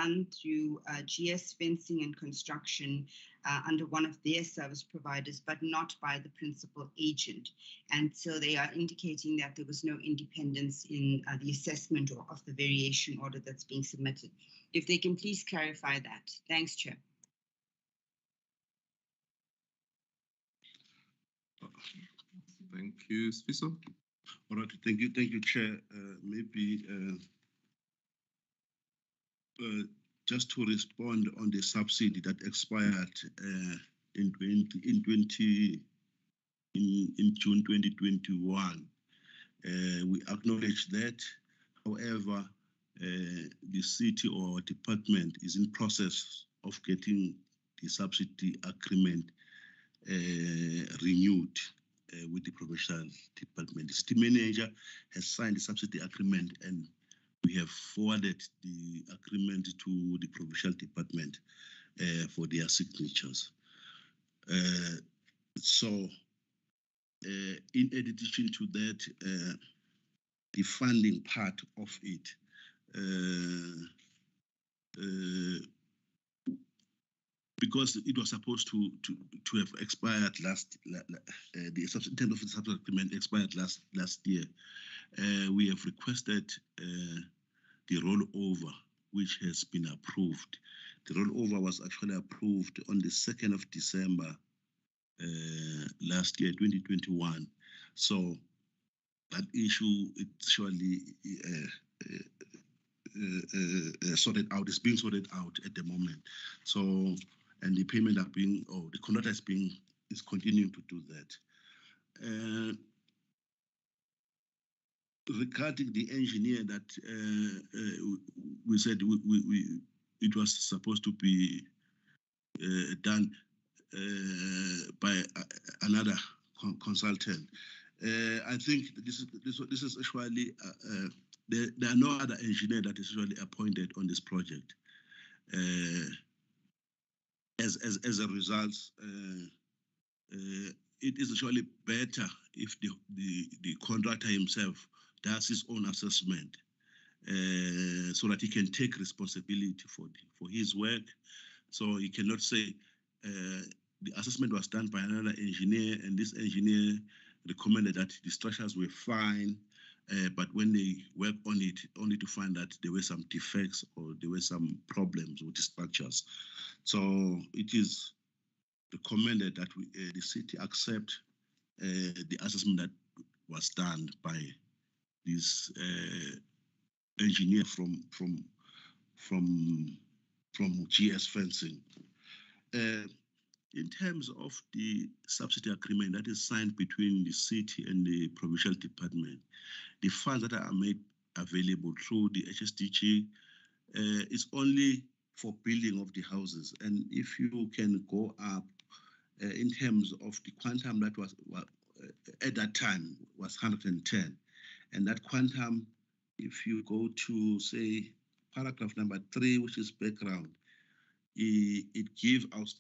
done through GS Fencing and Construction under one of their service providers, but not by the principal agent. And so they are indicating that there was no independence in the assessment of the variation order that's being submitted. If they can please clarify that. Thanks, Chair. Thank you, Sfiso. All right, thank you, Chair. Maybe just to respond on the subsidy that expired in June 2021. We acknowledge that. However, the city or department is in process of getting the subsidy agreement renewed with the provincial department. The city manager has signed the subsidy agreement, and we have forwarded the agreement to the provincial department for their signatures. So, in addition to that, the funding part of it, because it was supposed to have expired the substantive of the subsidy agreement expired last year. We have requested the rollover, which has been approved. The rollover was actually approved on the 2nd of December last year, 2021. So that issue is surely sorted out. It's being sorted out at the moment. So, and the payment are being, or the contractor is continuing to do that. Regarding the engineer that we said it was supposed to be done by another consultant. I think this is actually there are no other engineer that is really appointed on this project. As a result, it is actually better if the contractor himself does his own assessment, so that he can take responsibility for his work. So he cannot say the assessment was done by another engineer, and this engineer recommended that the structures were fine, but when they work on it, only to find that there were some defects or there were some problems with the structures. So it is recommended that the city accept the assessment that was done by this engineer from GS Fencing. In terms of the subsidy agreement that is signed between the city and the provincial department, the funds that are made available through the HSDG is only for building of the houses. And if you can go up in terms of the quantum that was at that time was 110. And that quantum, if you go to, say, paragraph number 3, which is background, it gives out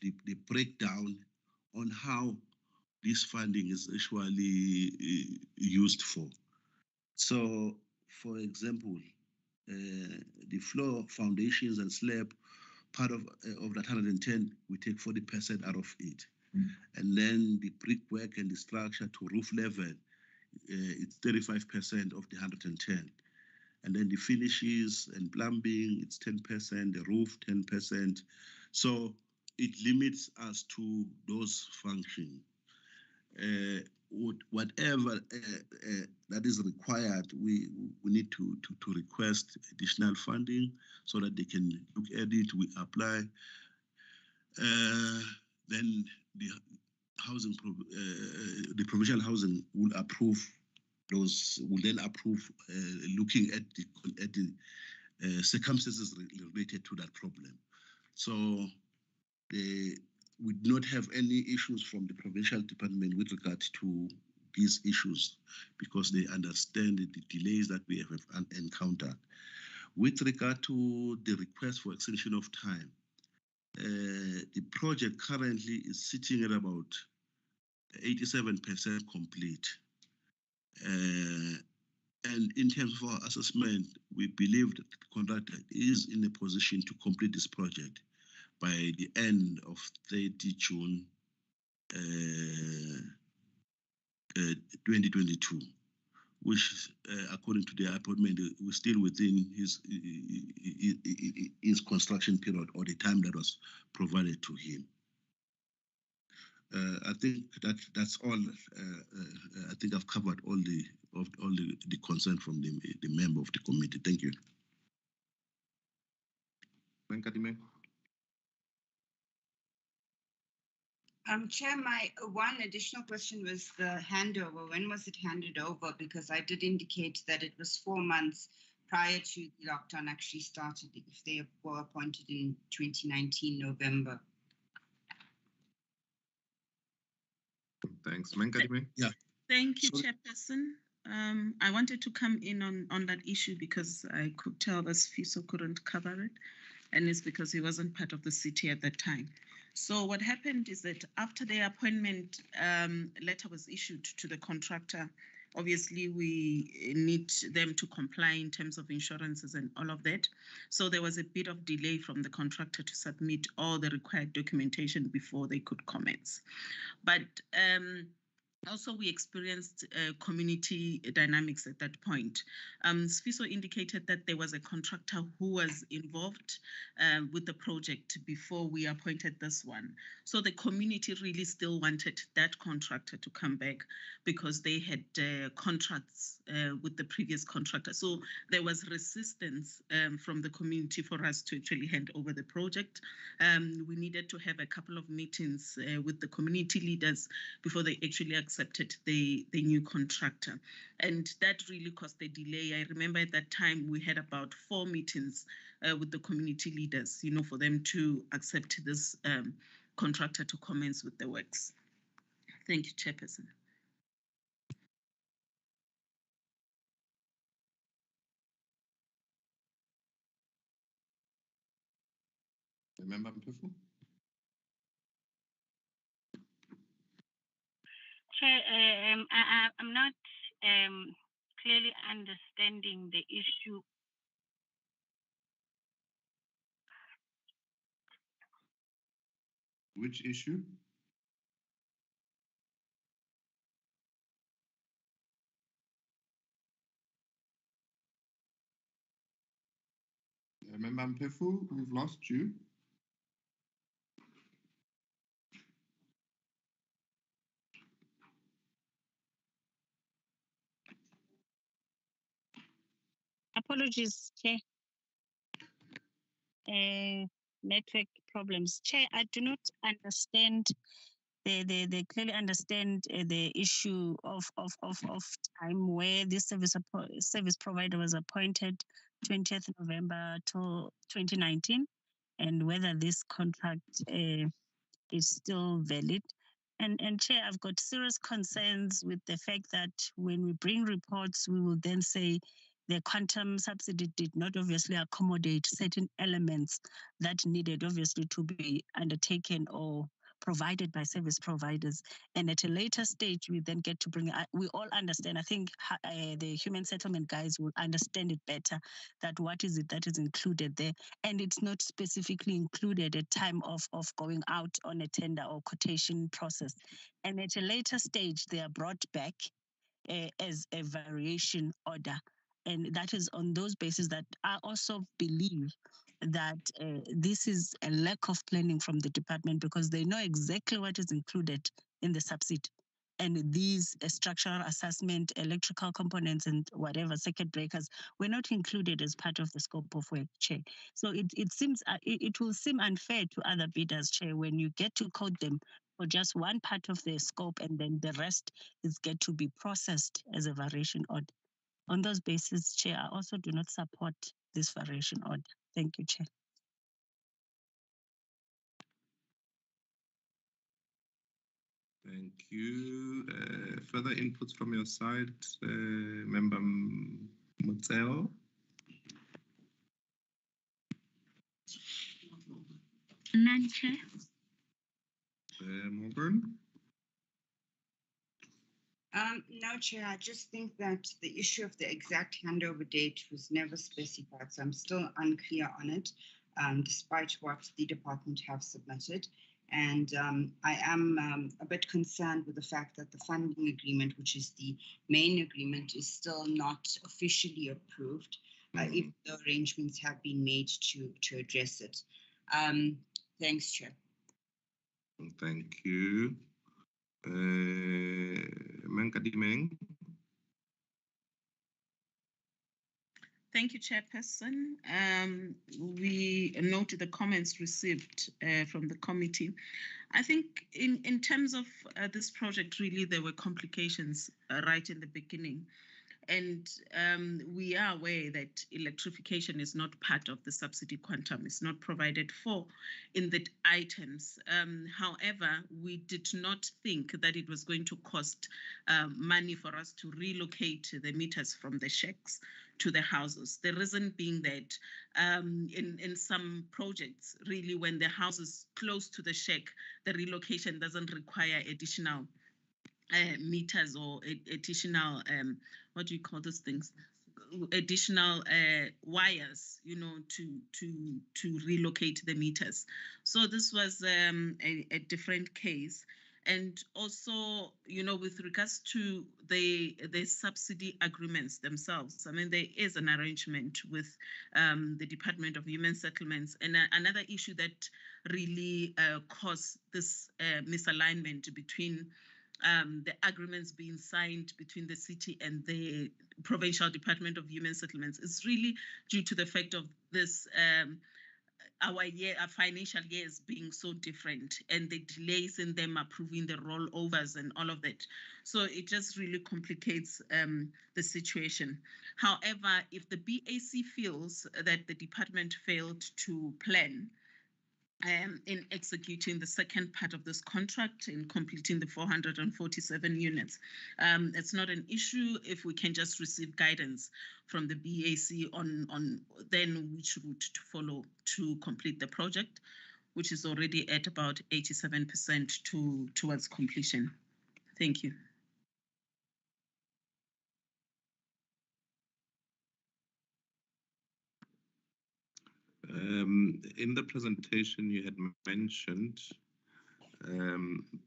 the breakdown on how this funding is actually used for. So, for example, the floor, foundations, and slab, part of that 110, we take 40% out of it. And then the brickwork and the structure to roof level, it's 35% of the 110. And then the finishes and plumbing, it's 10%, the roof, 10%. So it limits us to those functions. Whatever that is required, we need to request additional funding so that they can look at it, we apply. Then the housing, the provincial housing will approve those. Will then approve looking at the circumstances related to that problem. So we do not have any issues from the provincial department with regard to these issues because they understand the delays that we have encountered. With regard to the request for extension of time, the project currently is sitting at about 87% complete. And in terms of our assessment, we believe that the contractor is in a position to complete this project by the end of 30 June 2022, which, according to the appointment, was still within his construction period or the time that was provided to him. I think that's all. I think I've covered all the concern from the member of the committee. Thank you. Menkadime. Chair, my one additional question was the handover. When was it handed over? Because I did indicate that it was 4 months prior to the lockdown actually started, if they were appointed in 2019 November. Thanks. Menkadime. Yeah. Thank you, Chairperson. I wanted to come in on that issue because I could tell that Fiso couldn't cover it, and it's because he wasn't part of the city at that time. So what happened is that after the appointment letter was issued to the contractor, obviously we need them to comply in terms of insurances and all of that. So there was a bit of delay from the contractor to submit all the required documentation before they could commence. But also, we experienced community dynamics at that point. Sfiso indicated that there was a contractor who was involved with the project before we appointed this one. So the community really still wanted that contractor to come back because they had contracts with the previous contractor. So there was resistance from the community for us to actually hand over the project. We needed to have a couple of meetings with the community leaders before they actually accepted the new contractor. And that really caused a delay. I remember at that time we had about 4 meetings with the community leaders, for them to accept this contractor to commence with the works. Thank you, Chairperson. Member Mpefu. Chair, I'm not clearly understanding the issue. Which issue? Member Mpefu, we've lost you. Apologies, Chair. Network problems. Chair, I do not understand. They clearly understand the issue of time where this service provider was appointed 20th November to 2019, and whether this contract is still valid. And Chair, I've got serious concerns with the fact that when we bring reports, we will then say the quantum subsidy did not obviously accommodate certain elements that needed obviously to be undertaken or provided by service providers. And at a later stage, we then get to bring, we all understand, I think the human settlement guys will understand it better, that what is it that is included there. And it's not specifically included at time of going out on a tender or quotation process. And at a later stage, they are brought back as a variation order. And that is on those bases that I also believe that this is a lack of planning from the department, because they know exactly what is included in the subsidy. And these structural assessment, electrical components, and whatever circuit breakers were not included as part of the scope of work, Chair. So it seems it will seem unfair to other bidders, Chair, when you get to code them for just one part of the scope, and then the rest is get to be processed as a variation order. On those bases, Chair, I also do not support this variation order. Thank you, Chair. Thank you. Further inputs from your side, Member Mutseo? None, Chair. Morgan? No, Chair, I just think that the issue of the exact handover date was never specified, so I'm still unclear on it, despite what the department have submitted. And I am a bit concerned with the fact that the funding agreement, which is the main agreement, is still not officially approved, if the arrangements have been made to address it. Thanks, Chair. Thank you. Menkadimeng. Thank you, Chairperson. We noted the comments received from the committee. I think in terms of this project, really, there were complications right in the beginning. And we are aware that electrification is not part of the subsidy quantum. It's not provided for in the items. However, we did not think that it was going to cost money for us to relocate the meters from the shacks to the houses. The reason being that in some projects, really, when the house is close to the shack, the relocation doesn't require additional meters or additional what do you call those things, additional wires, you know, to relocate the meters. So this was a different case. And also, you know, with regards to the subsidy agreements themselves, I mean, there is an arrangement with the Department of Human Settlements. And another issue that really caused this misalignment between the agreements being signed between the city and the Provincial Department of Human Settlements is really due to the fact of this, our financial years being so different and the delays in them approving the rollovers and all of that. So it just really complicates the situation. However, if the BAC feels that the department failed to plan in executing the second part of this contract, in completing the 447 units. It's not an issue if we can just receive guidance from the BAC on then which route to follow to complete the project, which is already at about 87% towards completion. Thank you. In the presentation, you had mentioned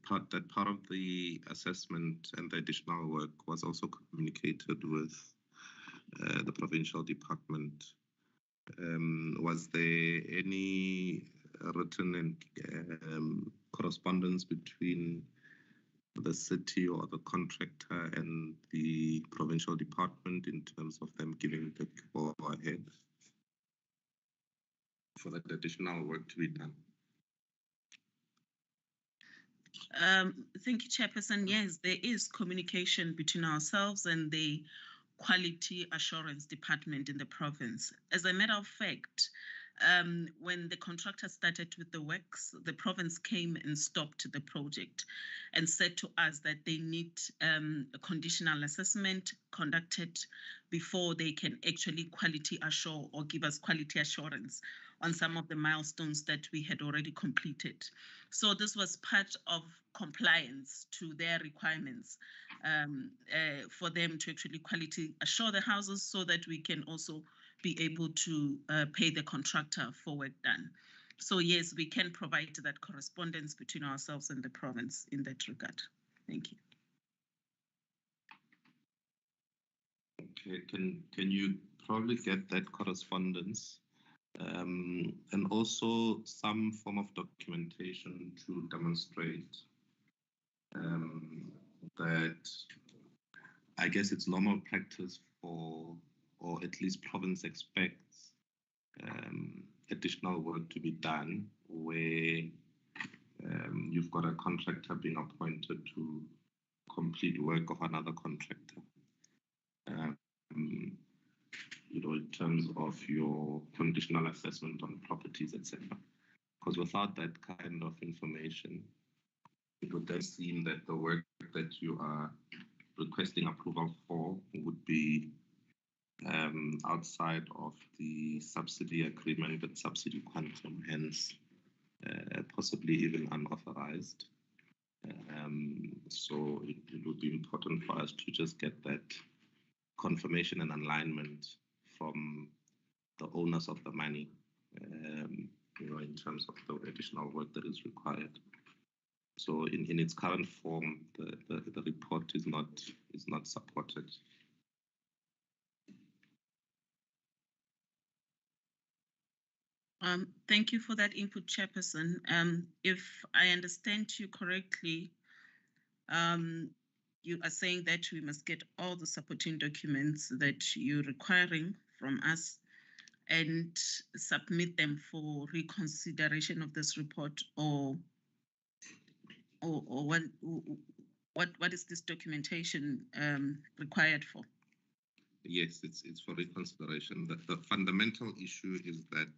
part of the assessment and the additional work was also communicated with the provincial department. Was there any written and correspondence between the city or the contractor and the provincial department in terms of them giving the go ahead for that additional work to be done? Thank you, Chairperson. Yes, there is communication between ourselves and the Quality Assurance Department in the province. As a matter of fact, when the contractor started with the works, the province came and stopped the project and said to us that they need a conditional assessment conducted before they can actually quality assure or give us quality assurance on some of the milestones that we had already completed. So this was part of compliance to their requirements for them to actually quality assure the houses so that we can also be able to pay the contractor for work done. So yes, we can provide that correspondence between ourselves and the province in that regard. Thank you. Okay, can you probably get that correspondence and also some form of documentation to demonstrate that I guess it's normal practice for, or at least province expects additional work to be done where you've got a contractor being appointed to complete work of another contractor. You know, in terms of your conditional assessment on properties, etc. Because without that kind of information, it would then seem that the work that you are requesting approval for would be outside of the subsidy agreement and subsidy quantum, hence possibly even unauthorized. So it would be important for us to just get that confirmation and alignment from the owners of the money, in terms of the additional work that is required. So in its current form, the report is not supported. Thank you for that input, Chairperson. If I understand you correctly, you are saying that we must get all the supporting documents that you're requiring from us and submit them for reconsideration of this report, or what is this documentation required for? Yes, it's for reconsideration. The fundamental issue is that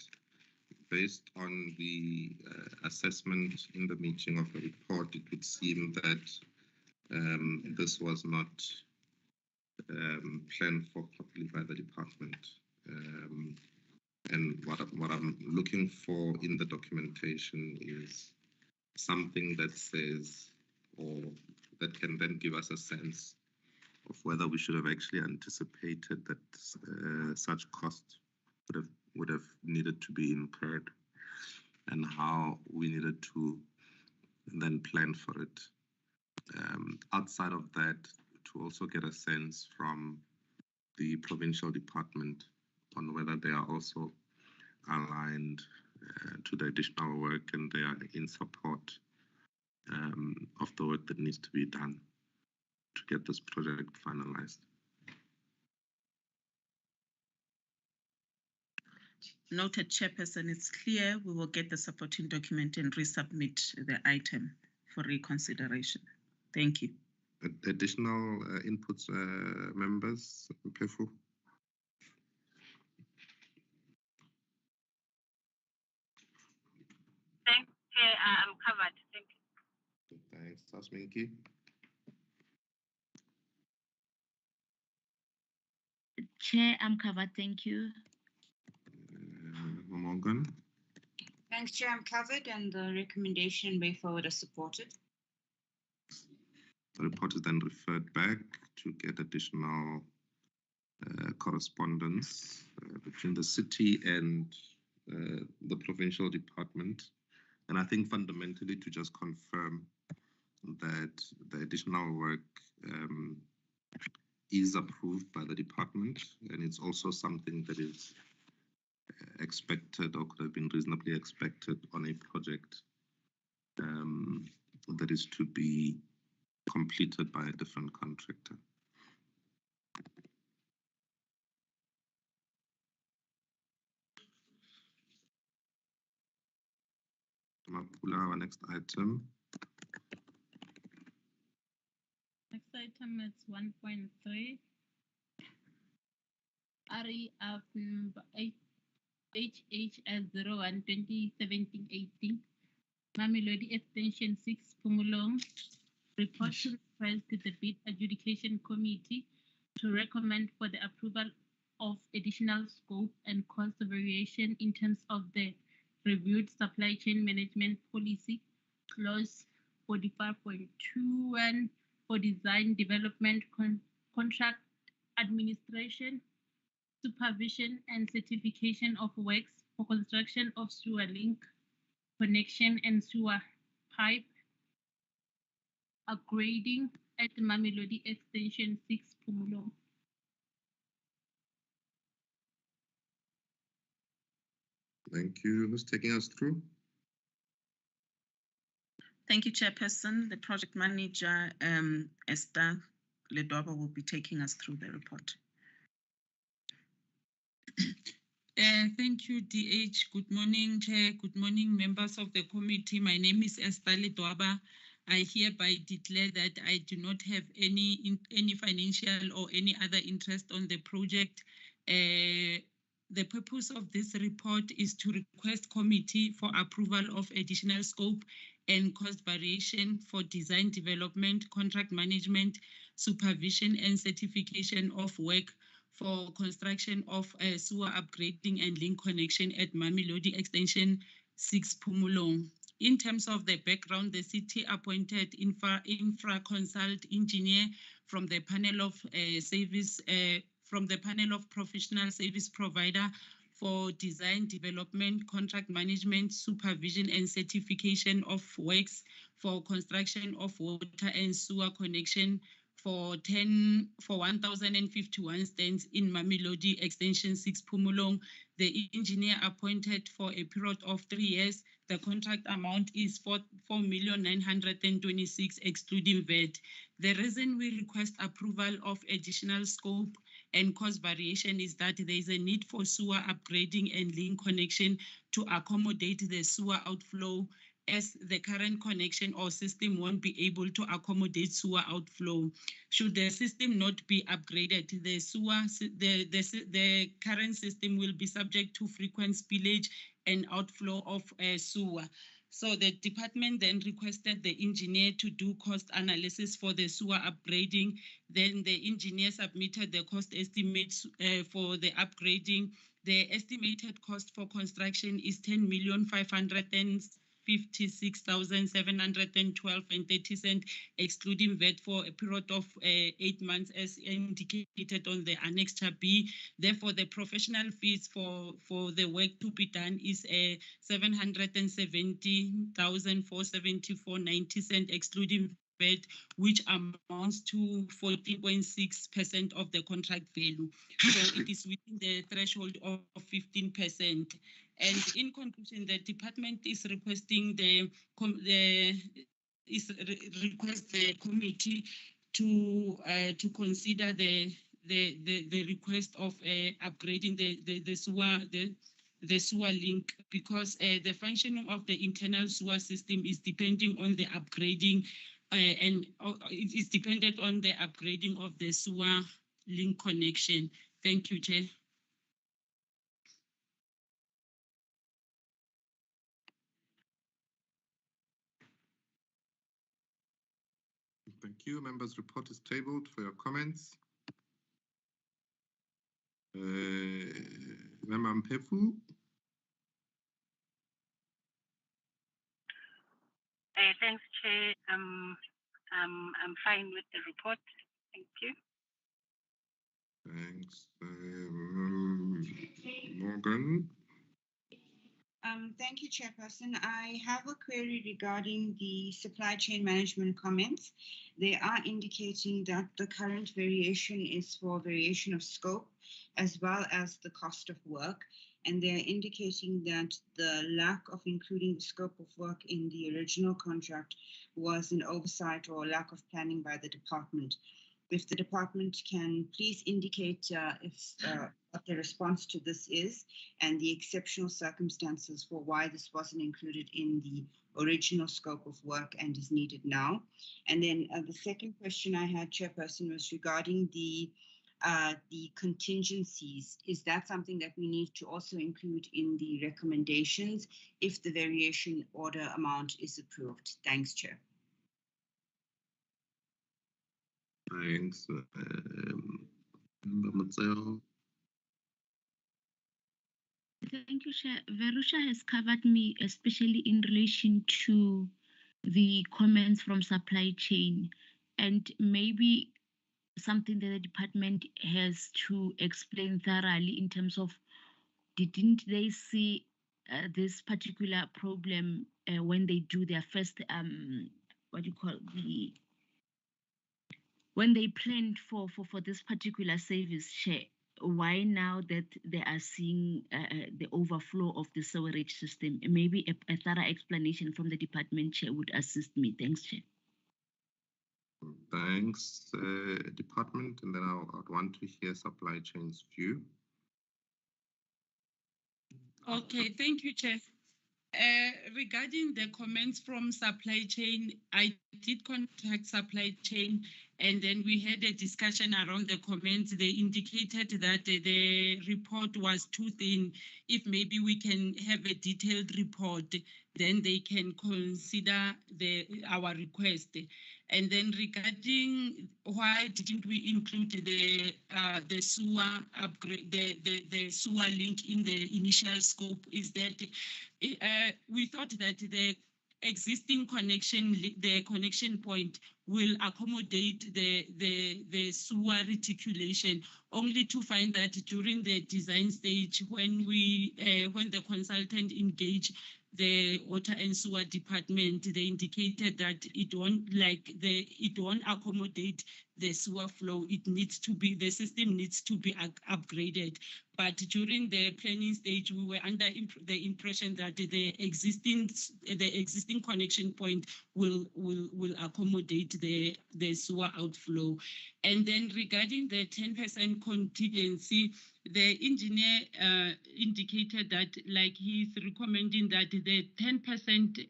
based on the assessment in the meeting of the report, it would seem that this was not planned for properly by the department. And what I'm looking for in the documentation is something that says, or that can then give us a sense of whether we should have actually anticipated that such costs would have needed to be incurred, and how we needed to then plan for it. Outside of that, to also get a sense from the provincial department on whether they are also aligned to the additional work and they are in support of the work that needs to be done to get this project finalized. Noted, Chairperson. It's clear we will get the supporting document and resubmit the item for reconsideration. Thank you. Additional inputs, members? Pefu? Thanks, Chair. I'm covered. Thank you. Thanks, Asminki. Chair, I'm covered. Thank you. Morgan? Thanks, Chair. I'm covered, and the recommendation way forward is supported. The report is then referred back to get additional correspondence between the city and the provincial department. And I think fundamentally to just confirm that the additional work is approved by the department, and it's also something that is expected or could have been reasonably expected on a project that is to be completed by a different contractor. Mapula, our next item. Next item is 1.3. RE of number 8 HHS 01 2017-18. Mamelodi Extension 6 Pumulong. Report to request to the Bid Adjudication Committee to recommend for the approval of additional scope and cost variation in terms of the reviewed supply chain management policy, clause 45.21 for design development contract administration, supervision and certification of works for construction of sewer link, connection and sewer pipe, upgrading at Mamelodi Extension 6 Pumulong. Thank you. Who's taking us through? Thank you, Chairperson. The project manager, Esther Ledoba, will be taking us through the report. Thank you, DH. Good morning, Chair. Good morning, members of the committee. My name is Esther Ledoba. I hereby declare that I do not have any financial or any other interest on the project. The purpose of this report is to request committee for approval of additional scope and cost variation for design development, contract management, supervision and certification of work for construction of sewer upgrading and link connection at Mamelodi Extension 6 Pumulong in terms of the background, the city appointed infra consult engineer from the panel of professional service provider for design, development, contract management, supervision, and certification of works for construction of water and sewer connection for 1,051 stands in Mamelodi Extension 6 Pumulong. The engineer appointed for a period of 3 years. The contract amount is 4,926,000 excluding VAT. The reason we request approval of additional scope and cost variation is that there is a need for sewer upgrading and link connection to accommodate the sewer outflow, as the current connection or system won't be able to accommodate sewer outflow. Should the system not be upgraded, the current system will be subject to frequent spillage and outflow of sewer. So the department then requested the engineer to do cost analysis for the sewer upgrading. Then the engineer submitted the cost estimates for the upgrading. The estimated cost for construction is 10,556,712.30, excluding VAT, for a period of 8 months as indicated on the Annexure B. Therefore, the professional fees for the work to be done is 770,474.90, excluding VAT, which amounts to 14.6% of the contract value. So it is within the threshold of 15%. And in conclusion, the department is requesting the committee to consider the request of upgrading the sewer link, because the functioning of the internal sewer system is depending on the upgrading and it is dependent on the upgrading of the sewer link connection. Thank you, Chair. Thank you. Members' report is tabled for your comments. Member Mpefu. Thanks, Chair. I'm fine with the report. Thank you. Thanks. Morgan. Thank you, Chairperson. I have a query regarding the supply chain management comments. They are indicating that the current variation is for variation of scope as well as the cost of work. And they're indicating that the lack of including the scope of work in the original contract was an oversight or lack of planning by the department. If the department can please indicate what the response to this is and the exceptional circumstances for why this wasn't included in the original scope of work and is needed now. And then the second question I had, Chairperson, was regarding the contingencies. Is that something that we need to also include in the recommendations if the variation order amount is approved? Thanks, Chair. Thanks. Member Matseo. Thank you, Chair. Verusha has covered me, especially in relation to the comments from supply chain, and maybe something that the department has to explain thoroughly in terms of, didn't they see this particular problem when they do their first when they planned for this particular service, Chair? Why now that they are seeing the overflow of the sewerage system? Maybe a thorough explanation from the department, Chair, would assist me. Thanks, Chair. Thanks, department. And then I'd want to hear supply chain's view. Okay, thank you, Chair. Regarding the comments from supply chain, I did contact supply chain, and then we had a discussion around the comments. They indicated that the report was too thin. If maybe we can have a detailed report, then they can consider our request. And then regarding why didn't we include the sewer upgrade, the sewer link in the initial scope, is that we thought that existing connection, the connection point will accommodate the sewer reticulation, only to find that during the design stage, when the consultant engaged the water and sewer department, they indicated that it won't accommodate the sewer flow. The system needs to be upgraded. But during the planning stage, we were under the impression that the existing connection point will accommodate the sewer outflow. And then regarding the 10% contingency, the engineer indicated that, like, he's recommending that the 10%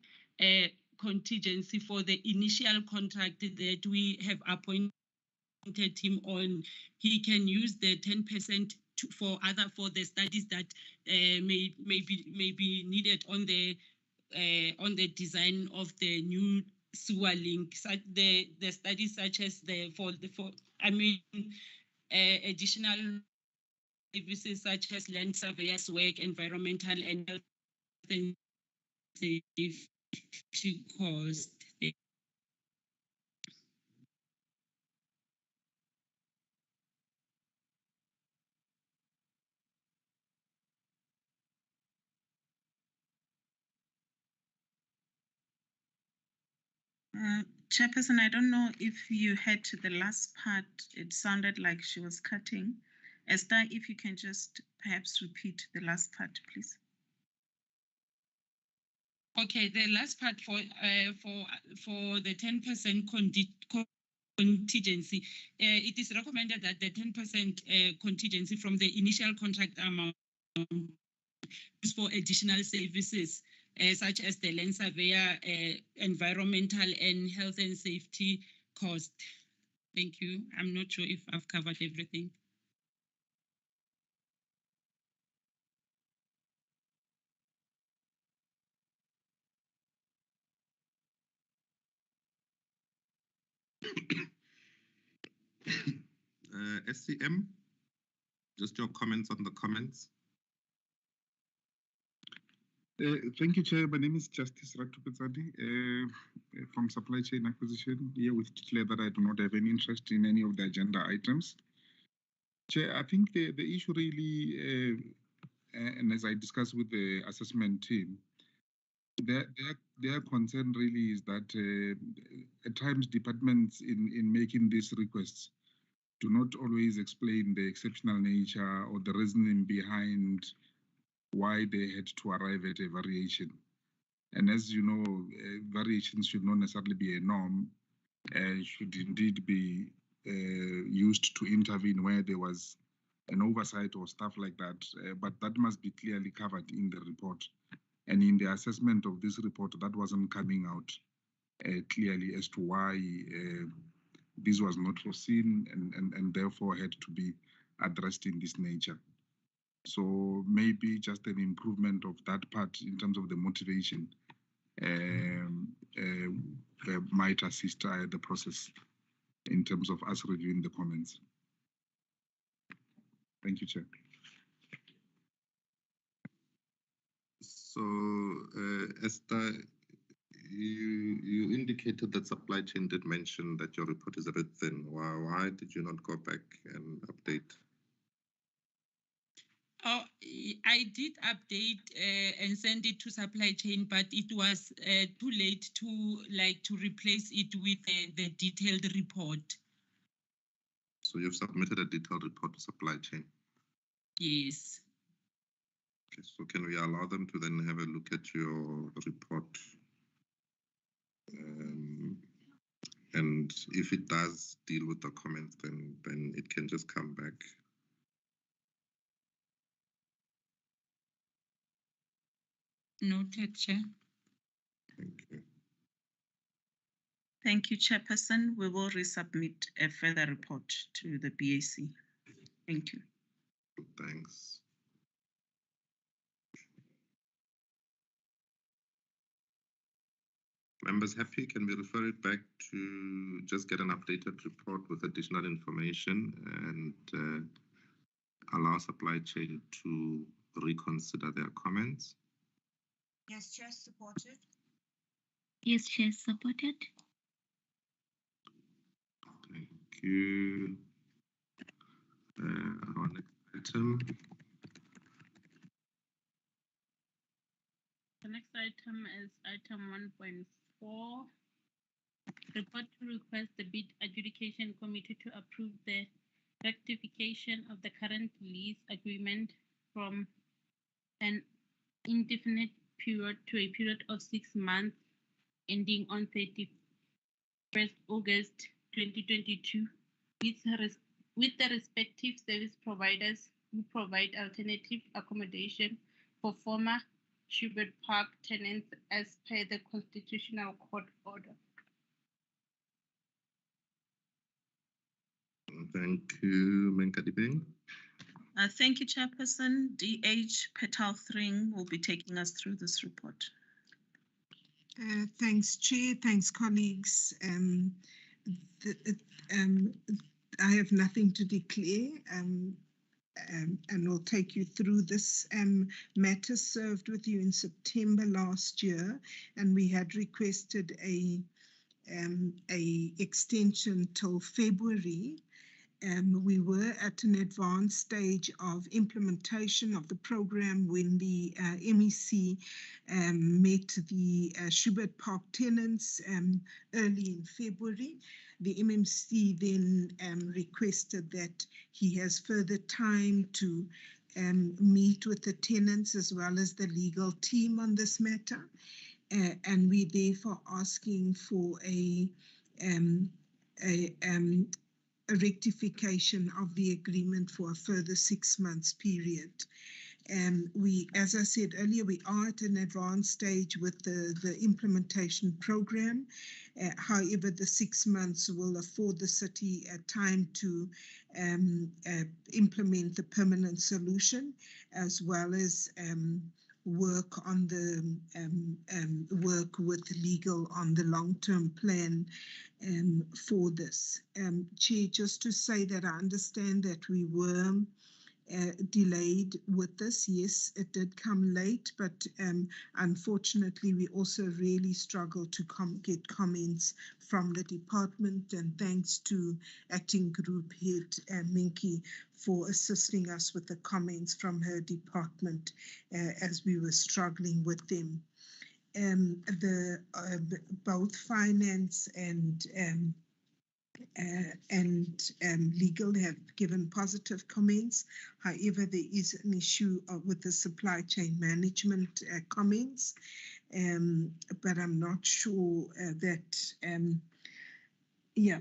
contingency for the initial contract that we have appointed him on, he can use the 10% for the studies that may be needed on the design of the new sewer link. The studies such as additional services such as land surveyors work, environmental and health and safety cost. Chairperson, I don't know if you heard to the last part. It sounded like she was cutting. Esther, if you can just perhaps repeat the last part, please. Okay, the last part for the 10% contingency, it is recommended that the 10% contingency from the initial contract amount is for additional services such as the land surveyor, environmental and health and safety cost. Thank you. I'm not sure if I've covered everything. SCM, just your comments on the comments. Thank you, Chair. My name is Justice Ratupetsani from Supply Chain Acquisition. Here with declare that I do not have any interest in any of the agenda items. Chair, I think the issue really, and as I discussed with the assessment team, their concern really is that at times departments in making these requests do not always explain the exceptional nature or the reasoning behind why they had to arrive at a variation. And as you know, variations should not necessarily be a norm, should indeed be used to intervene where there was an oversight or stuff like that, but that must be clearly covered in the report. And in the assessment of this report, that wasn't coming out clearly as to why this was not foreseen and therefore had to be addressed in this nature. So maybe just an improvement of that part in terms of the motivation might assist the process in terms of us reviewing the comments. Thank you, Chair. So, Esther, you indicated that supply chain did mention that your report is written. Why did you not go back and update? Oh, I did update and send it to supply chain, but it was too late to replace it with the detailed report. So you've submitted a detailed report to supply chain? Yes. Okay, so can we allow them to then have a look at your report? And if it does deal with the comments, then it can just come back. Noted, Chair. Thank you. Thank you, Chairperson. We will resubmit a further report to the BAC. Thank you. Thanks. Members happy? Can we refer it back to just get an updated report with additional information and allow supply chain to reconsider their comments? Yes, Chair, supported. Yes, Chair, supported. Thank you. Our next item. The next item is item 1.4. Report to request the bid adjudication committee to approve the rectification of the current lease agreement from an indefinite period to a period of 6 months ending on 31st August 2022 with the respective service providers who provide alternative accommodation for former Schubert Park tenants as per the Constitutional Court order. Thank you, Menkadibeng. Thank you, Chairperson. DH Petal Thring will be taking us through this report. Thanks, Chair. Thanks, colleagues. I have nothing to declare and will take you through this matter served with you in September last year, and we had requested a extension till February. We were at an advanced stage of implementation of the program when the MEC met the Schubert Park tenants early in February. The MMC then requested that he has further time to meet with the tenants as well as the legal team on this matter. And we therefore asking for a rectification of the agreement for a further 6 months period. As I said earlier, we are at an advanced stage with the implementation program. However, the 6 months will afford the city time to implement the permanent solution, as well as work on the work with legal on the long-term plan for this. Chair, just to say that I understand that we were delayed with this. Yes, it did come late, but unfortunately we also really struggled to get comments from the department, and thanks to Acting Group Head Minky for assisting us with the comments from her department as we were struggling with them. Both finance and legal have given positive comments. However, there is an issue with the supply chain management comments, but I'm not sure that,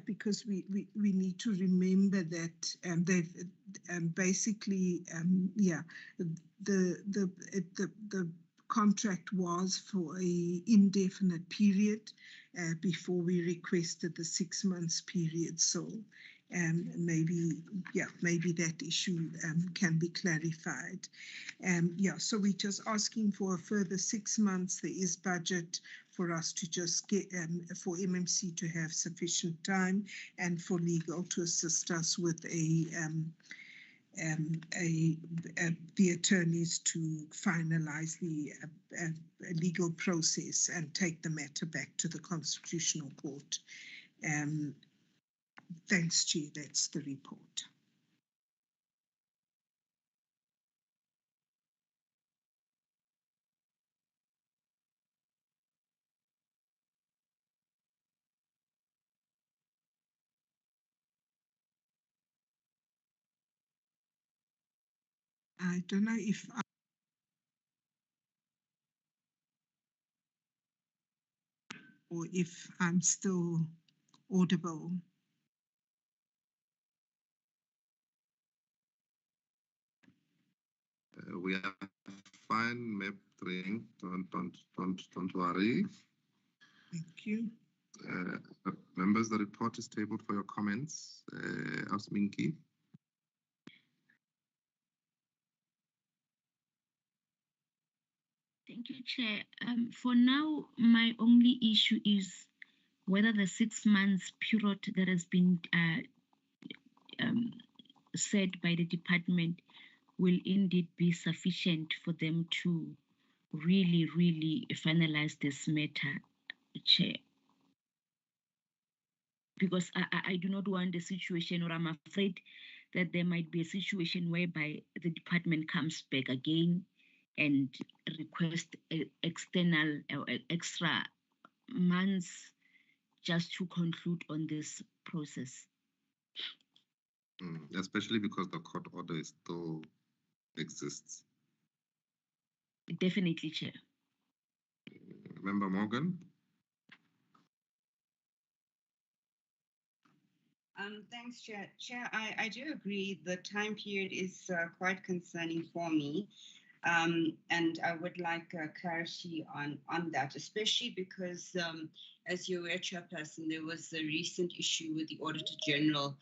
because we need to remember that they've basically, the contract was for a indefinite period before we requested the 6 months period. So maybe that issue can be clarified. So we're just asking for a further 6 months. There is budget for us to just get, for MMC to have sufficient time and for legal to assist us with the attorneys to finalize the legal process and take the matter back to the Constitutional Court. Thanks, Chair. That's the report. I don't know if I'm still audible. We are fine, Mep Thring. Don't worry. Thank you. Members, the report is tabled for your comments. Ask Minky. Thank you, Chair. For now, my only issue is whether the 6 months period that has been said by the department will indeed be sufficient for them to really finalize this matter. Chair. Because I do not want a situation, or I'm afraid that there might be a situation whereby the department comes back again and request external or extra months just to conclude on this process. Especially because the court order still exists. Definitely, Chair. Member Morgan? Thanks, Chair. Chair, I do agree the time period is quite concerning for me. And I would like clarity on that, especially because, as you're aware, Chairperson, there was a recent issue with the Auditor General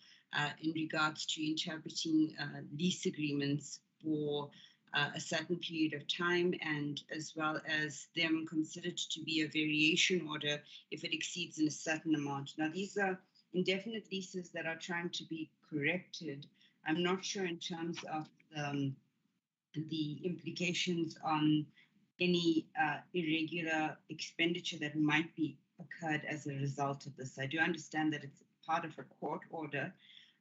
in regards to interpreting lease agreements for a certain period of time, and as well as them considered to be a variation order if it exceeds in a certain amount. Now, these are indefinite leases that are trying to be corrected. I'm not sure in terms of the implications on any irregular expenditure that might be occurred as a result of this. I do understand that it's part of a court order,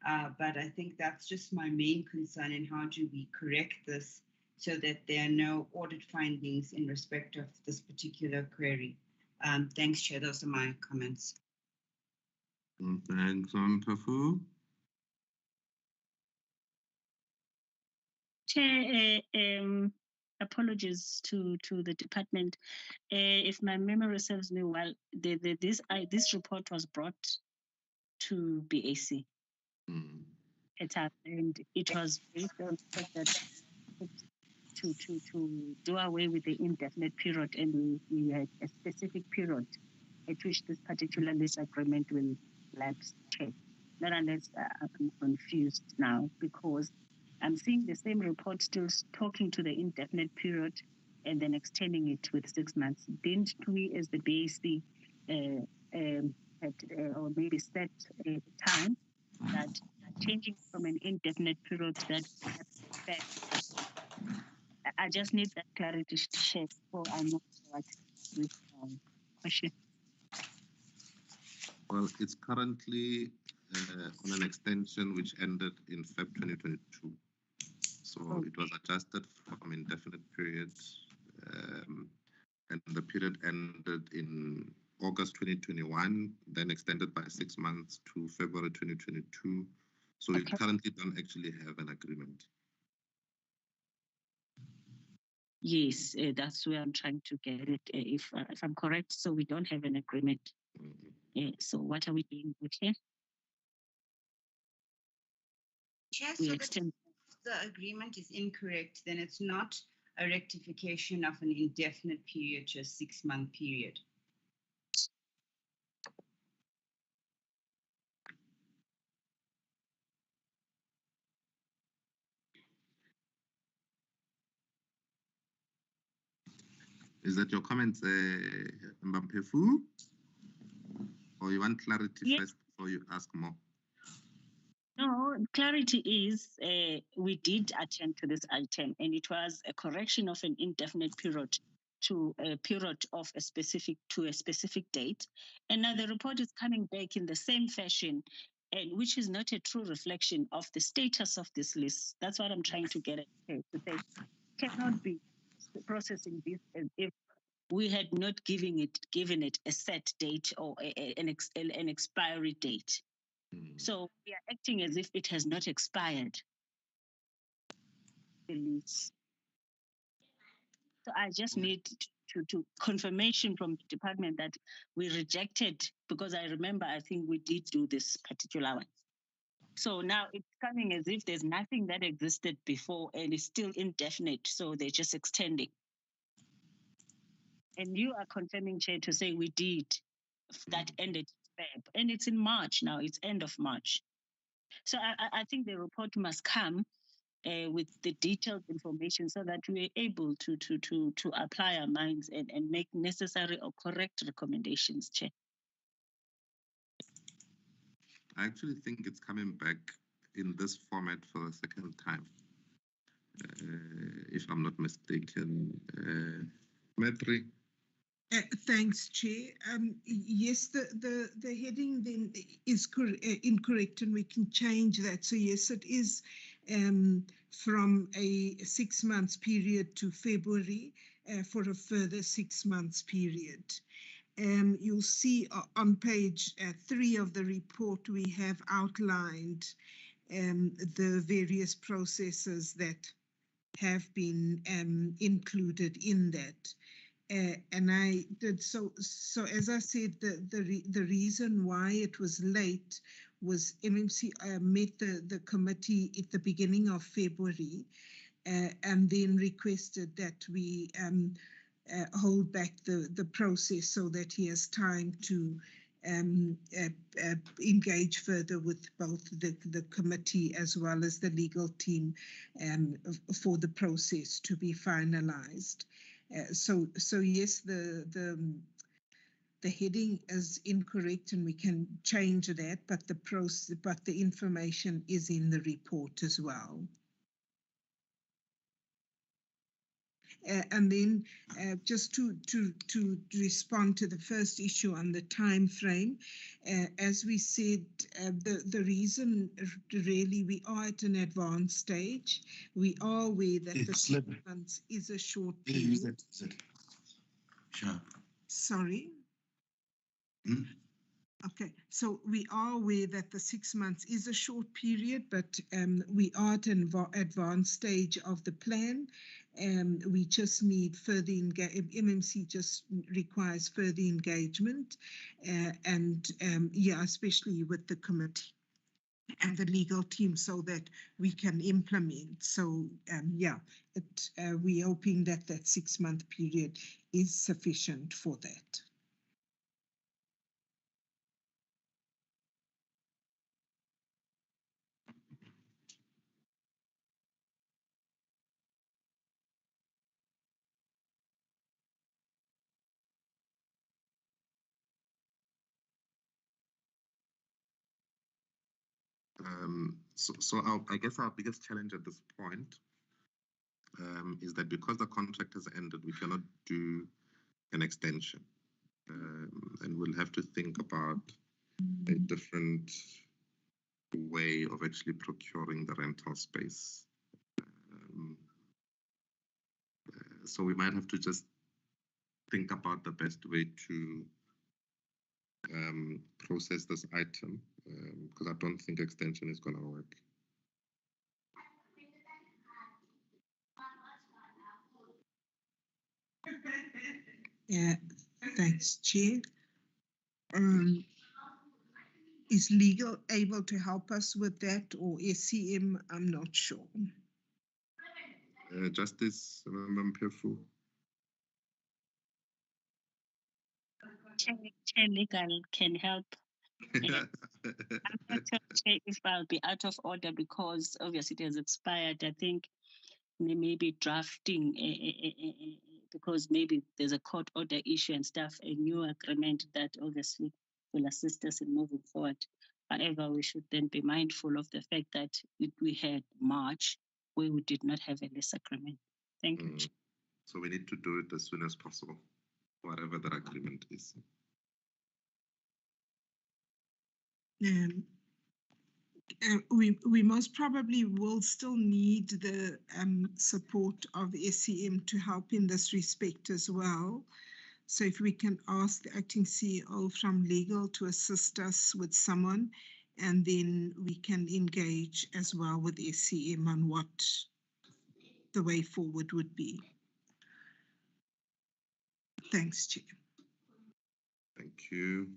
but I think that's just my main concern in how do we correct this so that there are no audit findings in respect of this particular query. Thanks, Chair. Those are my comments. Thanks, Pafu. Chair, apologies to the department. If my memory serves me well, this report was brought to BAC. And it was based on the fact that to do away with the indefinite period, and we had a specific period at which this particular lease agreement will lapse. Okay. Not unless I'm confused now, because I'm seeing the same report still talking to the indefinite period and then extending it with 6 months. Didn't we, as the BAC, or maybe set a time that changing from an indefinite period that I just need that clarity to share so I know what this question. Well, it's currently on an extension which ended in Feb 2022. So it was adjusted from indefinite period, and the period ended in August 2021, then extended by 6 months to February 2022. So we currently don't actually have an agreement. Yes, that's where I'm trying to get it. If I'm correct, so we don't have an agreement. So what are we doing here? Chair, so the agreement is incorrect, then it's not a rectification of an indefinite period to a 6-month period. Is that your comment, Mbampefu? Or you want clarity first before you ask more? No, clarity is we did attend to this item, and it was a correction of an indefinite period to a period of a specific date. And now the report is coming back in the same fashion, and which is not a true reflection of the status of this list. That's what I'm trying to get at here, to say cannot be processing this as if we had not given it a set date or an expiry date. So we are acting as if it has not expired. So I just need to confirmation from the department that we rejected, because I remember I think we did do this particular one. So now it's coming as if there's nothing that existed before and it's still indefinite, so they're just extending. And you are confirming, Chair, to say we did. That ended Feb, and it's in March now. It's end of March. So I think the report must come with the detailed information so that we're able to apply our minds and make necessary or correct recommendations, Chair. I actually think it's coming back in this format for the second time, if I'm not mistaken. Metri? Thanks, Chair. Yes, the heading then is incorrect, and we can change that. So yes, it is from a 6 months period to February for a further 6 months period. You'll see on page 3 of the report, we have outlined the various processes that have been included in that. And I did so as I said, the reason why it was late was MMC met the committee at the beginning of February and then requested that we hold back the process so that he has time to engage further with both the committee as well as the legal team for the process to be finalized. So yes, the heading is incorrect, and we can change that, but the information is in the report as well. And then just to respond to the first issue on the time frame, as we said, the reason really we are at an advanced stage. We are aware that the 6 months is a short period. Sure. Sorry. Okay, so we are aware that the 6 months is a short period, but we are at an advanced stage of the plan. We just need further MMC just requires further engagement and yeah, especially with the committee and the legal team so that we can implement. So yeah, we're hoping that that 6 month period is sufficient for that. So I guess our biggest challenge at this point is that because the contract has ended, we cannot do an extension. And we'll have to think about a different way of actually procuring the rental space. So we might have to just think about the best way to process this item, because I don't think extension is going to work. Yeah, thanks, Chair. Is legal able to help us with that, or SCM? I'm not sure. Justice Mpefu. Chair legal can help. I'm not sure if I'll be out of order because obviously it has expired. I think they may be drafting because maybe there's a court order issue and stuff, a new agreement that obviously will assist us in moving forward. However, we should then be mindful of the fact that we had March where we did not have a lease agreement. Thank you. So we need to do it as soon as possible, whatever that agreement is. We most probably will still need the support of SCM to help in this respect as well. So if we can ask the acting CEO from legal to assist us with someone, and then we can engage as well with SCM on what the way forward would be. Thanks, Chair. Thank you.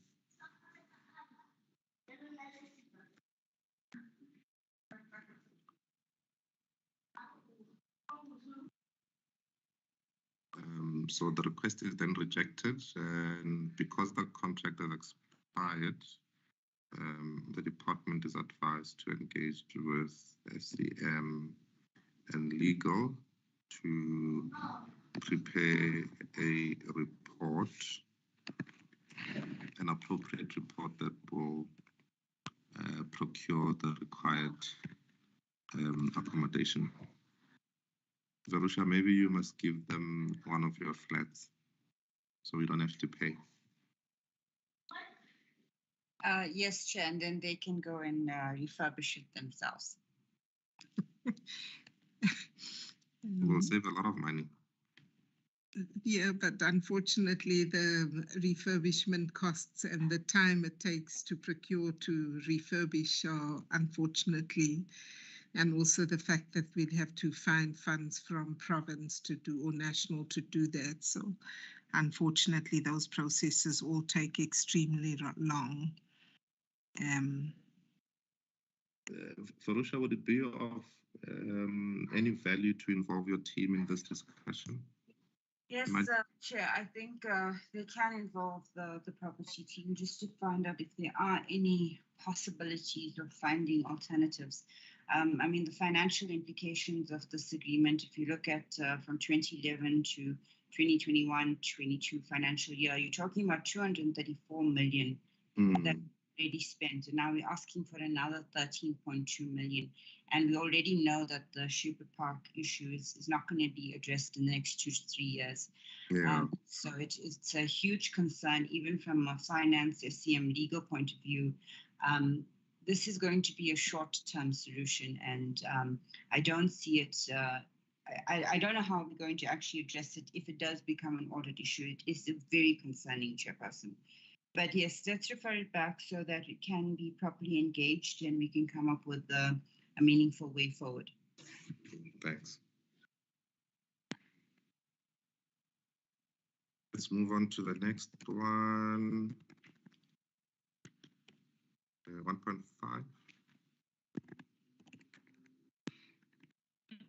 So the request is then rejected, and because the contract has expired, the department is advised to engage with SCM and legal to prepare a report, an appropriate report that will procure the required accommodation. Verusha, maybe you must give them one of your flats so we don't have to pay. Yes, Chair, and then they can go and refurbish it themselves. We'll save a lot of money. Yeah, but unfortunately, the refurbishment costs and the time it takes to procure to refurbish are unfortunately, and also the fact that we'd have to find funds from province to do or national to do that. So unfortunately, those processes all take extremely long. Farusha, would it be of any value to involve your team in this discussion? Yes, Chair, I think they can involve the property team just to find out if there are any possibilities of finding alternatives. I mean, the financial implications of this agreement, if you look at from 2011 to 2021-22 financial year, you're talking about 234 million that already spent, and now we're asking for another 13.2 million. And we already know that the Shepard Park issue is not going to be addressed in the next 2 to 3 years. Yeah. So it's a huge concern, even from a finance, SCM legal point of view. This is going to be a short-term solution, and I don't see it. I don't know how we're going to actually address it if it does become an audit issue. It is a very concerning, Chairperson. But yes, let's refer it back so that it can be properly engaged and we can come up with a meaningful way forward. Thanks. Let's move on to the next one. 1.5.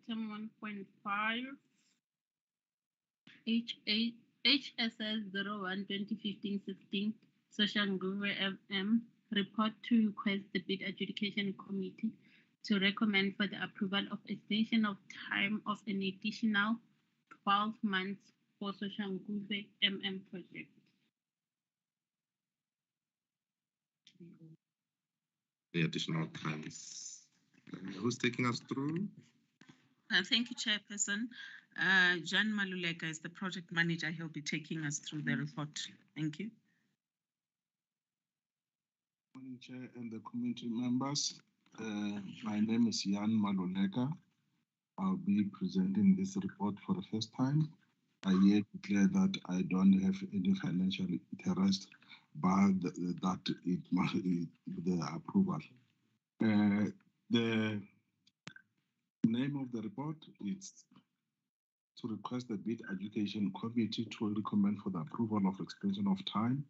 Item 1.5. HSS 01-2015-16 Soshanguve FM report to request the bid adjudication committee to recommend for the approval of extension of time of an additional 12 months for Soshanguve MM project. The additional times. Who's taking us through? Thank you, Chairperson. Jan Maluleka is the project manager. He'll be taking us through the report. Thank you. Good morning, Chair and the committee members. My name is Jan Maluleka. I'll be presenting this report for the first time. I yet declare that I don't have any financial interest, but that it must be the approval. The name of the report is to request the bid adjudication committee to recommend for the approval of extension of time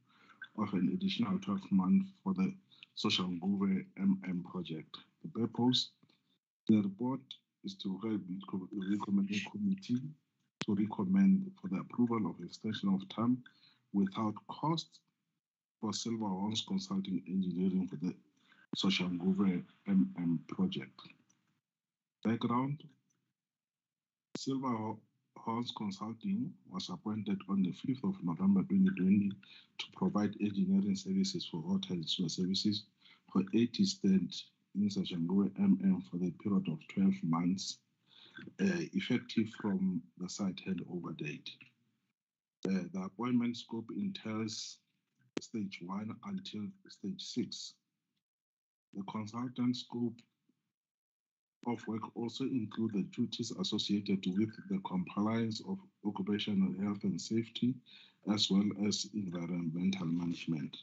of an additional 12 months for the Soshanguve MM project. The purpose, the report is to recommend the committee to recommend for the approval of extension of time without cost for Silver Horns Consulting Engineering for the Soshanguve MM project. Background, Silver Horns Consulting was appointed on the 5th of November 2020 to provide engineering services for water and sewer services for 80 states in Soshanguve MM for the period of 12 months, effective from the site handover date. The appointment scope entails stage 1 until stage 6. The consultant scope of work also include the duties associated with the compliance of occupational health and safety, as well as environmental management.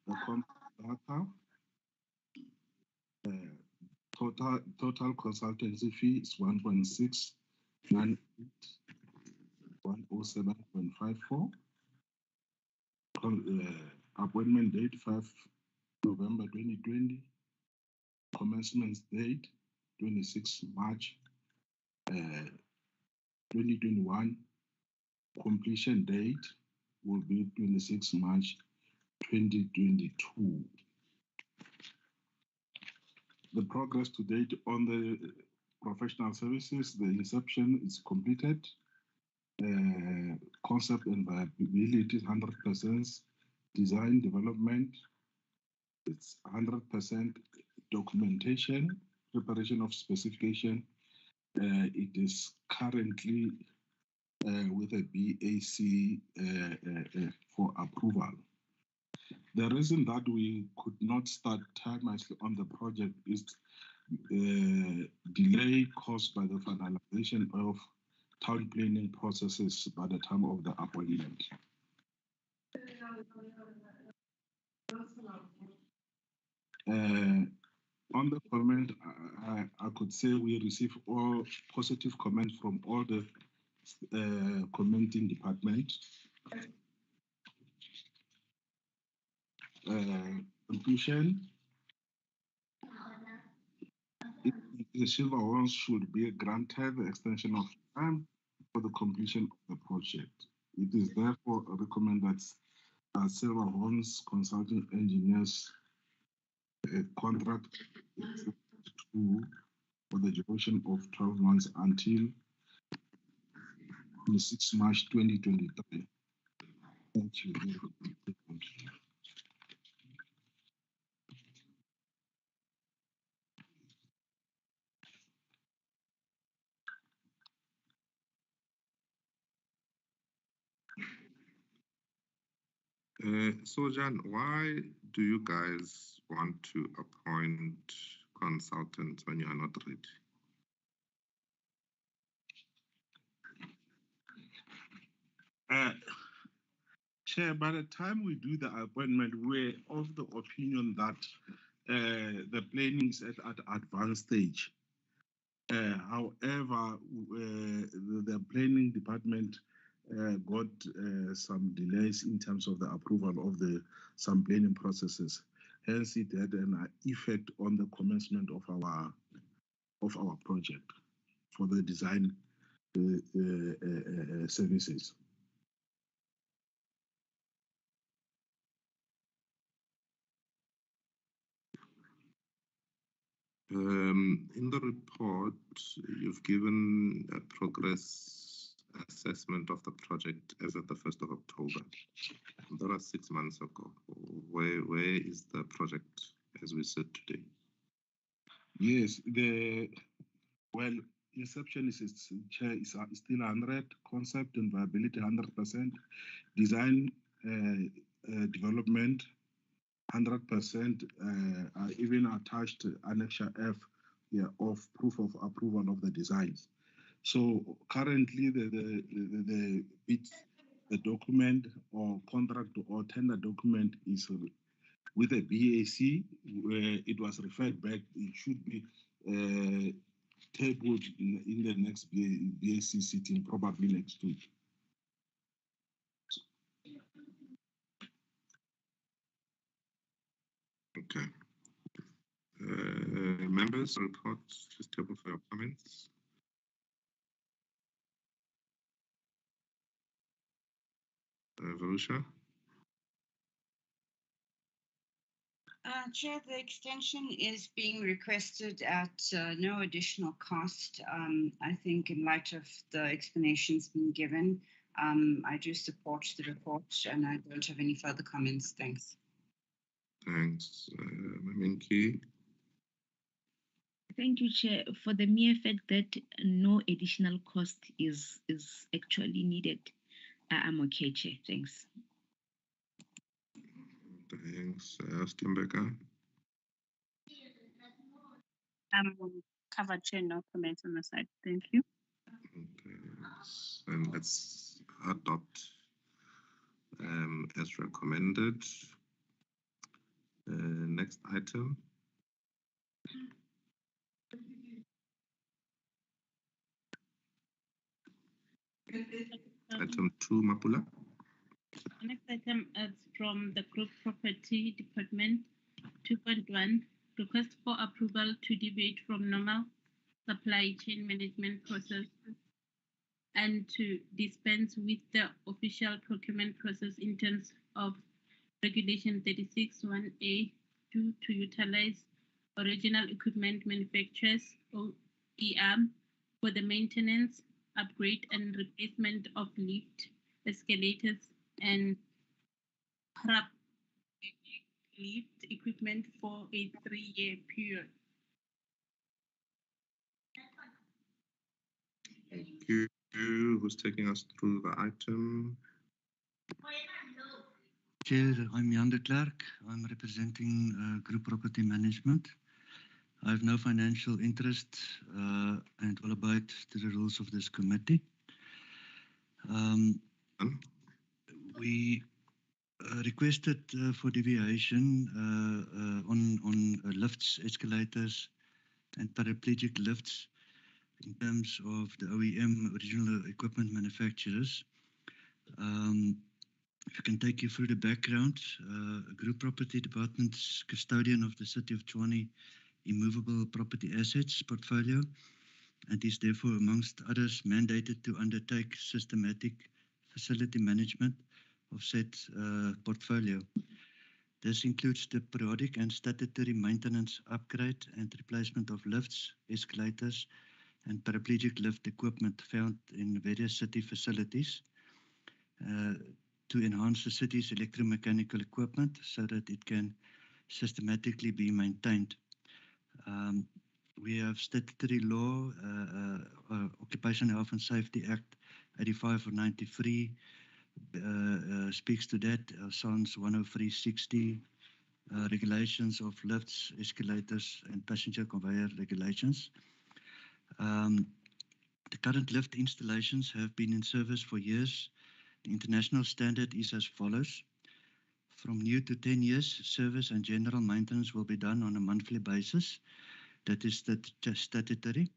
The contract data, total consultancy fee is 1.698,107.54. Appointment date 5 November 2020. Commencement date 26 March 2021. Completion date will be 26 March 2022. The progress to date on the professional services, the inception is completed. Concept and viability 100%. Design development, it's 100%. Documentation, preparation of specification, it is currently with a BAC for approval. The reason that we could not start timelessly on the project is delay caused by the finalization of town planning processes by the time of the appointment. On the comment, I could say we receive all positive comments from all the commenting department. Conclusion, the silver ones should be granted the extension of time for the completion of the project. It is therefore recommended that Silver Horns Consulting Engineers contract for the duration of 12 months until 26 March 2023. Thank you. So Jan, why do you guys want to appoint consultants when you are not ready? Chair, by the time we do the appointment, we're of the opinion that the planning is at advanced stage. However, the planning department got some delays in terms of the approval of some planning processes. Hence, it had an effect on the commencement of our project for the design services. In the report, you've given a progress assessment of the project as of the 1st of October. That was 6 months ago. Where is the project as we sit today? Yes, inception is still 100, concept and viability 100%, design development 100%, even attached Annexure F of proof of approval of the designs. So currently the document or contract or tender document is with a BAC, where it was referred back. It should be tabled in the next BAC sitting, probably next week. Okay. Members, reports, just table for your comments. Varusha? Chair, the extension is being requested at no additional cost. I think in light of the explanations being given, I do support the report and I don't have any further comments. Thanks. Thanks. Maminki? Thank you, Chair. For the mere fact that no additional cost is actually needed, I'm okay, Chair. Thanks. Thanks. Stembecker? Covered, Chair, no comments on the side. Thank you. Okay. And let's adopt as recommended. Next item. Item 2, Mapula. The next item is from the Group Property Department, 2.1, request for approval to deviate from normal supply chain management process and to dispense with the official procurement process in terms of Regulation 36(1)A to utilize original equipment manufacturers (OEM) for the maintenance, upgrade, and replacement of lift, escalators, and lift equipment for a 3-year period. Thank you. Who's taking us through the item? Chair, I'm Jan de Klerk. I'm representing Group Property Management. I have no financial interest and will abide to the rules of this committee. We requested for deviation on lifts, escalators, and paraplegic lifts in terms of the OEM, original equipment manufacturers. If I can take you through the background, Group Property Department's custodian of the City of Tshwane immovable property assets portfolio, and is therefore, amongst others, mandated to undertake systematic facility management of said portfolio. This includes the periodic and statutory maintenance, upgrade and replacement of lifts, escalators, and paraplegic lift equipment found in various city facilities to enhance the city's electromechanical equipment so that it can systematically be maintained. We have statutory law, Occupational Health and Safety Act 85 or 93 speaks to that, SANS 10360, regulations of lifts, escalators, and passenger conveyor regulations. The current lift installations have been in service for years. The international standard is as follows. From new to 10 years, service and general maintenance will be done on a monthly basis. That is statutory.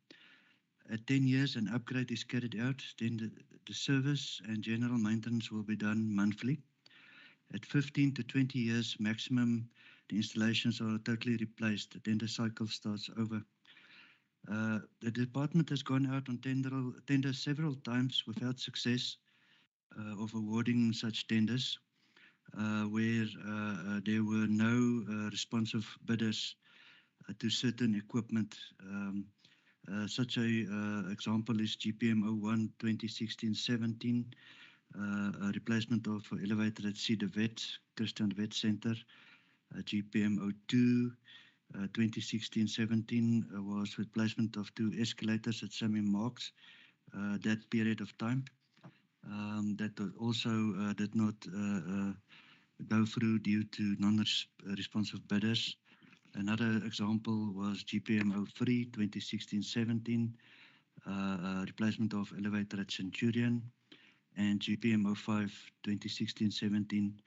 At 10 years, an upgrade is carried out, then the service and general maintenance will be done monthly. At 15 to 20 years maximum, the installations are totally replaced, then the cycle starts over. The department has gone out on tender several times without success of awarding such tenders, where there were no responsive bidders to certain equipment. Such a example is GPM 01 2016-17, replacement of elevator at Cedar Vet, Christian Vet Center. GPM 02 2016-17 was replacement of 2 escalators at Sammy Marks, that period of time. That also did not go through due to non-responsive bidders. Another example was GPM 03 2016-17, replacement of elevator at Centurion, and GPM 05 2016-17,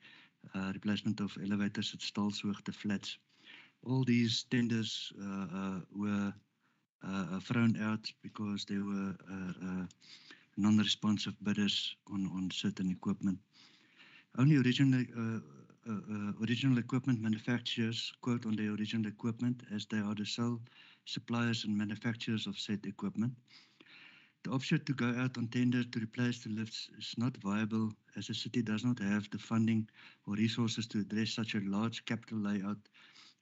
replacement of elevators at Stalshoog, the Flats. All these tenders were thrown out because there were non-responsive bidders on certain equipment. Only original equipment manufacturers quote on their original equipment, as they are the sole suppliers and manufacturers of said equipment. The option to go out on tender to replace the lifts is not viable, as the city does not have the funding or resources to address such a large capital layout,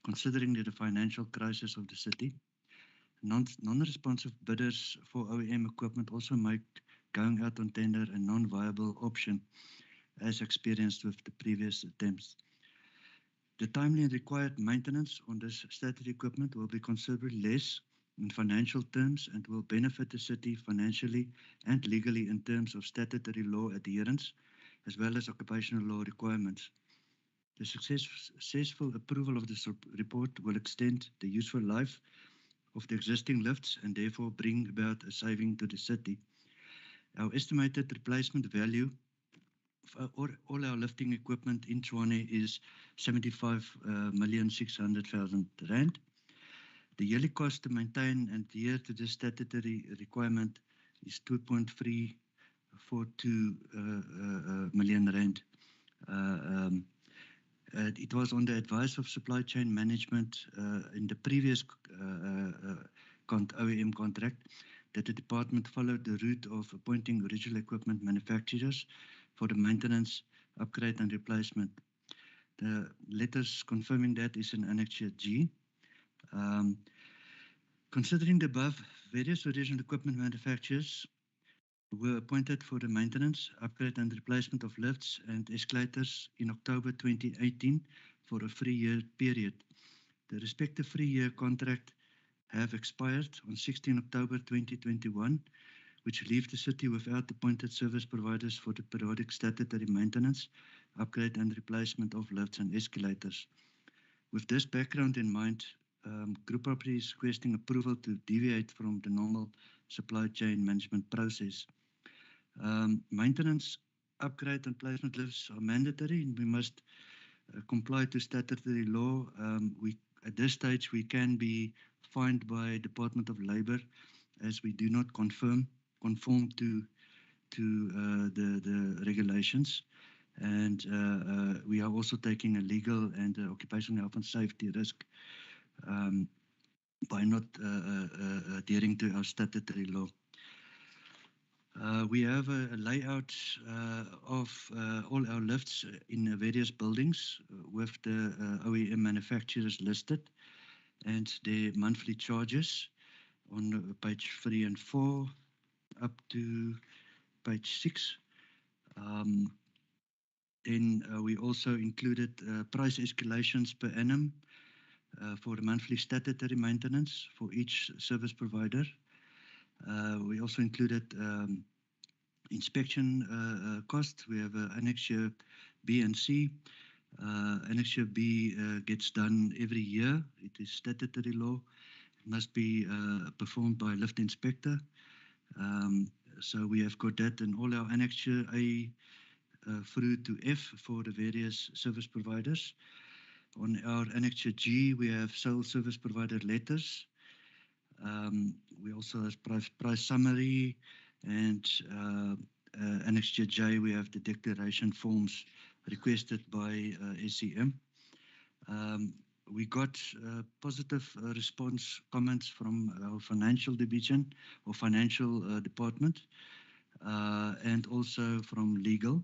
considering the financial crisis of the city. Non-responsive bidders for OEM equipment also make going out on tender a non-viable option, as experienced with the previous attempts. The timely and required maintenance on this statutory equipment will be considerably less in financial terms and will benefit the city financially and legally in terms of statutory law adherence, as well as occupational law requirements. The successful approval of this report will extend the useful life of the existing lifts and therefore bring about a saving to the city. Our estimated replacement value for all our lifting equipment in Tshwane is 75,600,000 rand. The yearly cost to maintain and adhere to the statutory requirement is 2.342 million rand. It was on the advice of supply chain management in the previous OEM contract that the department followed the route of appointing original equipment manufacturers for the maintenance, upgrade and replacement. The letters confirming that is in Annexure G. Considering the above, various original equipment manufacturers were appointed for the maintenance, upgrade and replacement of lifts and escalators in October 2018 for a 3-year period. The respective 3-year contract have expired on 16 October 2021, which leave the city without appointed service providers for the periodic statutory maintenance, upgrade and replacement of lifts and escalators. With this background in mind, Group Property is requesting approval to deviate from the normal supply chain management process. Maintenance, upgrade and placement lifts are mandatory, and we must comply to statutory law. At this stage, we can be fined by Department of Labour as we do not conform to the regulations, and we are also taking a legal and occupational health and safety risk by not adhering to our statutory law. We have a layout of all our lifts in various buildings with the OEM manufacturers listed and their monthly charges on page 3 and 4 up to page 6. Then we also included price escalations per annum for monthly statutory maintenance for each service provider. We also included inspection costs. We have Annexure B and C. Annexure B gets done every year. It is statutory law. It must be performed by a lift inspector. So we have got that in all our Annexure A through to F for the various service providers. On our Annexure G, we have sole service provider letters. We also have price summary, and Annexure J, we have the declaration forms requested by SEM. We got positive response comments from our financial division or financial department, and also from legal.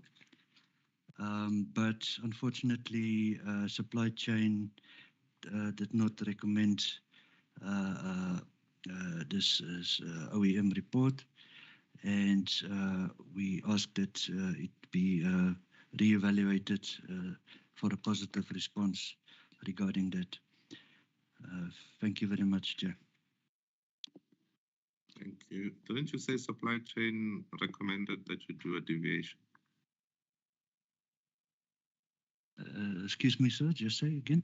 But unfortunately, supply chain did not recommend this OEM report, and we asked that it be re-evaluated for a positive response regarding that. Thank you very much, Chair. Thank you. Didn't you say supply chain recommended that you do a deviation? Excuse me, sir, just say again.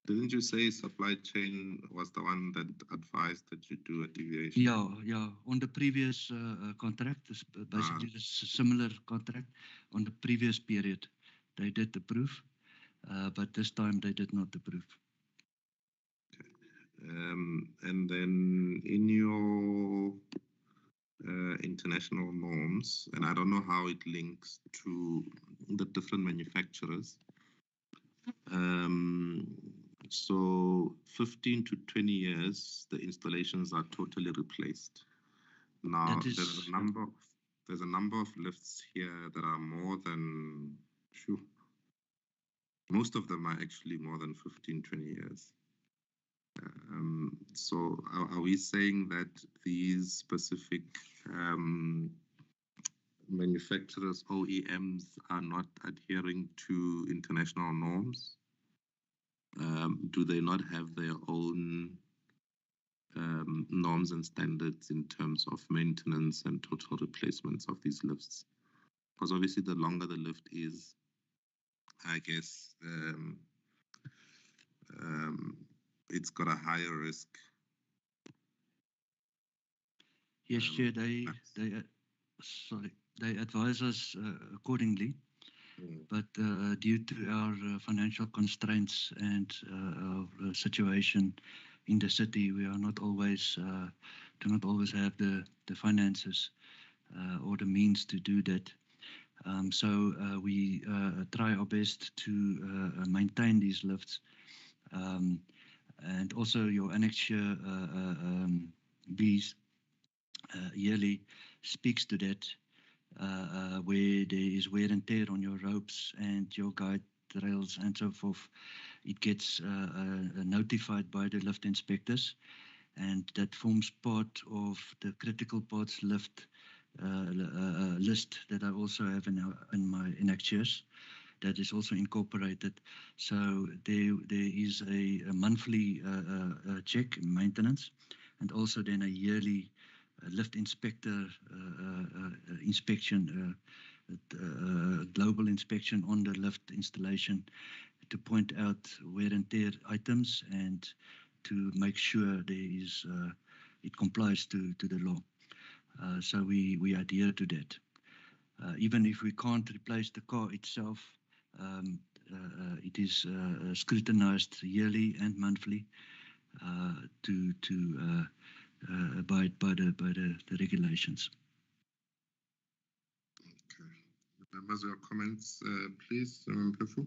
Didn't you say supply chain was the one that advised that you do a deviation? Yeah. On the previous contract, basically a similar contract on the previous period, they did approve, but this time they did not approve. Okay. And then in your international norms, and I don't know how it links to the different manufacturers. So 15 to 20 years, the installations are totally replaced. Now there's a number of lifts here that are more than, most of them are actually more than 15, 20 years. So are we saying that these specific manufacturers, OEMs, are not adhering to international norms? Do they not have their own norms and standards in terms of maintenance and total replacements of these lifts? Because obviously the longer the lift is, I guess it's got a higher risk. Yes, Chair, they advise us accordingly, but due to our financial constraints and our situation in the city, we are not always do not always have the finances or the means to do that. So we try our best to maintain these lifts, and also your Annexure B's yearly speaks to that, where there is wear and tear on your ropes and your guide rails and so forth. It gets notified by the lift inspectors, and that forms part of the critical parts lift list that I also have in my annexures. That is also incorporated. So there is a monthly check maintenance, and also then a yearly lift inspector inspection, global inspection on the lift installation to point out wear and tear items and to make sure it complies to the law. So we adhere to that. Even if we can't replace the car itself, it is scrutinized yearly and monthly to abide by the regulations. Okay. Members, your comments, please, Mpefu.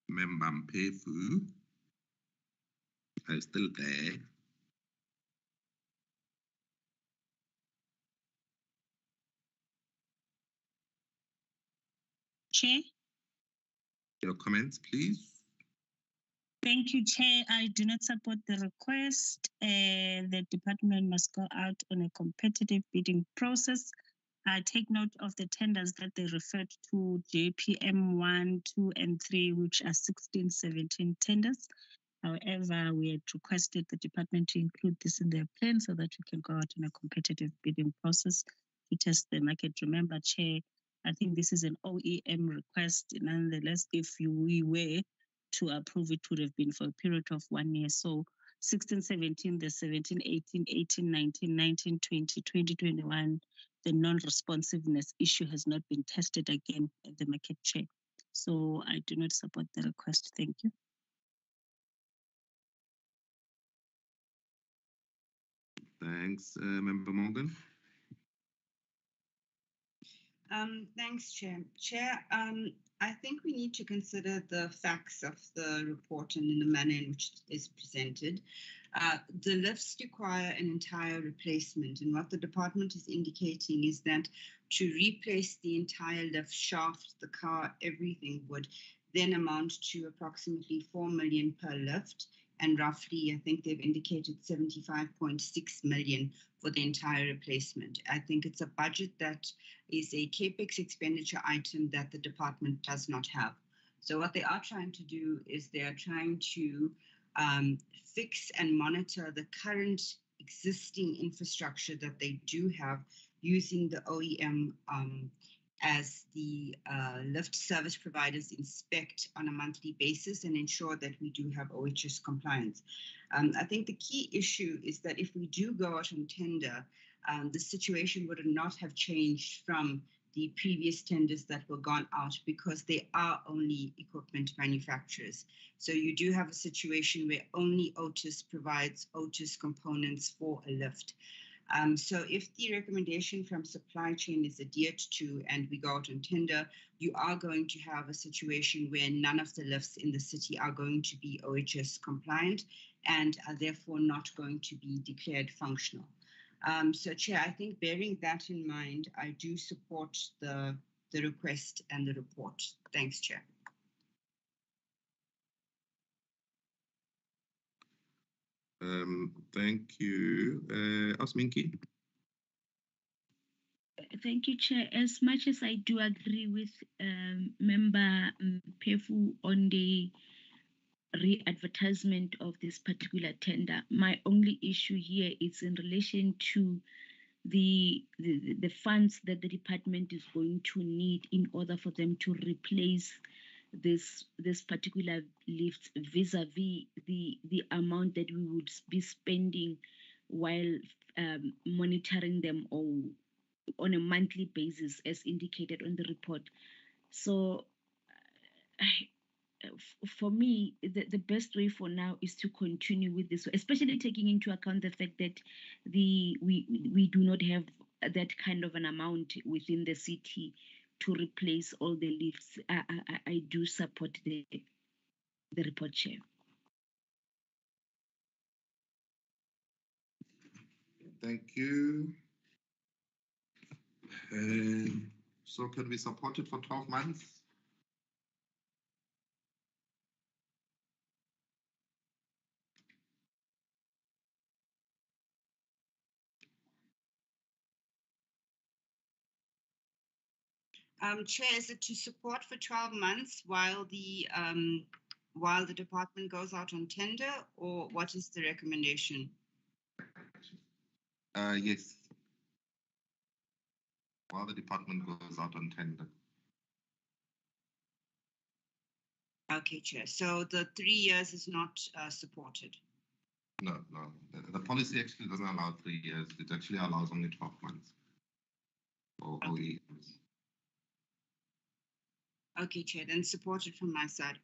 Member Mpefu, are you still there? Chair. Your comments, please. Thank you, Chair. I do not support the request. The department must go out on a competitive bidding process. I take note of the tenders that they referred to, JPM 1, 2, and 3, which are 16, 17 tenders. However, we had requested the department to include this in their plan so that we can go out in a competitive bidding process to test the market. Remember, Chair, I think this is an OEM request. Nonetheless, if we were to approve, it would have been for a period of 1 year. So 16, 17, the 17, 18, 18, 19, 19, 20, 2021, the non-responsiveness issue has not been tested again at the market, Chair. So I do not support the request. Thank you. Thanks, Member Morgan. Thanks, Chair. Chair, I think we need to consider the facts of the report and in the manner in which it is presented. The lifts require an entire replacement, and what the department is indicating is that to replace the entire lift shaft, the car, everything would then amount to approximately 4 million per lift, and roughly, I think they've indicated 75.6 million for the entire replacement. I think it's a budget that is a CAPEX expenditure item that the department does not have. So what they are trying to do is they are trying to fix and monitor the current existing infrastructure that they do have using the OEM as the lift service providers inspect on a monthly basis and ensure that we do have OHS compliance. I think the key issue is that if we do go out on tender, the situation would not have changed from the previous tenders that were gone out because they are only equipment manufacturers. So you do have a situation where only Otis provides Otis components for a lift. So if the recommendation from supply chain is adhered to and we go out on tender, you are going to have a situation where none of the lifts in the city are going to be OHS compliant and are therefore not going to be declared functional. So Chair, I think bearing that in mind, I do support the request and the report. Thanks, Chair. Thank you. Osminki. Thank you, Chair. As much as I do agree with Member Mpefu on the re-advertisement of this particular tender, my only issue here is in relation to the funds that the department is going to need in order for them to replace this particular lift vis-a-vis the amount that we would be spending while monitoring them or on a monthly basis as indicated on the report. So for me, the best way for now is to continue with this, especially taking into account the fact that we do not have that kind of an amount within the city to replace all the lifts. I do support the report, Chair. Thank you. So can we support it for 12 months? Chair, is it to support for 12 months while the department goes out on tender, or what is the recommendation? Yes. While the department goes out on tender. Okay, Chair. So the 3 years is not supported. No. The policy actually doesn't allow 3 years. It actually allows only 12 months. Or years. Okay, Chair. Then supported from my side.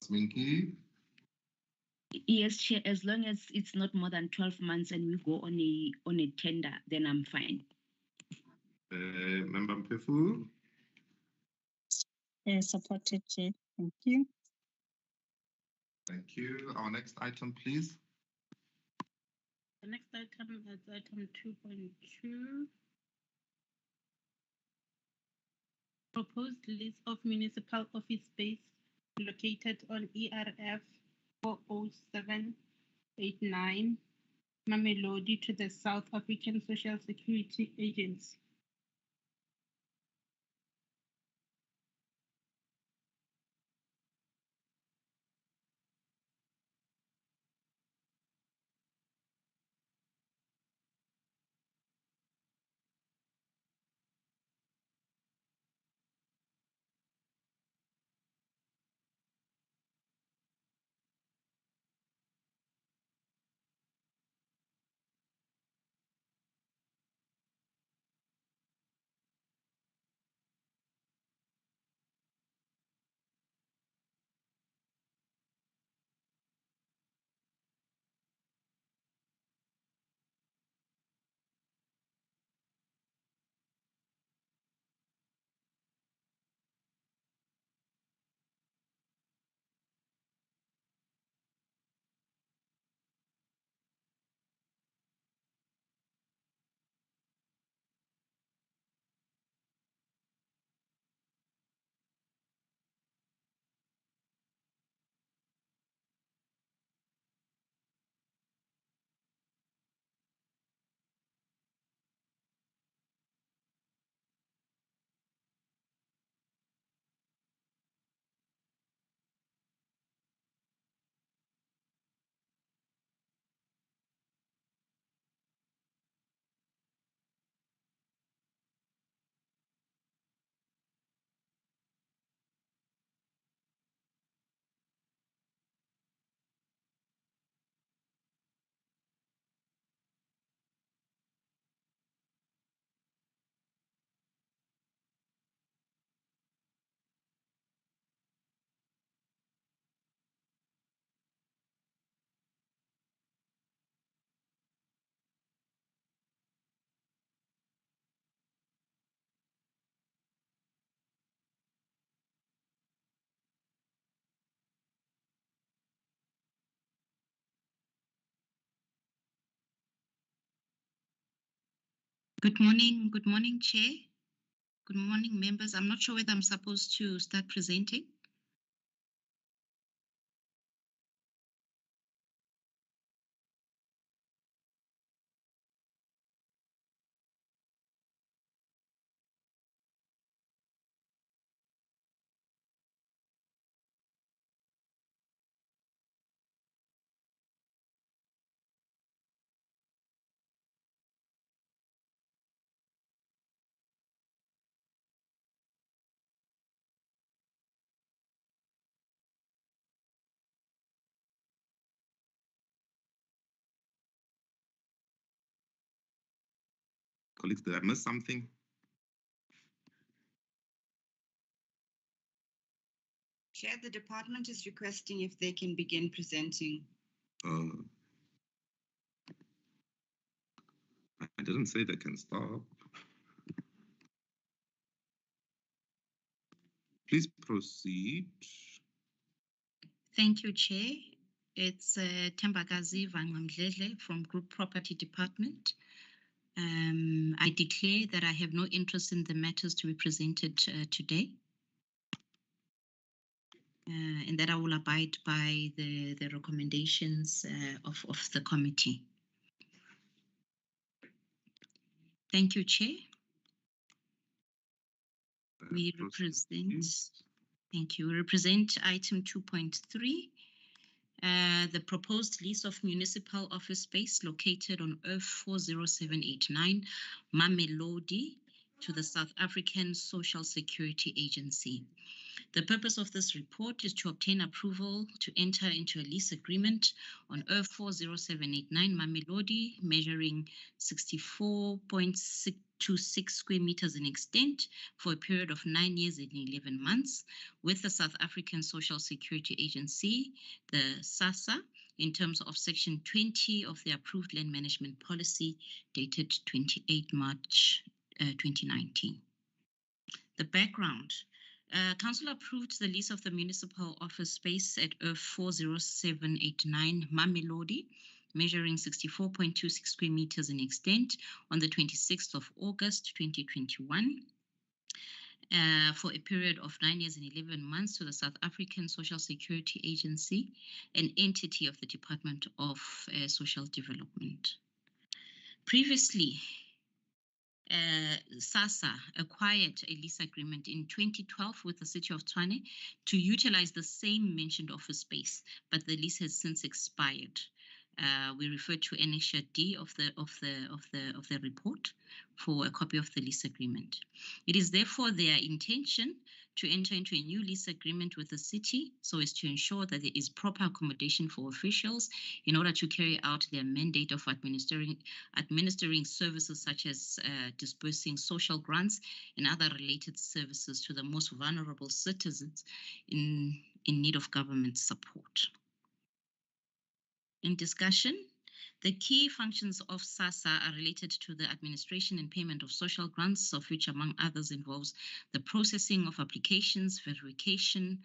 Minky? Yes, Chair, as long as it's not more than 12 months and we go on a tender, then I'm fine. Member Mpefu? Supported, Chair. Thank you. Thank you. Our next item, please. The next item is item 2.2. Proposed list of municipal office space located on ERF 40789, Mamelodi, to the South African Social Security Agency. Good morning, Chair. Good morning, members. I'm not sure whether I'm supposed to start presenting. Colleagues, did I miss something? Chair, the department is requesting if they can begin presenting. I didn't say they can stop. Please proceed. Thank you, Chair. It's Tembakazi Vangamdlele from Group Property Department. I declare that I have no interest in the matters to be presented today. And that I will abide by the recommendations of the committee. Thank you, Chair. We represent, thank you, we represent item 2.3. The proposed lease of municipal office space located on Earth 40789 Mamelodi to the South African Social Security Agency. The purpose of this report is to obtain approval to enter into a lease agreement on Earth 40789 Mamelodi, measuring 64.26 square meters in extent for a period of 9 years and 11 months with the South African Social Security Agency, the SASSA, in terms of Section 20 of the approved land management policy dated 28 March 2019. The background. Council approved the lease of the municipal office space at Earth 40789 Mamelodi, measuring 64.26 square meters in extent on the 26th of August 2021 for a period of 9 years and 11 months to the South African Social Security Agency, an entity of the Department of Social Development. Previously, SASSA acquired a lease agreement in 2012 with the City of Tshwane to utilize the same mentioned office space, but the lease has since expired. We refer to Annexure D of the report for a copy of the lease agreement. It is therefore their intention to enter into a new lease agreement with the city so as to ensure that there is proper accommodation for officials in order to carry out their mandate of administering services such as disbursing social grants and other related services to the most vulnerable citizens in need of government support. In discussion, the key functions of SASSA are related to the administration and payment of social grants, of which, among others, involves the processing of applications, verification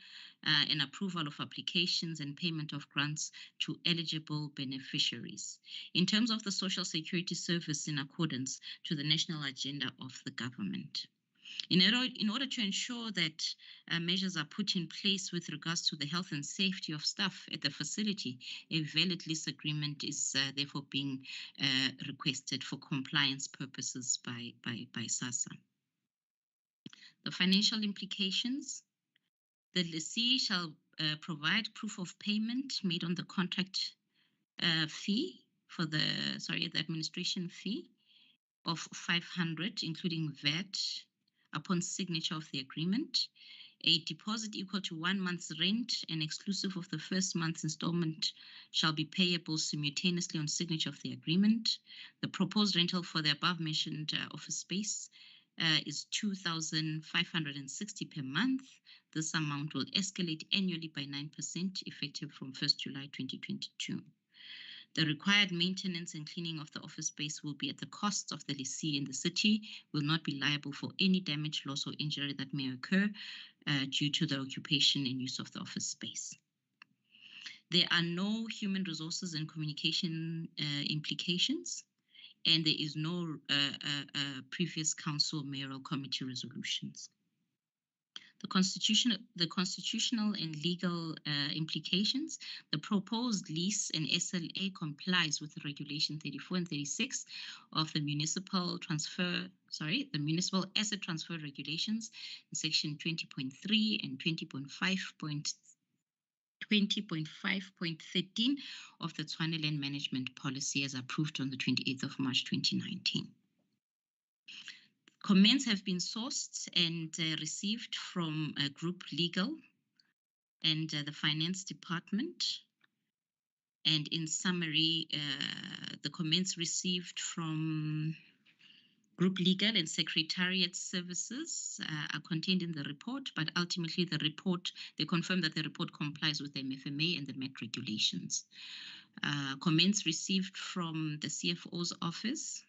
and approval of applications, and payment of grants to eligible beneficiaries. In terms of the social security service, in accordance to the national agenda of the government. In order to ensure that measures are put in place with regards to the health and safety of staff at the facility, a valid lease agreement is therefore being requested for compliance purposes by SASSA. The financial implications. The lessee shall provide proof of payment made on the contract fee for the administration fee of 500, including VAT, upon signature of the agreement, a deposit equal to 1 month's rent and exclusive of the first month's installment shall be payable simultaneously on signature of the agreement. The proposed rental for the above mentioned office space is 2,560 per month. This amount will escalate annually by 9% effective from 1st July 2022. The required maintenance and cleaning of the office space will be at the cost of the lessee, and the city will not be liable for any damage, loss, or injury that may occur due to the occupation and use of the office space. There are no human resources and communication implications, and there is no previous council or mayoral committee resolutions. The constitutional and legal implications. The proposed lease and SLA complies with Regulation 34 and 36 of the Municipal Asset Transfer Regulations in Section 20.3 and 20.5.13 of the Tshwane Land Management Policy as approved on the 28th of March 2019. Comments have been sourced and received from Group Legal and the Finance Department. And in summary, the comments received from Group Legal and Secretariat Services are contained in the report, but ultimately they confirm that the report complies with the MFMA and the MET regulations. Comments received from the CFO's office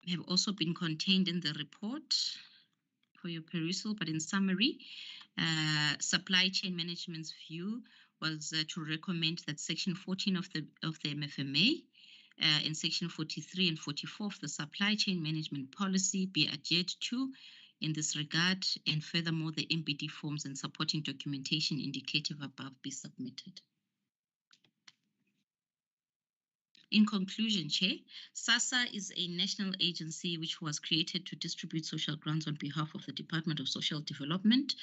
have also been contained in the report for your perusal, but in summary, supply chain management's view was to recommend that Section 14 of the MFMA and Section 43 and 44 of the supply chain management policy be adhered to in this regard, and furthermore, the MBD forms and supporting documentation indicative above be submitted. In conclusion, Chair, SASSA is a national agency which was created to distribute social grants on behalf of the Department of Social Development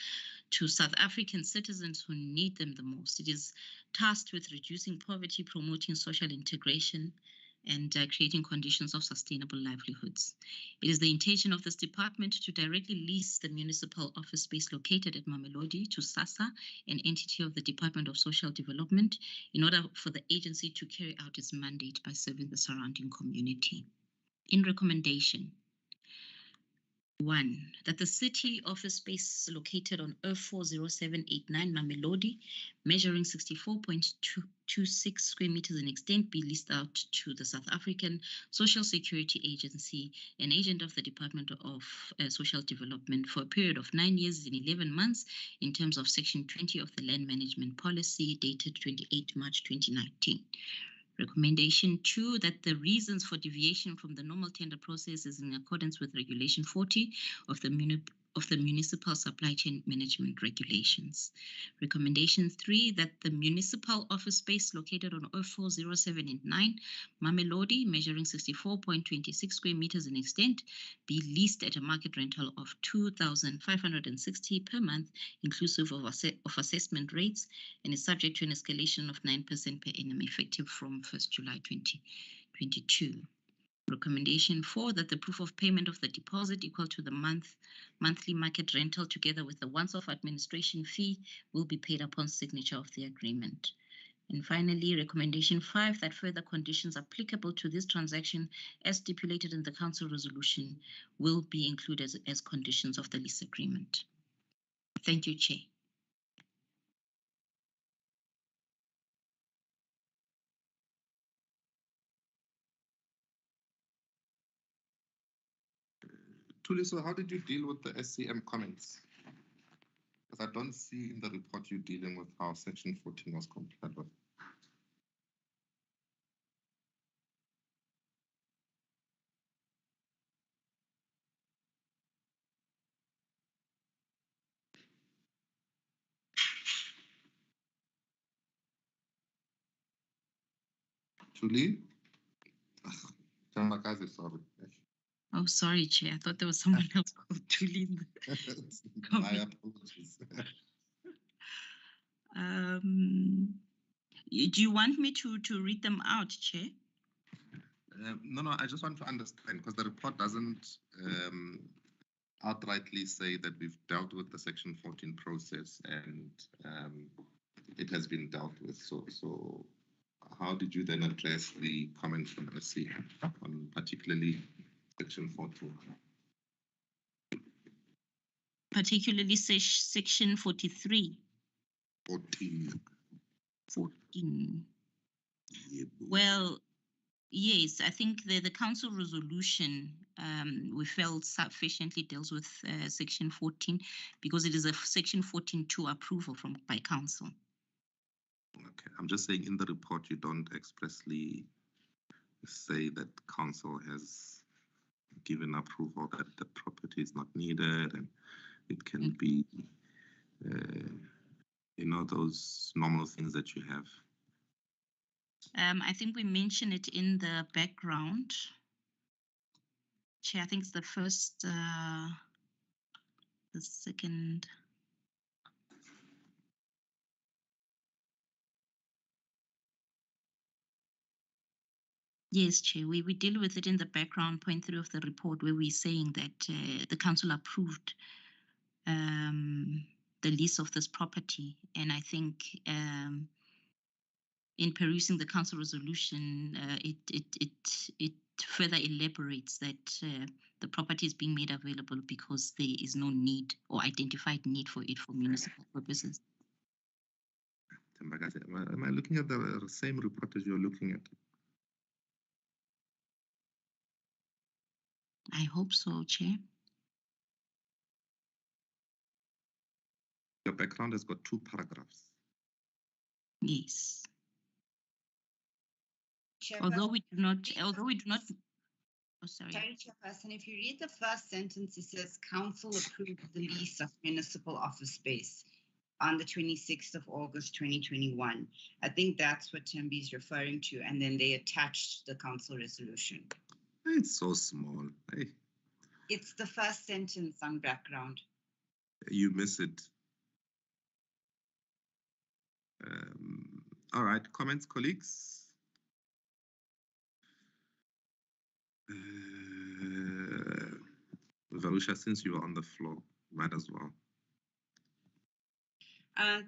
to South African citizens who need them the most. It is tasked with reducing poverty, promoting social integration, and creating conditions of sustainable livelihoods. It is the intention of this department to directly lease the municipal office space located at Mamelodi to SASSA, an entity of the Department of Social Development, in order for the agency to carry out its mandate by serving the surrounding community. In recommendation, 1, that the city office space located on F40789 Mamelodi, measuring 64.26 square meters in extent, be leased out to the South African Social Security Agency, an agent of the Department of Social Development, for a period of 9 years and 11 months in terms of Section 20 of the Land Management Policy dated 28 March 2019. Recommendation 2, that the reasons for deviation from the normal tender process is in accordance with Regulation 40 of the Municipal Supply Chain Management Regulations. Recommendation 3, that the municipal office space located on 04079 Mamelodi, measuring 64.26 square meters in extent, be leased at a market rental of 2,560 per month, inclusive of assessment rates, and is subject to an escalation of 9% per annum effective from 1st July 2022. Recommendation 4, that the proof of payment of the deposit equal to the monthly market rental together with the once-off administration fee will be paid upon signature of the agreement. And finally, recommendation 5, that further conditions applicable to this transaction as stipulated in the council resolution will be included as conditions of the lease agreement. Thank you, Chair. Tuli, so how did you deal with the SCM comments? Because I don't see in the report you dealing with how Section 14 was complied with. Tuli? Sorry. Oh, sorry, Chair. I thought there was someone else called Julie in the My apologies. Do you want me to read them out, Chair? No, I just want to understand, because the report doesn't outrightly say that we've dealt with the Section 14 process and it has been dealt with. So how did you then address the comment from SCM on particularly Section 14? Particularly Section 43. 14. Well, yes, I think the council resolution we felt sufficiently deals with Section 14 because it is a Section 14.2 approval by council. Okay, I'm just saying in the report you don't expressly say that council has given approval that the property is not needed and it can be, those normal things that you have. I think we mentioned it in the background. Chair, I think it's the first, the second. Yes, Chair, we deal with it in the background, point 3 of the report, where we're saying that the council approved the lease of this property. And I think in perusing the council resolution, it further elaborates that the property is being made available because there is no need or identified need for it for municipal purposes. Am I looking at the same report as you're looking at? I hope so, Chair. The background has got 2 paragraphs. Yes. Although we do not, oh, sorry. Sorry, Chairperson, if you read the first sentence, it says council approved the lease of municipal office space. on the 26th of August 2021. I think that's what Tembi is referring to, and then they attached the council resolution. It's so small. Hey, It's the first sentence on background. you miss it. All right, comments, colleagues? Varusha, since you are on the floor, might as well.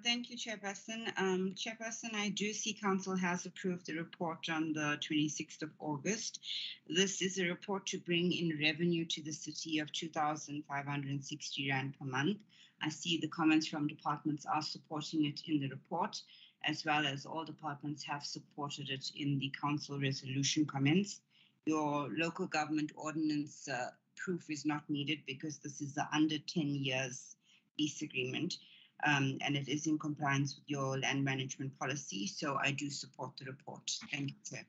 Thank you, Chairperson. Chairperson, I do see Council has approved the report on the 26th of August. This is a report to bring in revenue to the city of 2,560 Rand per month. I see the comments from departments are supporting it in the report, as well as all departments have supported it in the Council resolution comments. Your local government ordinance proof is not needed because this is the under 10 years lease agreement. And it is in compliance with your land management policy. So I do support the report. Thank you, sir.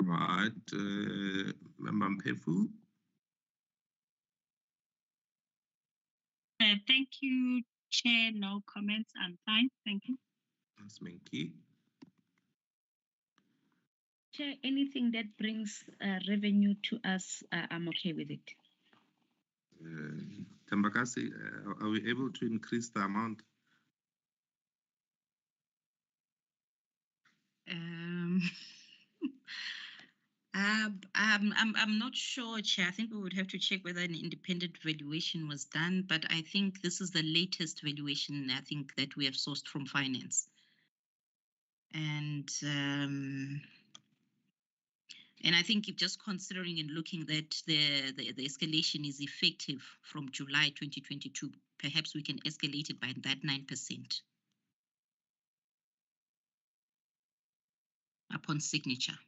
Right, Member Mpefu. Thank you, Chair. No comments. I'm fine. Thank you. Ms. Menki. Chair, anything that brings revenue to us, I'm okay with it. Tembakasi, are we able to increase the amount? I'm not sure, Chair. I think we would have to check whether an independent valuation was done, but I think this is the latest valuation I think that we have sourced from finance. And I think if just considering and looking that the escalation is effective from July 2022, perhaps we can escalate it by that 9% upon signature.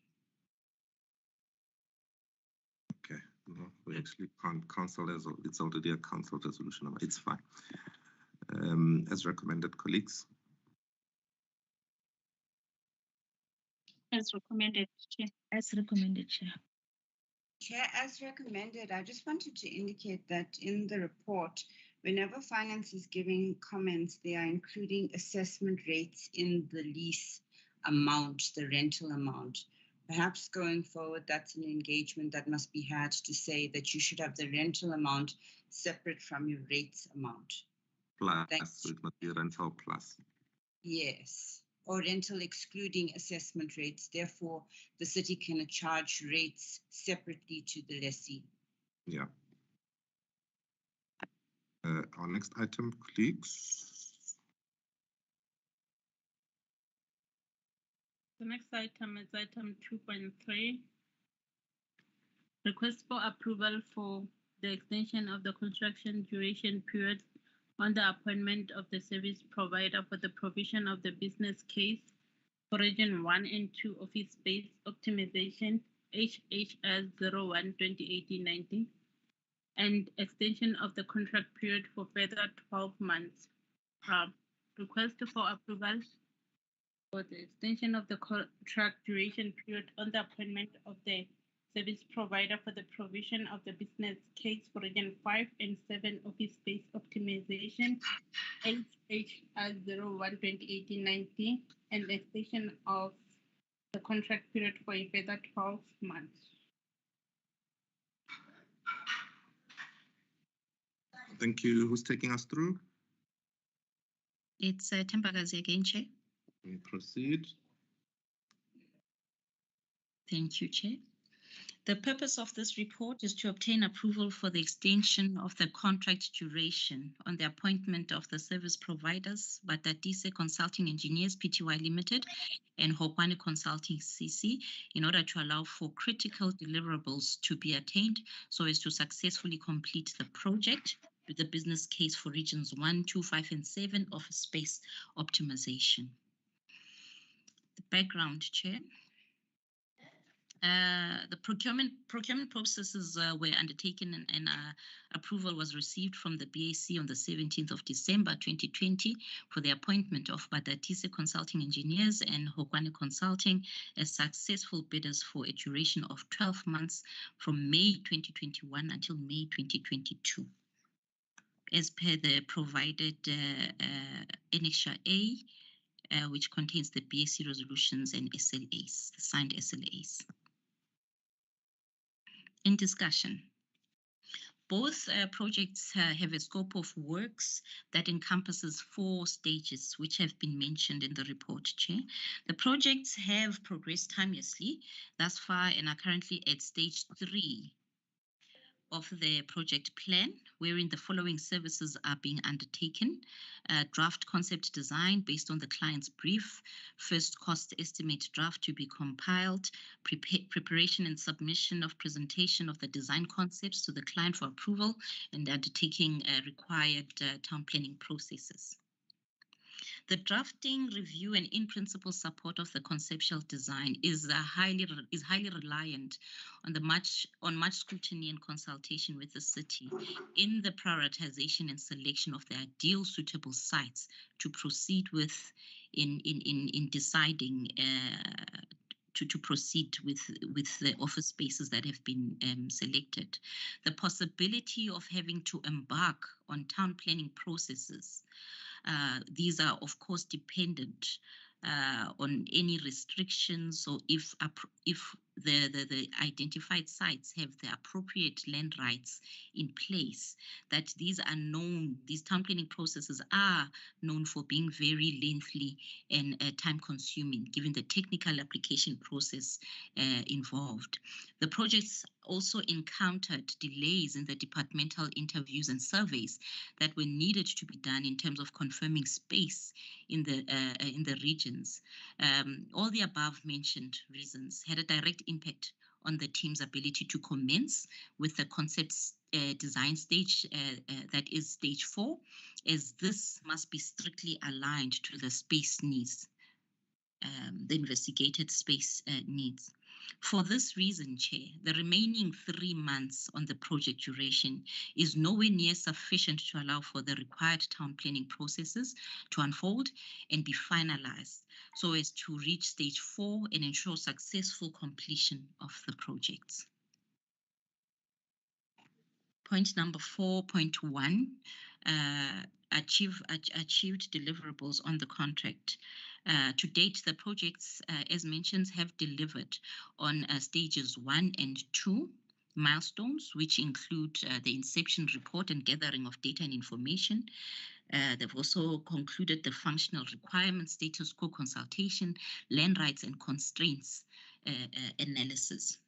Okay, no, we actually can't cancel as it's already a council resolution. It's fine. As recommended, colleagues. As recommended, Chair. As recommended, Chair. Chair, as recommended, I just wanted to indicate that in the report, whenever finance is giving comments, they are including assessment rates in the lease amount, the rental amount. Perhaps going forward, that's an engagement that must be had to say that you should have the rental amount separate from your rates amount. Plus, so it must be rental plus. Yes, or rental excluding assessment rates. Therefore, the city can charge rates separately to the lessee. Yeah. Our next item, colleagues. The next item is item 2.3. Request for approval for the extension of the construction duration period on the appointment of the service provider for the provision of the business case for Region 1 and 2 office space optimization HHS 01-2018-19 and extension of the contract period for further 12 months. Request for approval for the extension of the contract duration period on the appointment of the service provider for the provision of the business case for Region 5 and 7 office space optimization HHR 01-2018-19 and extension of the contract period for a further 12 months. Thank you. Who's taking us through? It's Tembakazi again, Chair. We proceed. Thank you, Chair. The purpose of this report is to obtain approval for the extension of the contract duration on the appointment of the service providers, Batatise Consulting Engineers Pty Limited and Hokwane Consulting CC, in order to allow for critical deliverables to be attained so as to successfully complete the project with the business case for Regions 1, 2, 5, and 7 office space optimization. The background, Chair. The procurement processes were undertaken and approval was received from the BAC on the 17th of December 2020 for the appointment of Badatise Consulting Engineers and Hokwane Consulting as successful bidders for a duration of 12 months from May 2021 until May 2022. As per the provided Annexure A, which contains the BAC resolutions and SLAs, the signed SLAs. In discussion, both projects have a scope of works that encompasses 4 stages, which have been mentioned in the report, Chair. The projects have progressed timelessly thus far and are currently at stage 3 of the project plan, wherein the following services are being undertaken: draft concept design based on the client's brief, first cost estimate draft to be compiled, preparation and submission of presentation of the design concepts to the client for approval, and undertaking required town planning processes. The drafting, review, and in-principle support of the conceptual design is highly reliant on much scrutiny and consultation with the city in the prioritization and selection of the ideal suitable sites to proceed with in deciding to proceed with the office spaces that have been selected. The possibility of having to embark on town planning processes. These are, of course, dependent on any restrictions, or if the identified sites have the appropriate land rights in place, that these town planning processes are known for being very lengthy and time-consuming, given the technical application process involved. The projects also encountered delays in the departmental interviews and surveys that were needed to be done in terms of confirming space in the regions. All the above mentioned reasons had a direct impact on the team's ability to commence with the concepts design stage, that is stage 4, as this must be strictly aligned to the space needs, the investigated space needs. For this reason, Chair, the remaining 3 months on the project duration is nowhere near sufficient to allow for the required town planning processes to unfold and be finalized, so as to reach stage 4 and ensure successful completion of the projects. Point number 4.1, achieved deliverables on the contract. To date, the projects, as mentioned, have delivered on stages 1 and 2 milestones, which include the inception report and gathering of data and information. They've also concluded the functional requirements, status quo consultation, land rights and constraints analysis.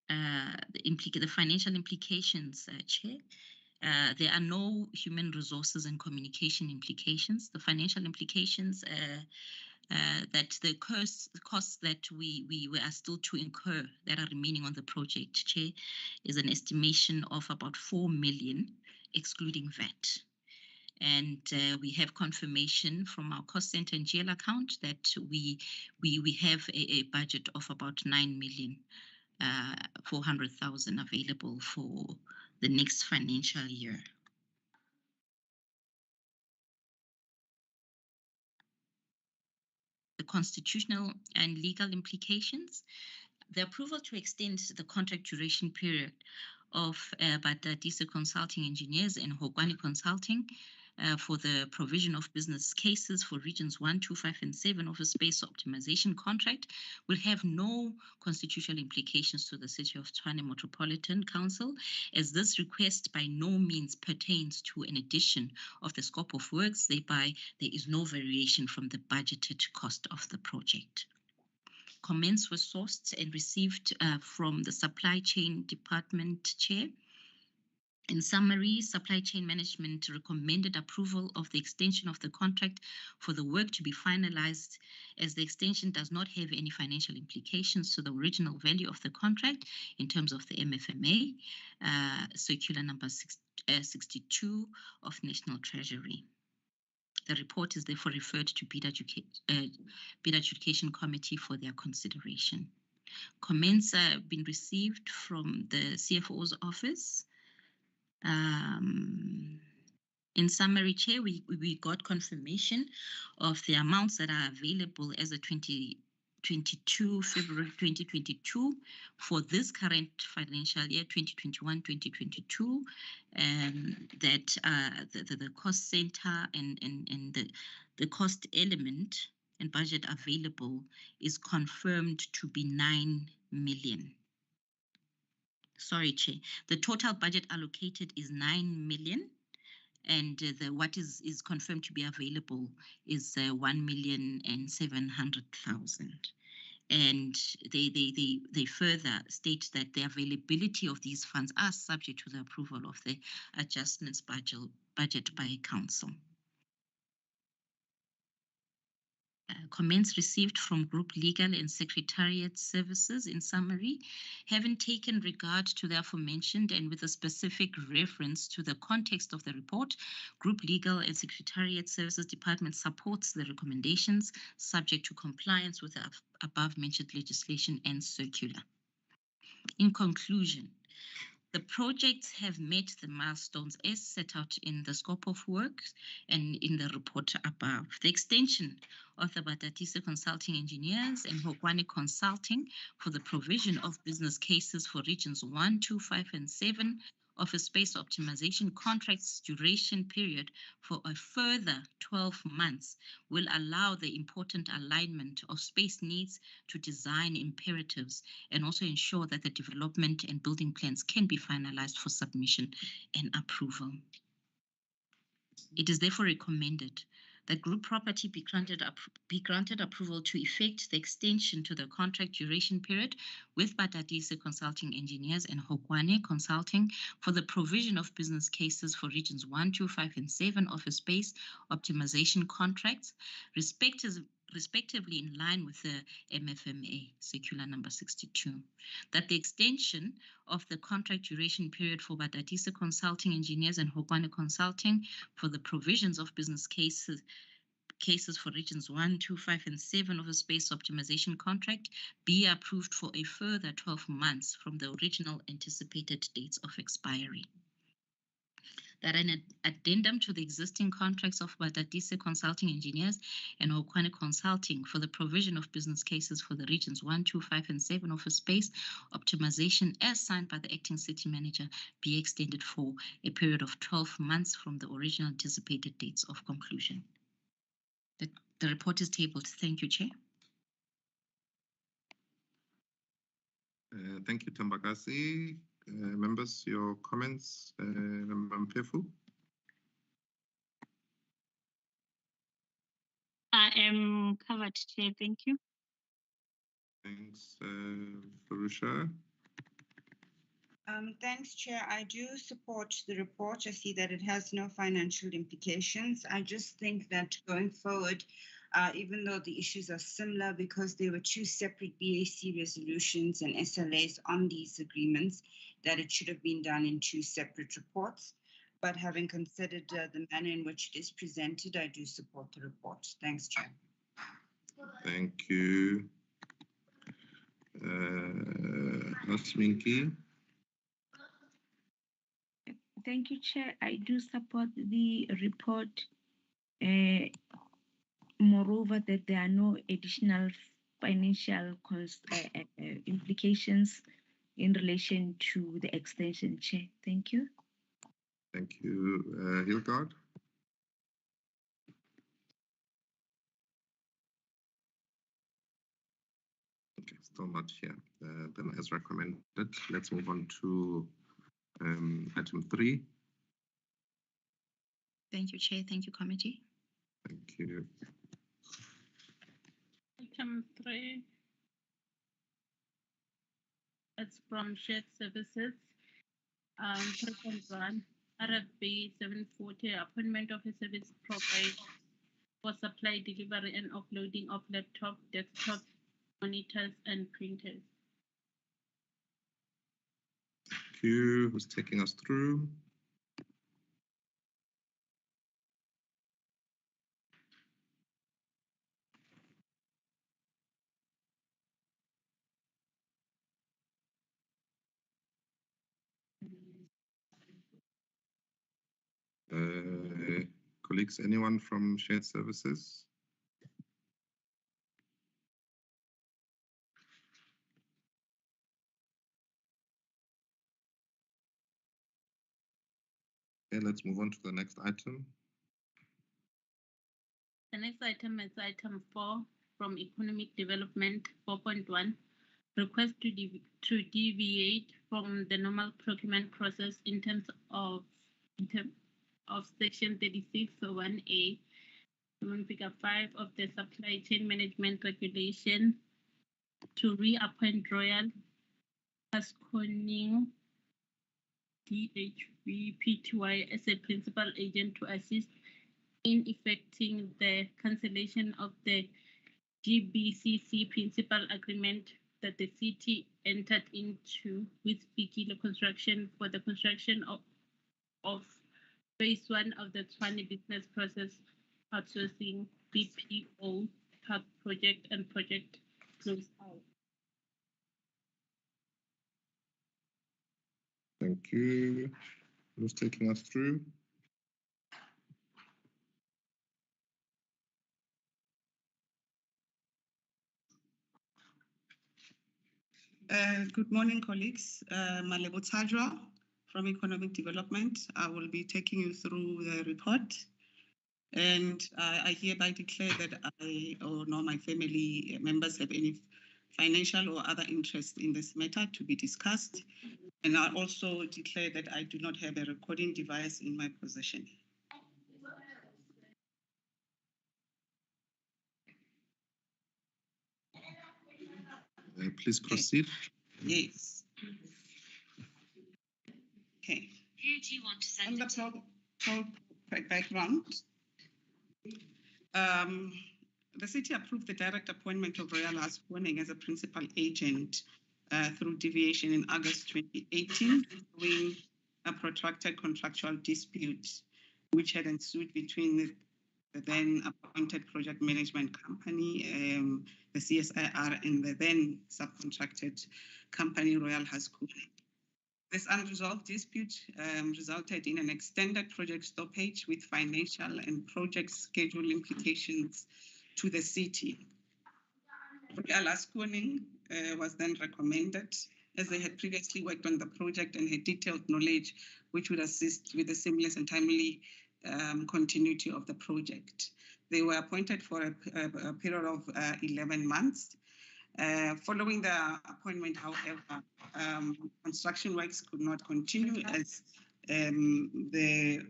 The financial implications, Chair. There are no human resources and communication implications. The financial implications that the costs that we are still to incur that are remaining on the project, Chair, is an estimation of about 4 million, excluding VAT. And we have confirmation from our cost center and GL account that we have a budget of about 9,400,000 available for the next financial year. The constitutional and legal implications. The approval to extend the contract duration period of Badatise Consulting Engineers and Hokwane Consulting for the provision of business cases for regions 1, 2, 5, and 7 of a space optimization contract will have no constitutional implications to the City of Tshwane Metropolitan Council, as this request by no means pertains to an addition of the scope of works. Thereby, there is no variation from the budgeted cost of the project. Comments were sourced and received from the Supply Chain Department Chair. In summary, Supply Chain Management recommended approval of the extension of the contract for the work to be finalized, as the extension does not have any financial implications to the original value of the contract in terms of the MFMA, circular number 62 of National Treasury. The report is therefore referred to Bid Adjudication Committee for their consideration. Comments have been received from the CFO's office. In summary, Chair, we got confirmation of the amounts that are available as of February 2022 for this current financial year, 2021-2022, that the cost center and the cost element and budget available is confirmed to be 9 million. Sorry, Chair. The total budget allocated is 9 million. And what is confirmed to be available is 1,700,000. And they further state that the availability of these funds are subject to the approval of the adjustments budget by Council. Comments received from Group Legal and Secretariat Services. In summary, having taken regard to the aforementioned and with a specific reference to the context of the report, Group Legal and Secretariat Services Department supports the recommendations subject to compliance with the above-mentioned legislation and circular. In conclusion, the projects have met the milestones as set out in the scope of work and in the report above. The extension of the Batatisa Consulting Engineers and Hokwane Consulting for the provision of business cases for regions 1, 2, 5, and 7 office space optimization contracts duration period for a further 12 months will allow the important alignment of space needs to design imperatives and also ensure that the development and building plans can be finalized for submission and approval. It is therefore recommended that group property be granted approval to effect the extension to the contract duration period with Batatisa Consulting Engineers and Hokwane Consulting for the provision of business cases for regions 1, 2, 5, and 7 office space optimization contracts, respectively in line with the MFMA circular number 62. That the extension of the contract duration period for Batatisa Consulting Engineers and Hokwane Consulting for the provisions of business cases for regions 1, 2, 5, and 7 of the space optimization contract be approved for a further 12 months from the original anticipated dates of expiry. That an addendum to the existing contracts of Batatisa Consulting Engineers and Hokwane Consulting for the provision of business cases for the regions 1, 2, 5, and 7 of a space optimization as signed by the acting city manager be extended for a period of 12 months from the original anticipated dates of conclusion. The report is tabled. Thank you, Chair. Thank you, Tambakasi. Members, your comments, Member Mpefu? I am covered, Chair. Thank you. Thanks, Farusha. Thanks, Chair. I do support the report. I see that it has no financial implications. I just think that going forward, even though the issues are similar because there were two separate BAC resolutions and SLAs on these agreements, that it should have been done in two separate reports. But having considered the manner in which it is presented, I do support the report. Thanks, Chair. Thank you. Asminki? Thank you, Chair. I do support the report. Moreover, that there are no additional financial implications in relation to the extension, Chair. Thank you. Thank you. Hildegard? Okay, still not here. Then as recommended, let's move on to item 3. Thank you, Chair. Thank you, Committee. Thank you. Item 3. It's from Shared Services. 3.1 RFB 740 appointment of a service provider for supply, delivery, and uploading of laptop, desktop, monitors, and printers. Thank you. Who's taking us through? colleagues. Anyone from shared services? Okay, let's move on to the next item. The next item is item 4 from Economic Development 4.1. Request to deviate from the normal procurement process in terms of section 36 or 1A, figure 5 of the Supply Chain Management Regulation to reappoint Royal Haskoning DHVPTY as a principal agent to assist in effecting the cancellation of the GBCC principal agreement that the city entered into with Bikila Construction for the construction of phase 1 of the Tshwane Business Process Outsourcing BPO Park project and project close out. Thank you. Who's taking us through? Good morning, colleagues. Malebo Tsadjwa from Economic Development. I will be taking you through the report. And I hereby declare that I or nor my family members have any financial or other interest in this matter to be discussed. And I also declare that I do not have a recording device in my possession. Please proceed. Yes. Okay. Who do you want to send it to? Background. The city approved the direct appointment of Royal Haskoning as a principal agent through deviation in August 2018, following a protracted contractual dispute which had ensued between the then appointed project management company, the CSIR, and the then subcontracted company, Royal Haskoning. This unresolved dispute resulted in an extended project stoppage with financial and project schedule implications to the city. Royal Haskoning was then recommended, as they had previously worked on the project and had detailed knowledge which would assist with the seamless and timely continuity of the project. They were appointed for a period of 11 months. Following the appointment, however, construction works could not continue as there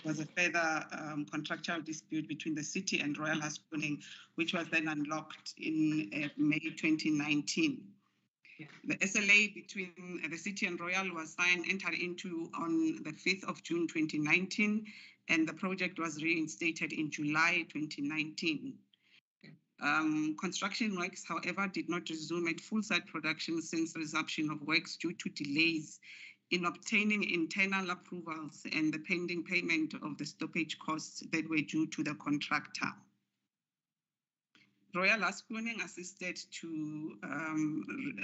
was a further contractual dispute between the city and Royal Haskoning, which was then unlocked in May 2019. The SLA between the city and Royal was entered into on the 5th of June 2019, and the project was reinstated in July 2019. Construction works, however, did not resume at full site production since resumption of works due to delays in obtaining internal approvals and the pending payment of the stoppage costs that were due to the contractor. Royal Haskoning assisted to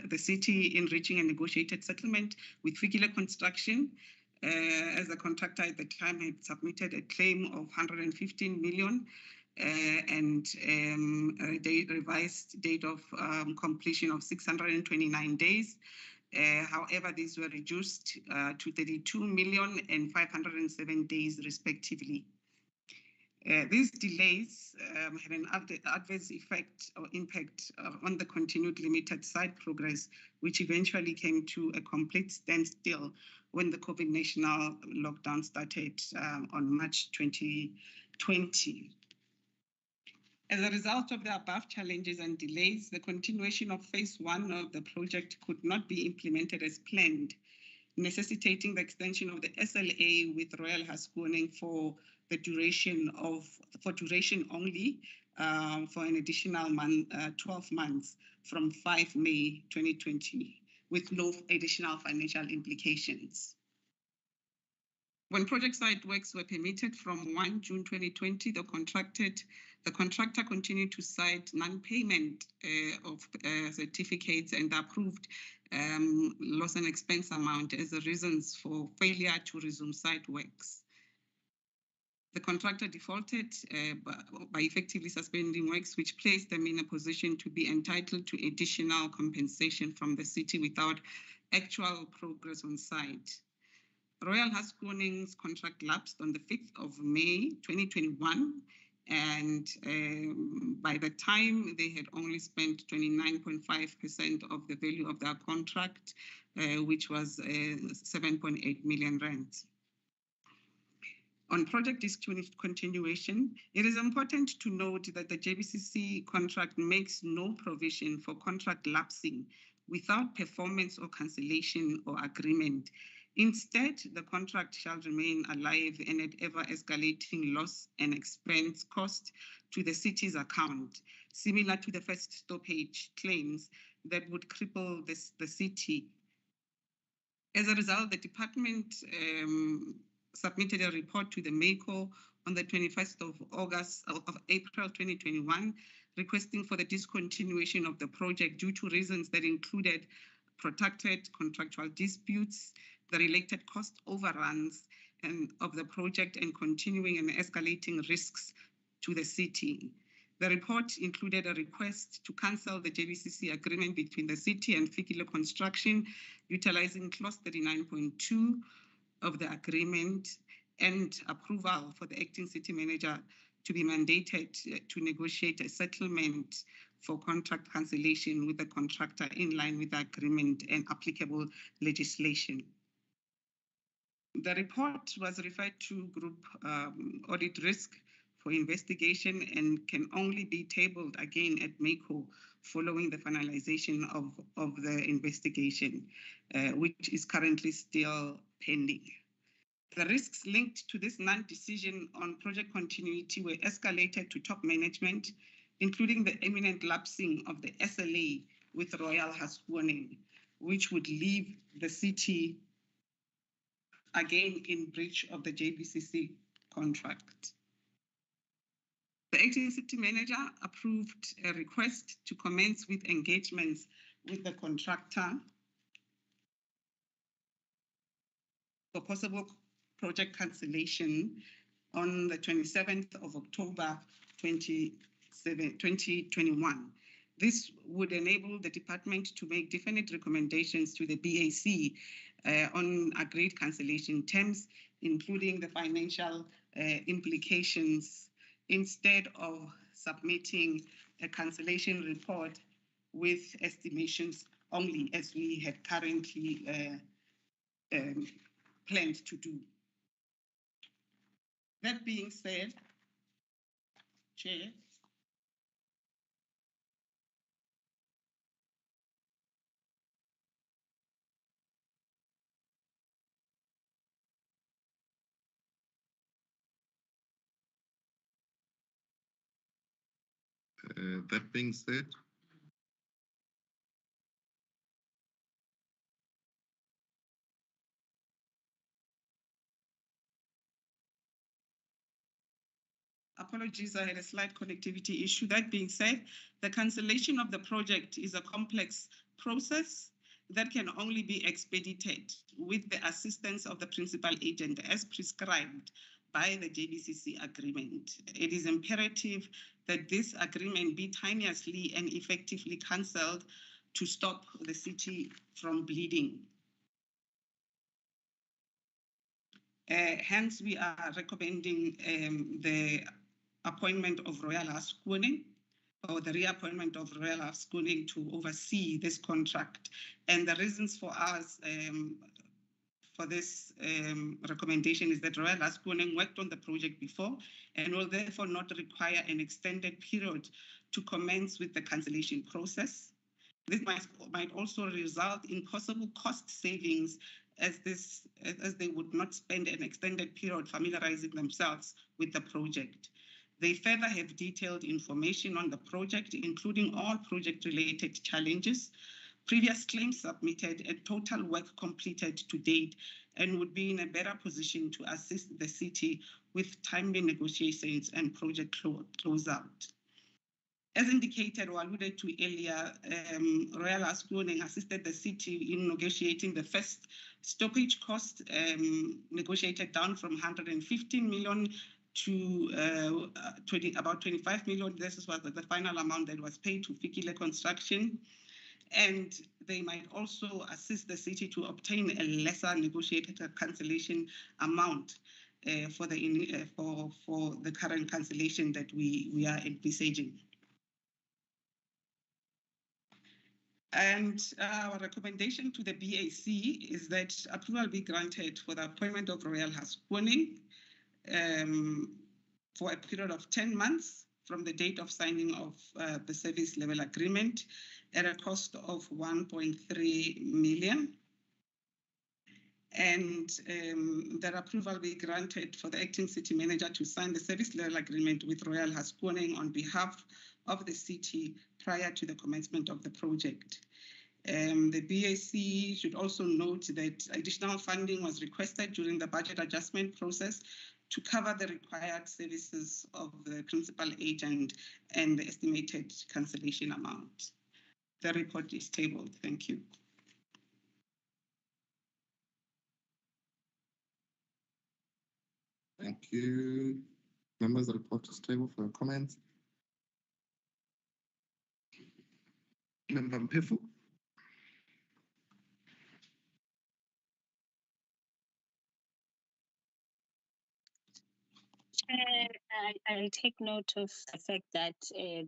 the city in reaching a negotiated settlement with Bikila Construction, as the contractor at the time had submitted a claim of 115 million and a revised date of completion of 629 days. However, these were reduced to 32 million and 507 days, respectively. These delays had an adverse effect or impact on the continued limited site progress, which eventually came to a complete standstill when the COVID national lockdown started on March 2020. As a result of the above challenges and delays, the continuation of phase 1 of the project could not be implemented as planned, necessitating the extension of the SLA with Royal Haskoning for duration only for an additional 12 months from 5 May 2020, with no additional financial implications. When project site works were permitted from 1 June 2020, the contractor continued to cite non-payment of certificates and approved loss and expense amount as the reasons for failure to resume site works. The contractor defaulted by effectively suspending works, which placed them in a position to be entitled to additional compensation from the city without actual progress on site. Royal Haskooning's contract lapsed on the 5th of May 2021, and by the time they had only spent 29.5% of the value of their contract, which was 7.8 million rand. On project discontinuation, it is important to note that the JBCC contract makes no provision for contract lapsing without performance or cancellation or agreement. Instead, the contract shall remain alive and at ever escalating loss and expense cost to the city's account, similar to the first stoppage claims that would cripple the city. As a result, the department submitted a report to the MECO on the 21st of April 2021, requesting for the discontinuation of the project due to reasons that included protracted contractual disputes, the related cost overruns of the project, and continuing and escalating risks to the city. The report included a request to cancel the JBCC agreement between the city and Fikile Construction, utilizing clause 39.2 of the agreement, and approval for the acting city manager to be mandated to negotiate a settlement for contract cancellation with the contractor in line with the agreement and applicable legislation. The report was referred to Group Audit Risk for investigation and can only be tabled again at MECO following the finalization of the investigation, which is currently still pending. The risks linked to this non-decision on project continuity were escalated to top management, including the imminent lapsing of the SLA with Royal Haskooning, which would leave the city again in breach of the JBCC contract. The acting city manager approved a request to commence with engagements with the contractor for possible project cancellation on the 27th of October 2021. This would enable the department to make definite recommendations to the BAC on agreed cancellation terms, including the financial implications, instead of submitting a cancellation report with estimations only, as we had currently planned to do. That being said, Chair, that being said, apologies, I had a slight connectivity issue. That being said, the cancellation of the project is a complex process that can only be expedited with the assistance of the principal agent as prescribed by the JBCC agreement. It is imperative that this agreement be timeously and effectively cancelled to stop the city from bleeding. Hence, we are recommending the appointment of Royal Haskooning, or the reappointment of Royal Haskooning to oversee this contract. And the reasons for us for this recommendation is that Royal Haskooning worked on the project before and will therefore not require an extended period to commence with the cancellation process. This might also result in possible cost savings as they would not spend an extended period familiarizing themselves with the project. They further have detailed information on the project, including all project-related challenges, previous claims submitted, and total work completed to date, and would be in a better position to assist the city with timely negotiations and project closeout. As indicated or alluded to earlier, Royal Haskooning assisted the city in negotiating the first stoppage cost, negotiated down from 115 million to about 25 million. This was the final amount that was paid to Fikile Construction. And they might also assist the city to obtain a lesser negotiated cancellation amount for the current cancellation that we are envisaging. And our recommendation to the BAC is that approval be granted for the appointment of Royal Haskoning for a period of 10 months from the date of signing of the service level agreement at a cost of 1.3 million. And that approval be granted for the acting city manager to sign the service level agreement with Royal Haskoning on behalf of the city prior to the commencement of the project. The BAC should also note that additional funding was requested during the budget adjustment process to cover the required services of the principal agent and the estimated cancellation amount. The report is tabled. Thank you. Thank you. Members, the report is tabled for comments. Member Mpefu. I take note of the fact that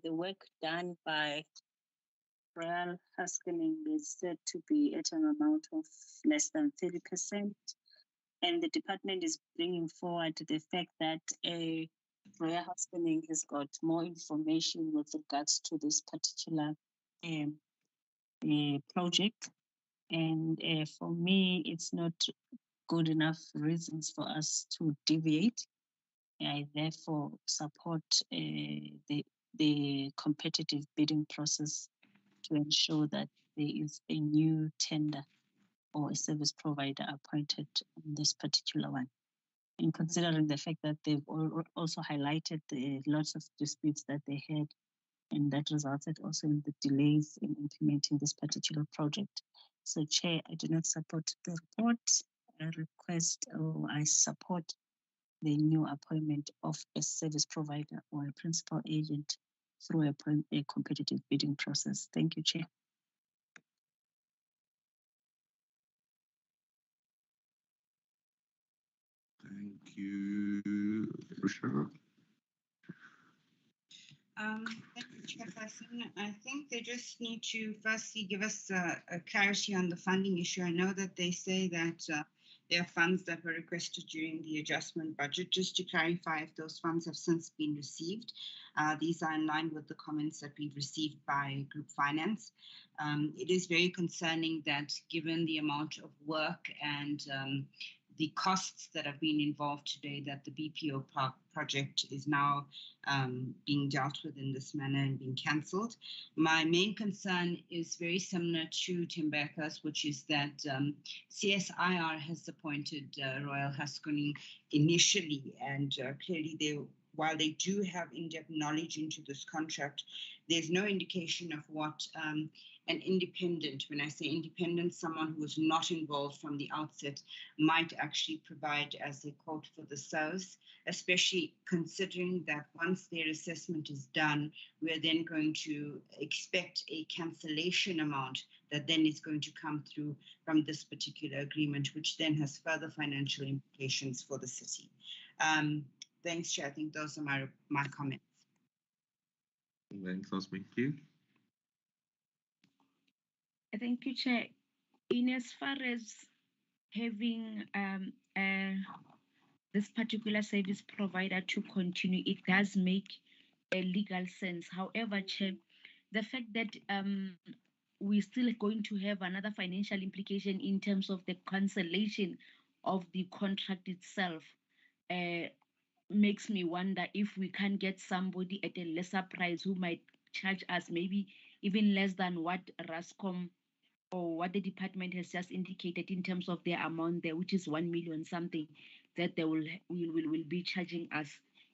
the work done by Royal Haskoning is said to be at an amount of less than 30%. And the department is bringing forward the fact that Royal Haskoning has got more information with regards to this particular project. And for me, it's not good enough reasons for us to deviate. I therefore support the competitive bidding process to ensure that there is a new tender or a service provider appointed on this particular one. And considering the fact that they've also highlighted the lots of disputes that they had, and that resulted also in the delays in implementing this particular project. So, Chair, I do not support the report. I request or I support the new appointment of a service provider or a principal agent through a competitive bidding process. Thank you, Chair. Thank you, Rochelle. Thank you, Chairperson. I think they just need to firstly give us a clarity on the funding issue. I know that they say that there are funds that were requested during the adjustment budget. Just to clarify if those funds have since been received. These are in line with the comments that we've received by Group Finance. It is very concerning that given the amount of work and the costs that have been involved today, that the BPO project is now being dealt with in this manner and being cancelled. My main concern is very similar to Tembeka's, which is that CSIR has appointed Royal Haskoning initially, and clearly while they do have in-depth knowledge into this contract, there's no indication of what an independent, when I say independent, someone who was not involved from the outset, might actually provide as a quote for the service, especially considering that once their assessment is done, we're then going to expect a cancellation amount that then is going to come through from this particular agreement, which then has further financial implications for the city. Thanks, Chair. I think those are my comments. Thanks, thank you. Thank you, Chair. In as far as having this particular service provider to continue, it does make a legal sense. However, Chair, the fact that we're still going to have another financial implication in terms of the cancellation of the contract itself makes me wonder if we can get somebody at a lesser price who might charge us maybe even less than what Rascom or what the department has just indicated in terms of their amount there, which is 1 million something, that they will be charging us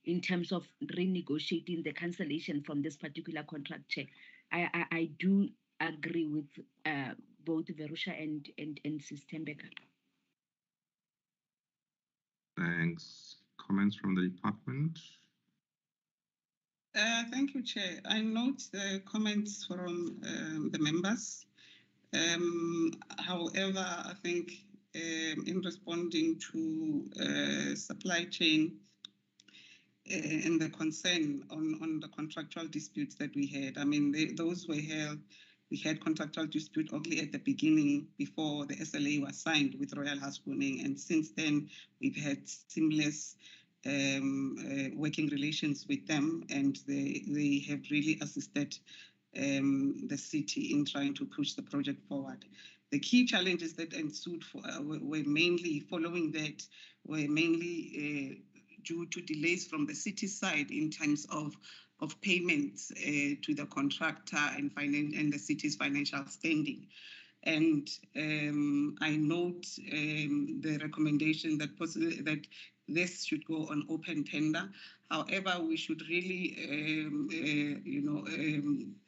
in terms of renegotiating the cancellation from this particular contract. Check. I do agree with both Verusha and Sis Tembeka. Thanks. Comments from the department? Thank you, Chair. I note the comments from the members. However, I think in responding to supply chain and the concern on the contractual disputes that we had, I mean, those were held. We had contractual dispute only at the beginning before the SLA was signed with Royal Haskoning, and since then we've had seamless working relations with them, and they have really assisted the city in trying to push the project forward. The key challenges that ensued were mainly following that, were mainly due to delays from the city side in terms of payments to the contractor and the city's financial standing. And I note the recommendation that this should go on open tender. However, we should really,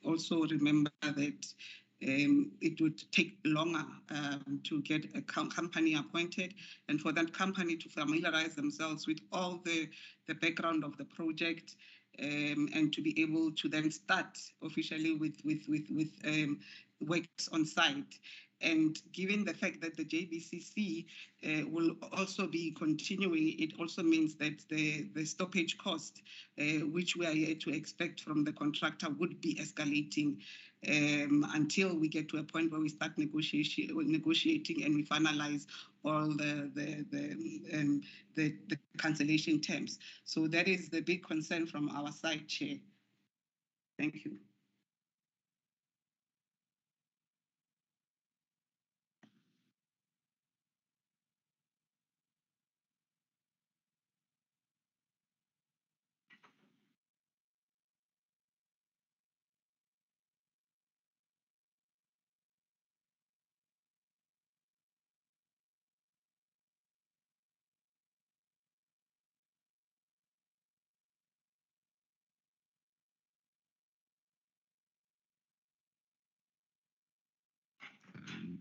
also remember that it would take longer to get a company appointed, and for that company to familiarize themselves with all the background of the project, and to be able to then start officially with works on site. And given the fact that the JBCC will also be continuing, it also means that the stoppage cost, which we are yet to expect from the contractor, would be escalating until we get to a point where we start negotiating and we finalize all the cancellation terms. So that is the big concern from our side, Chair. Thank you.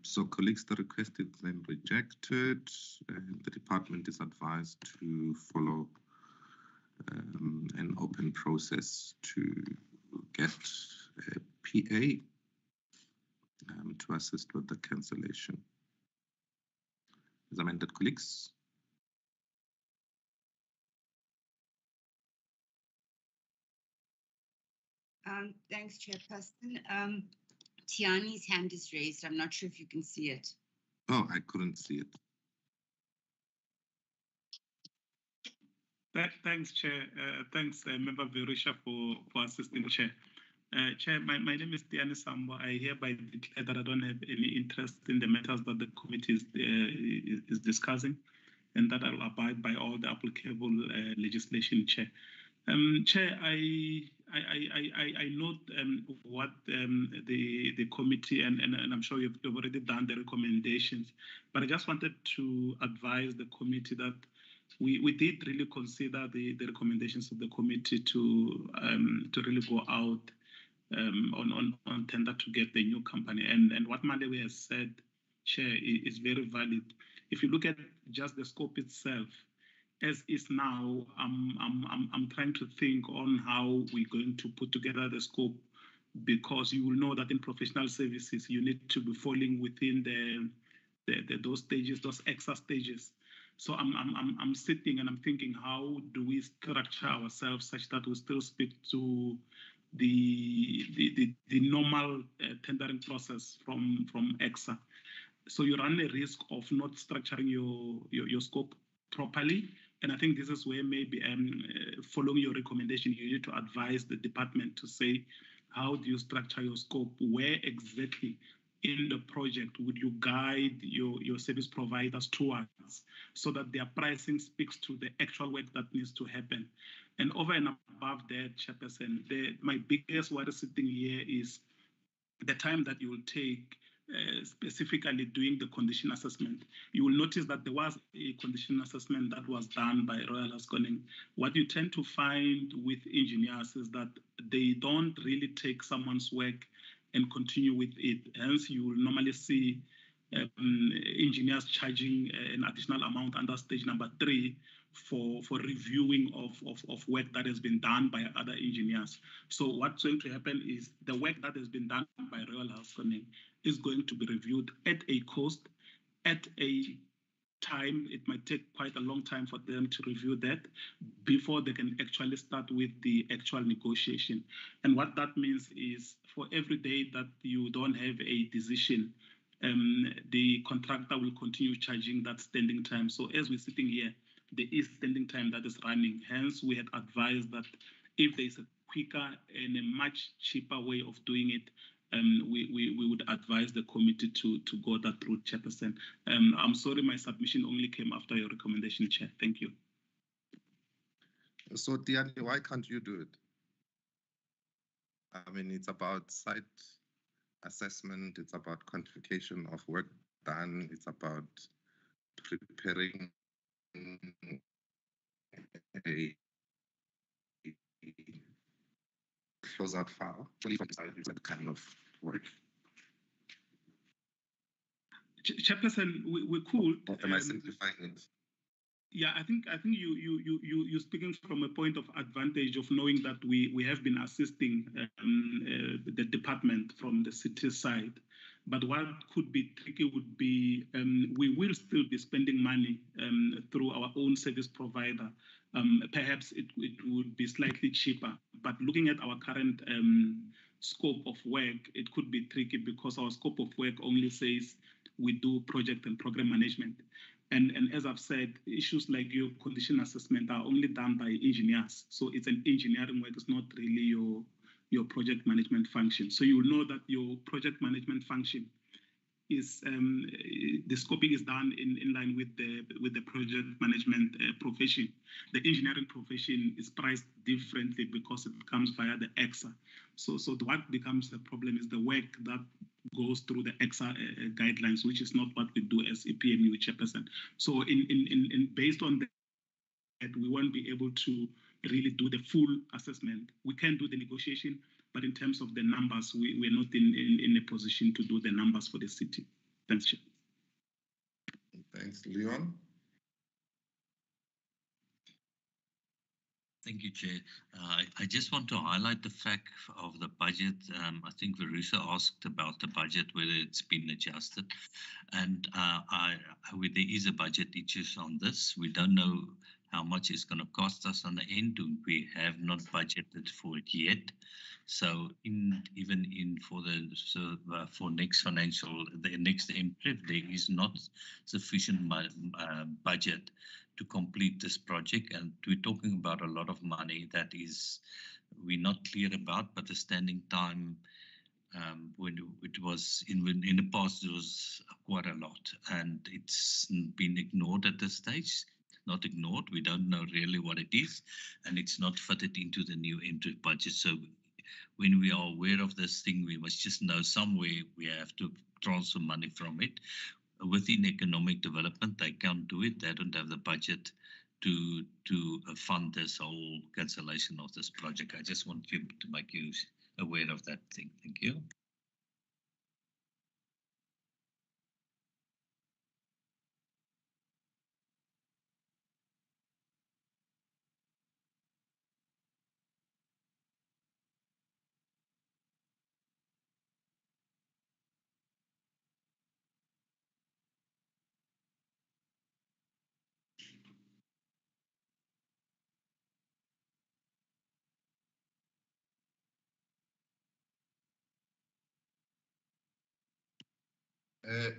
So colleagues, the request is then rejected, and the department is advised to follow an open process to get a PA to assist with the cancellation. Is amended, colleagues? Thanks, Chairperson. Tiani's hand is raised. I'm not sure if you can see it. Oh, I couldn't see it. Thanks, Chair. Thanks, Member Verusha, for assisting, Chair. Chair, my name is Tiani Sambo. I hereby declare that I don't have any interest in the matters that the committee is discussing, and that I'll abide by all the applicable legislation, Chair. Chair, I note what the committee, and I'm sure you've already done the recommendations, but I just wanted to advise the committee that we did really consider the recommendations of the committee to really go out on tender to get the new company. And what Malewe has said, Chair, is very valid. If you look at just the scope itself, as is now, I'm trying to think on how we're going to put together the scope, because you will know that in professional services you need to be falling within those stages, those extra stages. So I'm sitting and I'm thinking, how do we structure ourselves such that we still speak to the normal tendering process from EXA? So you run a risk of not structuring your scope properly. And I think this is where maybe following your recommendation, you need to advise the department to say, how do you structure your scope? Where exactly in the project would you guide your service providers towards, so that their pricing speaks to the actual work that needs to happen? And over and above that, Chairperson, my biggest worry sitting here is the time that you will take specifically doing the condition assessment. You will notice that there was a condition assessment that was done by Royal Haskoning. What you tend to find with engineers is that they don't really take someone's work and continue with it. Hence, you will normally see engineers charging an additional amount under stage number 3 for reviewing of work that has been done by other engineers. So what's going to happen is the work that has been done by Royal Housing is going to be reviewed at a cost, at a time. It might take quite a long time for them to review that before they can actually start with the actual negotiation. And what that means is for every day that you don't have a decision, the contractor will continue charging that standing time. So as we're sitting here, there is standing time that is running. Hence, we had advised that if there is a quicker and a much cheaper way of doing it, we would advise the committee to go that route, Chairperson. I'm sorry, my submission only came after your recommendation, Chair. Thank you. So, Tiani, why can't you do it? I mean, it's about site assessment, it's about quantification of work done, it's about preparing a closeout file. Fully from side, it's that kind of work. Chairperson, we could. Am I simplifying it? Yeah, I think you're speaking from a point of advantage of knowing that we have been assisting the department from the city side. But what could be tricky would be we will still be spending money through our own service provider. Perhaps it would be slightly cheaper. But looking at our current scope of work, it could be tricky because our scope of work only says we do project and program management. And as I've said, issues like your condition assessment are only done by engineers. So it's an engineering work, it's not really your project management function. So you will know that your project management function is the scoping is done in line with the project management profession. The engineering profession is priced differently because it comes via the EXA. So what becomes the problem is the work that goes through the EXA guidelines, which is not what we do as EPMU Chairperson. So in based on that, we won't be able to really do the full assessment. We can do the negotiation, but in terms of the numbers, we're not in a position to do the numbers for the city. Thanks, Chair. Thanks, Leon. Thank you, Chair. I just want to highlight the fact of the budget. I think Verusha asked about the budget, whether it's been adjusted. And there is a budget issues on this. We don't know how much it's going to cost us on the end. We have not budgeted for it yet. So for next financial, the next MTRIF, there is not sufficient budget to complete this project, and we're talking about a lot of money that we're not clear about, but the standing time when it was in the past, it was quite a lot, and it's been ignored at this stage. Not ignored, we don't know really what it is, and it's not fitted into the new MTRIF budget. So when we are aware of this thing, we must just know somewhere we have to transfer money from it. Within economic development, they can't do it. They don't have the budget to fund this whole cancellation of this project. I just want to make you aware of that thing. Thank you.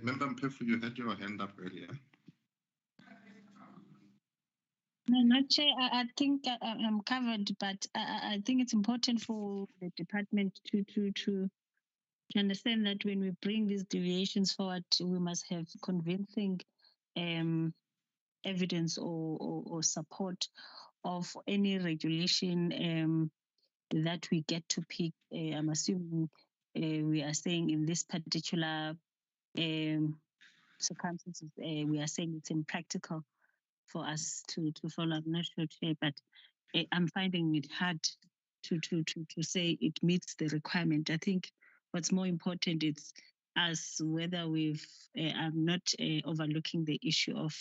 Member Mpefu, you had your hand up earlier. No, Chair, I think I'm covered, but I think it's important for the department to understand that when we bring these deviations forward, we must have convincing evidence or support of any regulation that we get to pick. I'm assuming we are saying in this particular circumstances, we are saying it's impractical for us to follow. I'm not sure, Chair, but I'm finding it hard to say it meets the requirement. I think what's more important is us whether I'm not overlooking the issue of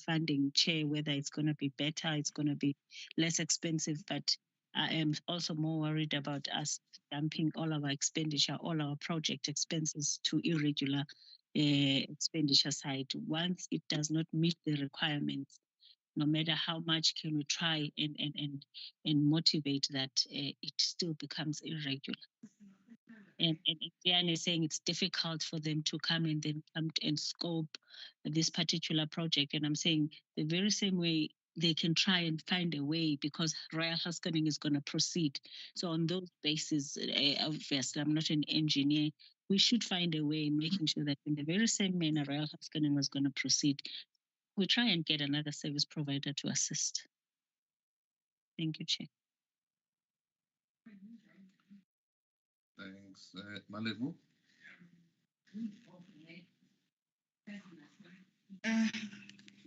funding, Chair, whether it's going to be better, it's going to be less expensive, but I am also more worried about us dumping all our expenditure, all our project expenses to irregular expenditure side. Once it does not meet the requirements, no matter how much can we try and motivate that, it still becomes irregular. And Diane is saying it's difficult for them to come and then come and scope this particular project. And I'm saying the very same way they can try and find a way, because Royal Haskoning is going to proceed. So on those bases, obviously, I'm not an engineer. We should find a way in making sure that in the very same manner Royal Haskoning was going to proceed, we try and get another service provider to assist. Thank you, Chair. Thanks. Malebo?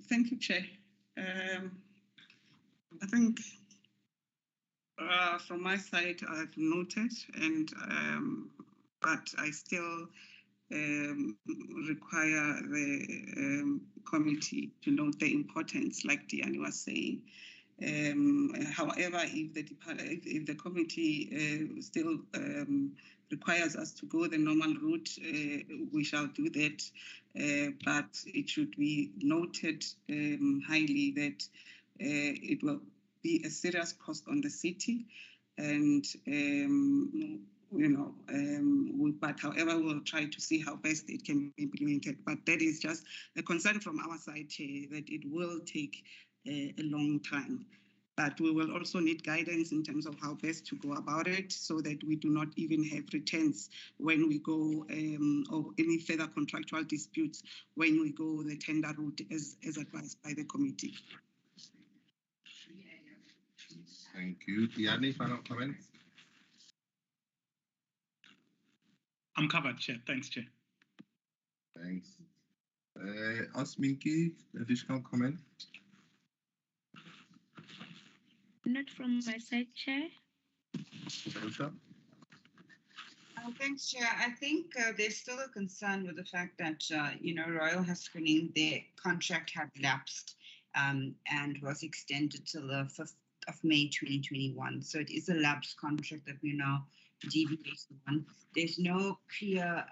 Thank you, Chair. I think from my side, I've noted, and but I still require the committee to note the importance, like Diane was saying. However, if the committee still requires us to go the normal route, we shall do that. But it should be noted highly that it will be a serious cost on the city, and but however, we'll try to see how best it can be implemented. But that is just a concern from our side, Chair, that it will take a long time. But we will also need guidance in terms of how best to go about it, so that we do not even have returns when we go, or any further contractual disputes when we go the tender route as advised by the committee. Thank you. Diane, final comments? I'm covered, Chair. Thanks, Chair. Thanks. Osminki, additional comment? Not from my side, Chair. Thanks, Chair. I think there's still a concern with the fact that, Royal Haskoning, their contract had lapsed and was extended till the 5th of May 2021. So it is a lapsed contract that we're now deviating on. There's no clear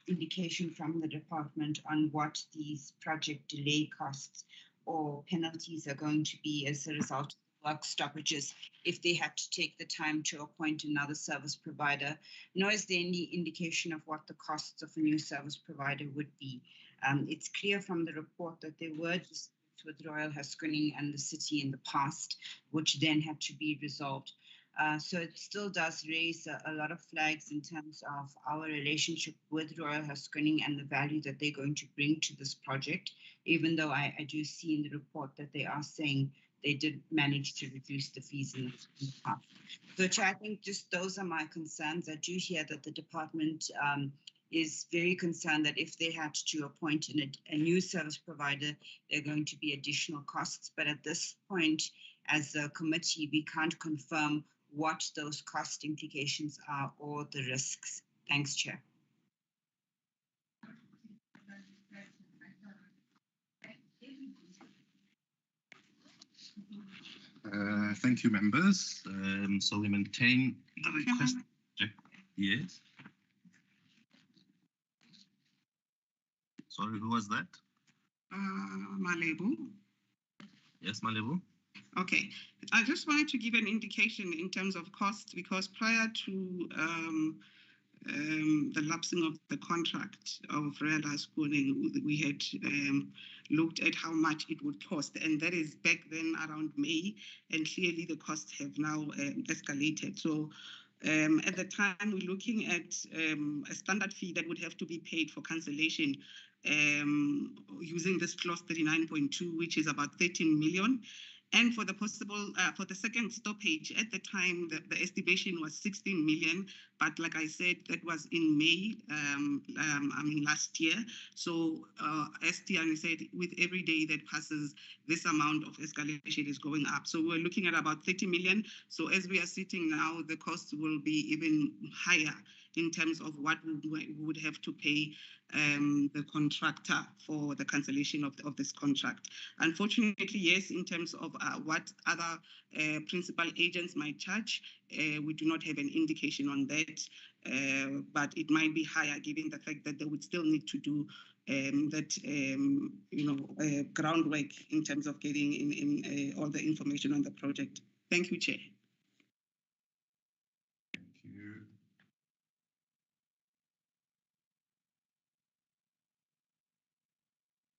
indication from the department on what these project delay costs or penalties are going to be as a result of work stoppages if they had to take the time to appoint another service provider, nor is there any indication of what the costs of a new service provider would be. It's clear from the report that there were disputes with Royal Haskoning and the city in the past, which then had to be resolved. So it still does raise a lot of flags in terms of our relationship with Royal Haskoning and the value that they're going to bring to this project, even though I do see in the report that they are saying they did manage to reduce the fees in the past. So I think just those are my concerns. I do hear that the department is very concerned that if they had to appoint a new service provider, there are going to be additional costs. But at this point, as a committee, we can't confirm what those cost implications are or the risks. Thanks, Chair. Thank you, members. So we maintain the request. Yes. Sorry, who was that? Malebo. Yes, Malebo. Okay, I just wanted to give an indication in terms of cost, because prior to the lapsing of the contract of Royal Haskoning, we had looked at how much it would cost, and that is back then around May, and clearly the costs have now escalated. So at the time, we're looking at a standard fee that would have to be paid for cancellation using this clause 39.2, which is about 13 million. And for the possible, for the second stoppage, at the time, the estimation was 16 million. But like I said, that was in May, last year. So as Tiani said, with every day that passes, this amount of escalation is going up. So we're looking at about 30 million. So as we are sitting now, the cost will be even higher in terms of what we would have to pay the contractor for the cancellation of this contract. Unfortunately, yes, in terms of what other principal agents might charge, we do not have an indication on that, but it might be higher given the fact that they would still need to do groundwork in terms of getting in all the information on the project. Thank you, Chair. Thank you.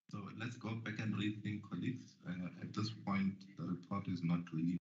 So let's go back and rethink, colleagues. At this point, the report is not really.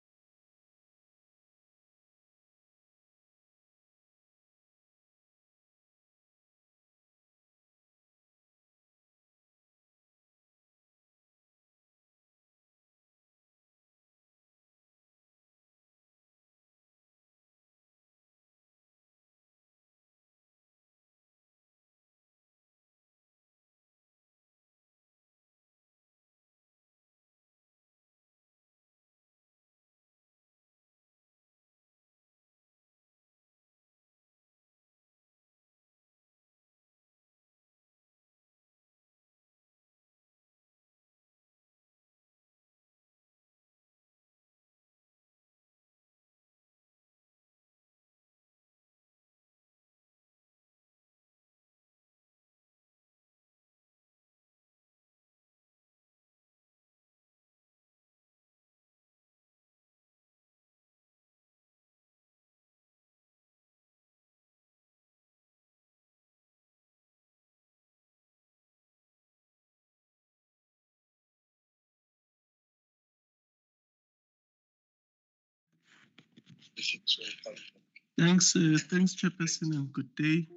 Thanks, Chairperson, and good day.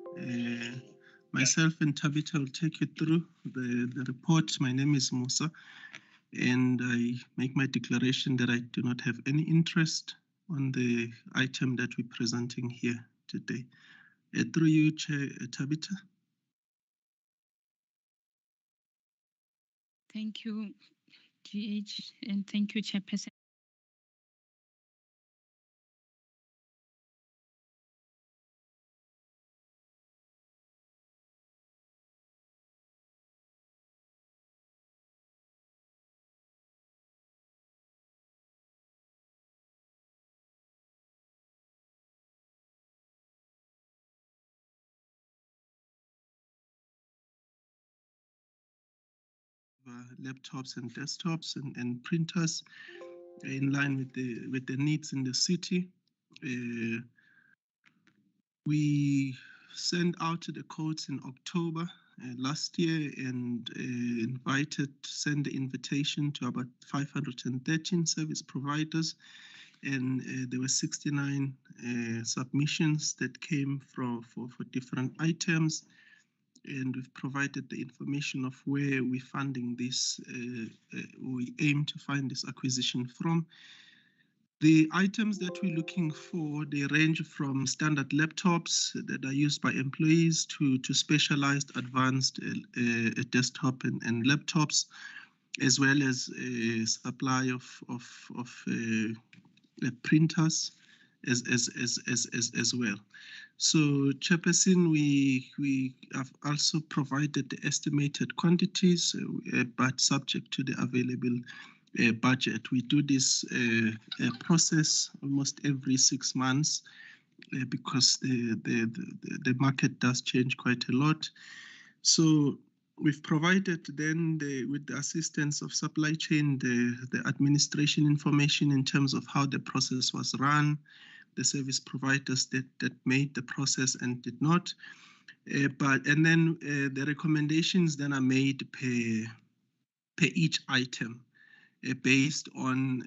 Myself and Tabitha will take you through the report. My name is Musa, and I make my declaration that I do not have any interest on the item that we're presenting here today. Through you, Chair Tabitha. Thank you, GH, and thank you, Chairperson. Laptops and desktops and printers in line with the needs in the city. We sent out the codes in October last year and sent the invitation to about 513 service providers, and there were 69 submissions that came for different items. And we've provided the information of where we're funding this, we aim to find this acquisition from. The items that we're looking for, they range from standard laptops that are used by employees to specialized advanced desktop and laptops, as well as a supply of printers as well. So, Chairperson, we have also provided the estimated quantities, but subject to the available budget. We do this process almost every 6 months because the market does change quite a lot. So we've provided then with the assistance of supply chain the administration information in terms of how the process was run, the service providers that made the process and did not. And then the recommendations then are made per each item based on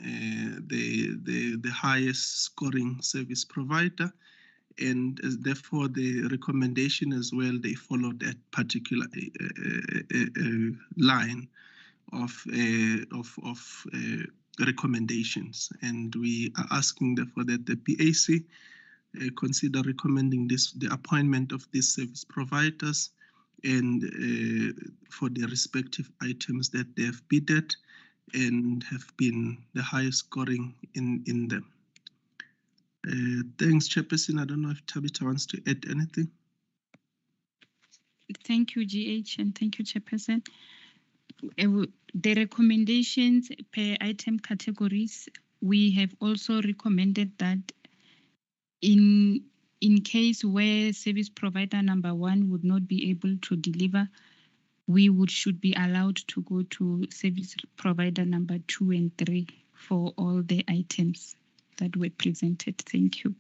the highest scoring service provider. And therefore the recommendation as well, they follow that particular line of recommendations. And we are asking therefore that the BAC consider recommending the appointment of these service providers and for the respective items that they have bidded and have been the highest scoring in them. Thanks, Chairperson. I don't know if Tabitha wants to add anything. Thank you, GH, and thank you, Chairperson. The recommendations per item categories, we have also recommended that in case where service provider number 1 would not be able to deliver, we should be allowed to go to service provider number 2 and 3 for all the items that were presented. Thank you.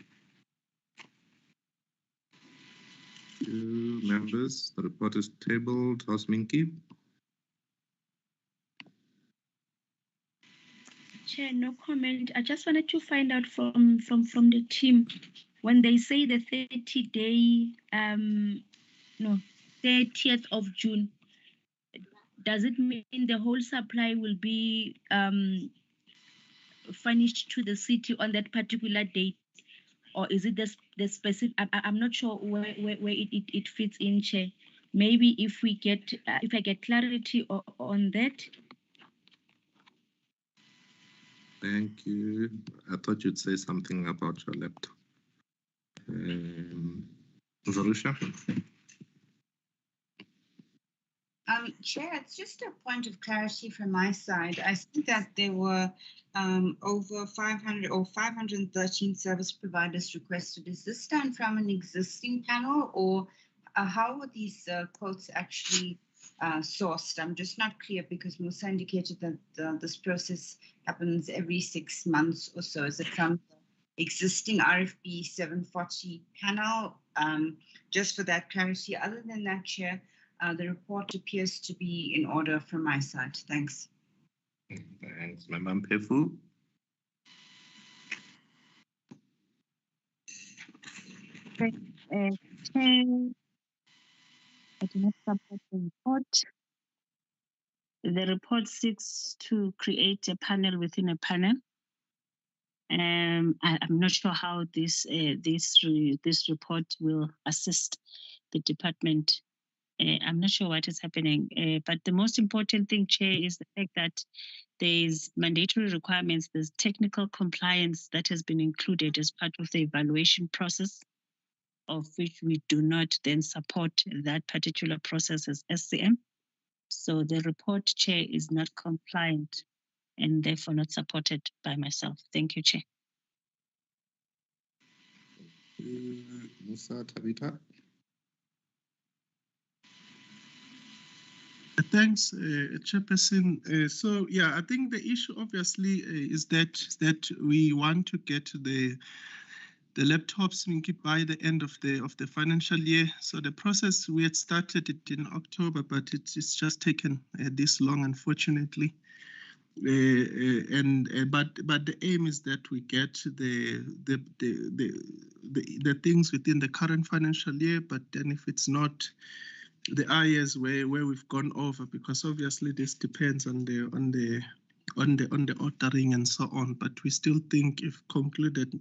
Members, the report is tabled. House Minky. Chair, no comment. I just wanted to find out from the team when they say the 30-day, 30th of June, does it mean the whole supply will be furnished to the city on that particular date? Or is it the specific? I'm not sure where it fits in, Chair. Maybe if we get if I get clarity on that. Thank you. I thought you'd say something about your laptop. Zarusha? Chair, it's just a point of clarity from my side. I think that there were over 500 or 513 service providers requested. Is this done from an existing panel, or how were these quotes actually sourced? I'm just not clear because Musa indicated that this process happens every 6 months or so. Is it from the existing RFB 740 panel? Just for that clarity. Other than that, Chair, the report appears to be in order from my side. Thanks. Thanks, Member Mpefu. Chair, I do not support the report. The report seeks to create a panel within a panel. I'm not sure how this report will assist the department. I'm not sure what is happening, but the most important thing, Chair, is the fact that there's mandatory requirements, there's technical compliance that has been included as part of the evaluation process, of which we do not then support that particular process as SCM. So the report, Chair, is not compliant and therefore not supported by myself. Thank you, Chair. Musa, Tabitha. Thanks, Chairperson. So yeah, I think the issue obviously is that we want to get the laptops by the end of the financial year. So the process, we had started it in October, but it's just taken this long, unfortunately. But the aim is that we get the things within the current financial year. But then if it's not, the areas where we've gone over, because obviously this depends on the ordering and so on. But we still think if concluded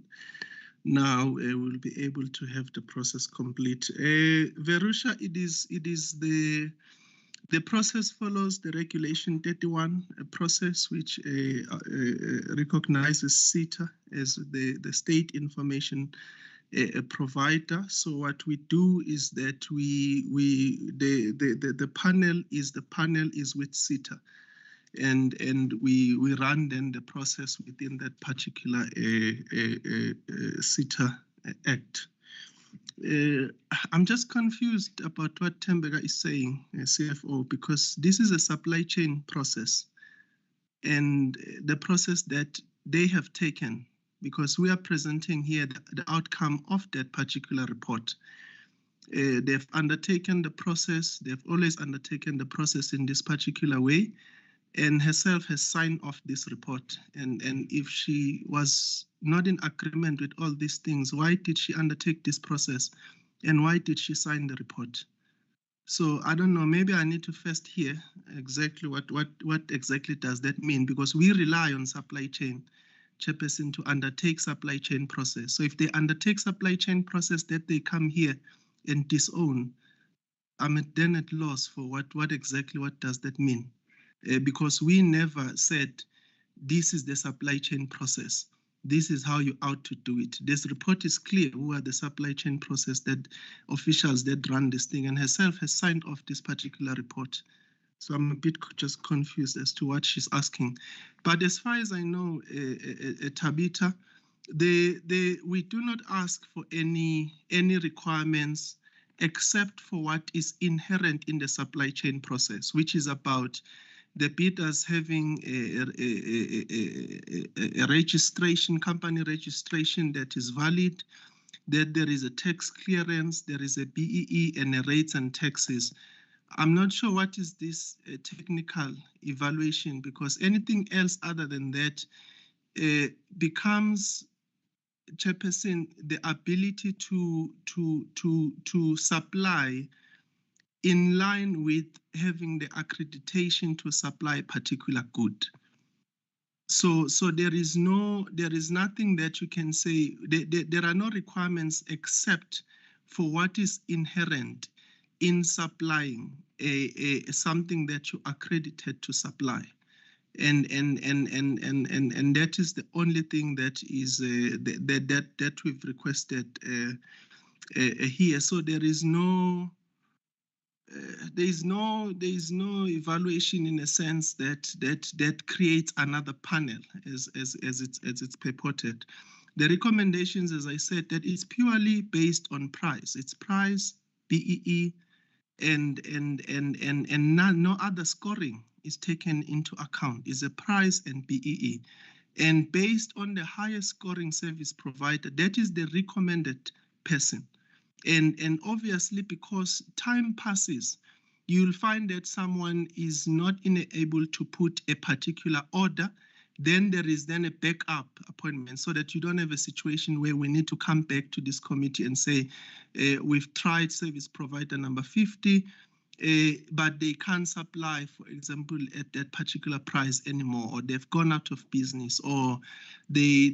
now, we'll be able to have the process complete. Verusha, it is the process follows the Regulation 31 process, which recognizes SETA as the state information provider. So what we do is that the panel is with SETA, and we run then the process within that particular SETA Act. I'm just confused about what Tembega is saying, CFO, because this is a supply chain process, and the process that they have taken, because we are presenting here the outcome of that particular report. They've undertaken the process, they've always undertaken the process in this particular way, and herself has signed off this report. And if she was not in agreement with all these things, why did she undertake this process? And why did she sign the report? So I don't know, maybe I need to first hear exactly what exactly does that mean, because we rely on supply chain chairperson to undertake supply chain process. So if they undertake supply chain process that they come here and disown, I'm then at loss for what does that mean? Because we never said this is the supply chain process. this is how you ought to do it. This report is clear who are the supply chain process that officials that run this thing, and herself has signed off this particular report. So I'm a bit just confused as to what she's asking. But as far as I know, Tabitha, we do not ask for any requirements except for what is inherent in the supply chain process, which is about the bidders having a registration, company registration that is valid, that there is a tax clearance, there is a BEE and a rates and taxes. I'm not sure what is this technical evaluation, because anything else other than that becomes, Chairperson, the ability to supply in line with having the accreditation to supply a particular good. So there is nothing that you can say. There are no requirements except for what is inherent in supplying something that you accredited to supply, and that is the only thing that is that we've requested here. So there is no evaluation in a sense that creates another panel as it's purported. The recommendations, as I said, that is purely based on price. It's price, BEE, and no other scoring is taken into account. It's a price and BEE. And based on the highest scoring service provider, that is the recommended person. And obviously, because time passes, you'll find that someone is not able to put a particular order. Then there is then a backup appointment, so that you don't have a situation where we need to come back to this committee and say, we've tried service provider number 50, but they can't supply, for example, at that particular price anymore, or they've gone out of business, or they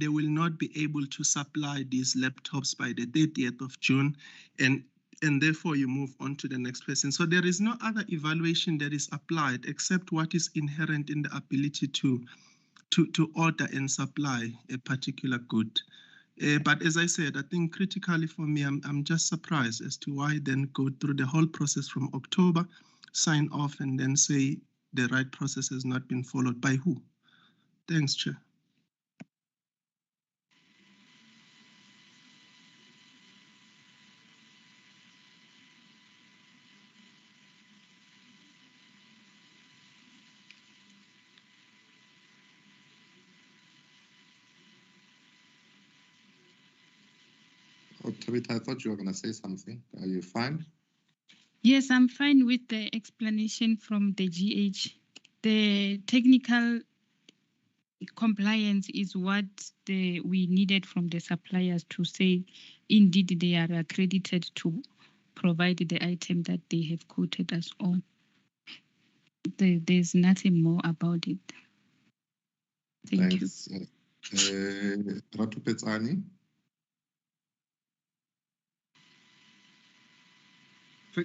will not be able to supply these laptops by the 30th of June, and therefore you move on to the next person. So there is no other evaluation that is applied except what is inherent in the ability to order and supply a particular good. But as I said, I think critically for me, I'm just surprised as to why then go through the whole process from October, sign off, and then say the right process has not been followed. By who? Thanks, Chair. Oh, Tabitha, I thought you were going to say something. Are you fine? Yes, I'm fine with the explanation from the GH. The technical compliance is what we needed from the suppliers to say, indeed, they are accredited to provide the item that they have quoted us on. There's nothing more about it. Thank you. Ratu Petsani.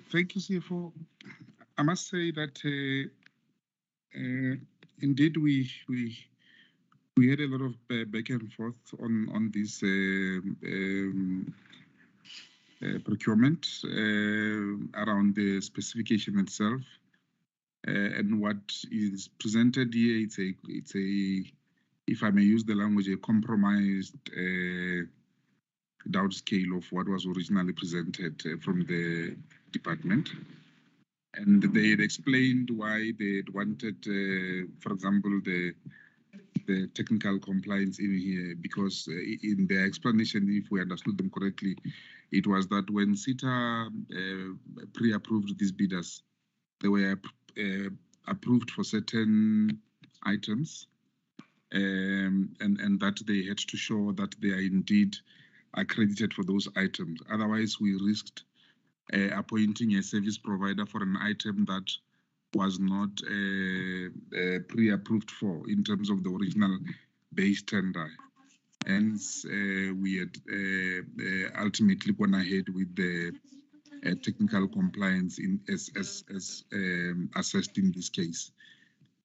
Thank you, CFO. I must say that indeed we had a lot of back and forth on this procurement around the specification itself, and what is presented here. It's a, if I may use the language, a compromised downscale of what was originally presented from the department. And they had explained why they wanted, for example, the technical compliance in here, because in their explanation, if we understood them correctly, it was that when CETA pre-approved these bidders, they were approved for certain items, and that they had to show that they are indeed accredited for those items. Otherwise, we risked appointing a service provider for an item that was not pre-approved for in terms of the original base tender. Hence, we had ultimately gone ahead with the technical compliance as assessed in this case.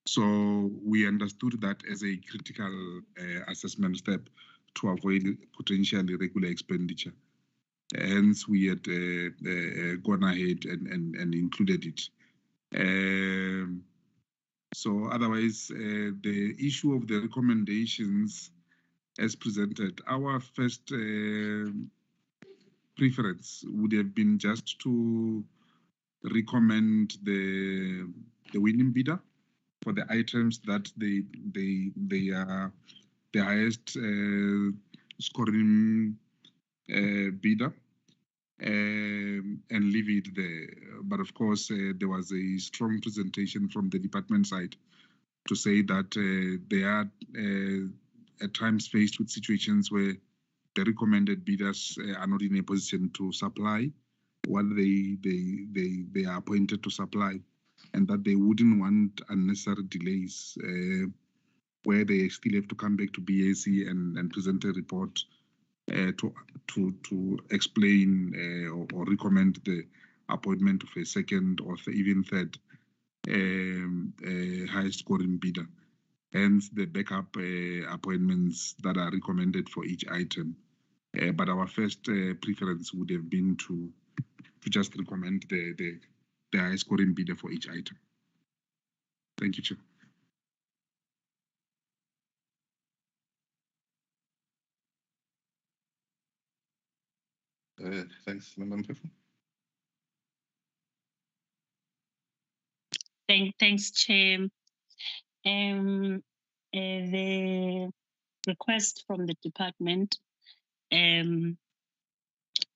So we understood that as a critical assessment step to avoid potential irregular expenditure. Hence, we had gone ahead and included it. So otherwise, the issue of the recommendations as presented, our first preference would have been just to recommend the winning bidder for the items that they are the highest scoring bidder, and leave it there. But of course, there was a strong presentation from the department side to say that they are at times faced with situations where the recommended bidders are not in a position to supply what they are appointed to supply, and that they wouldn't want unnecessary delays where they still have to come back to BAC and present a report to explain or recommend the appointment of a second or even third highest scoring bidder. Hence the backup appointments that are recommended for each item. But our first preference would have been to just recommend the highest scoring bidder for each item. Thank you, Chair. Thanks, Member Mpefu. Thanks, Chair. The request from the department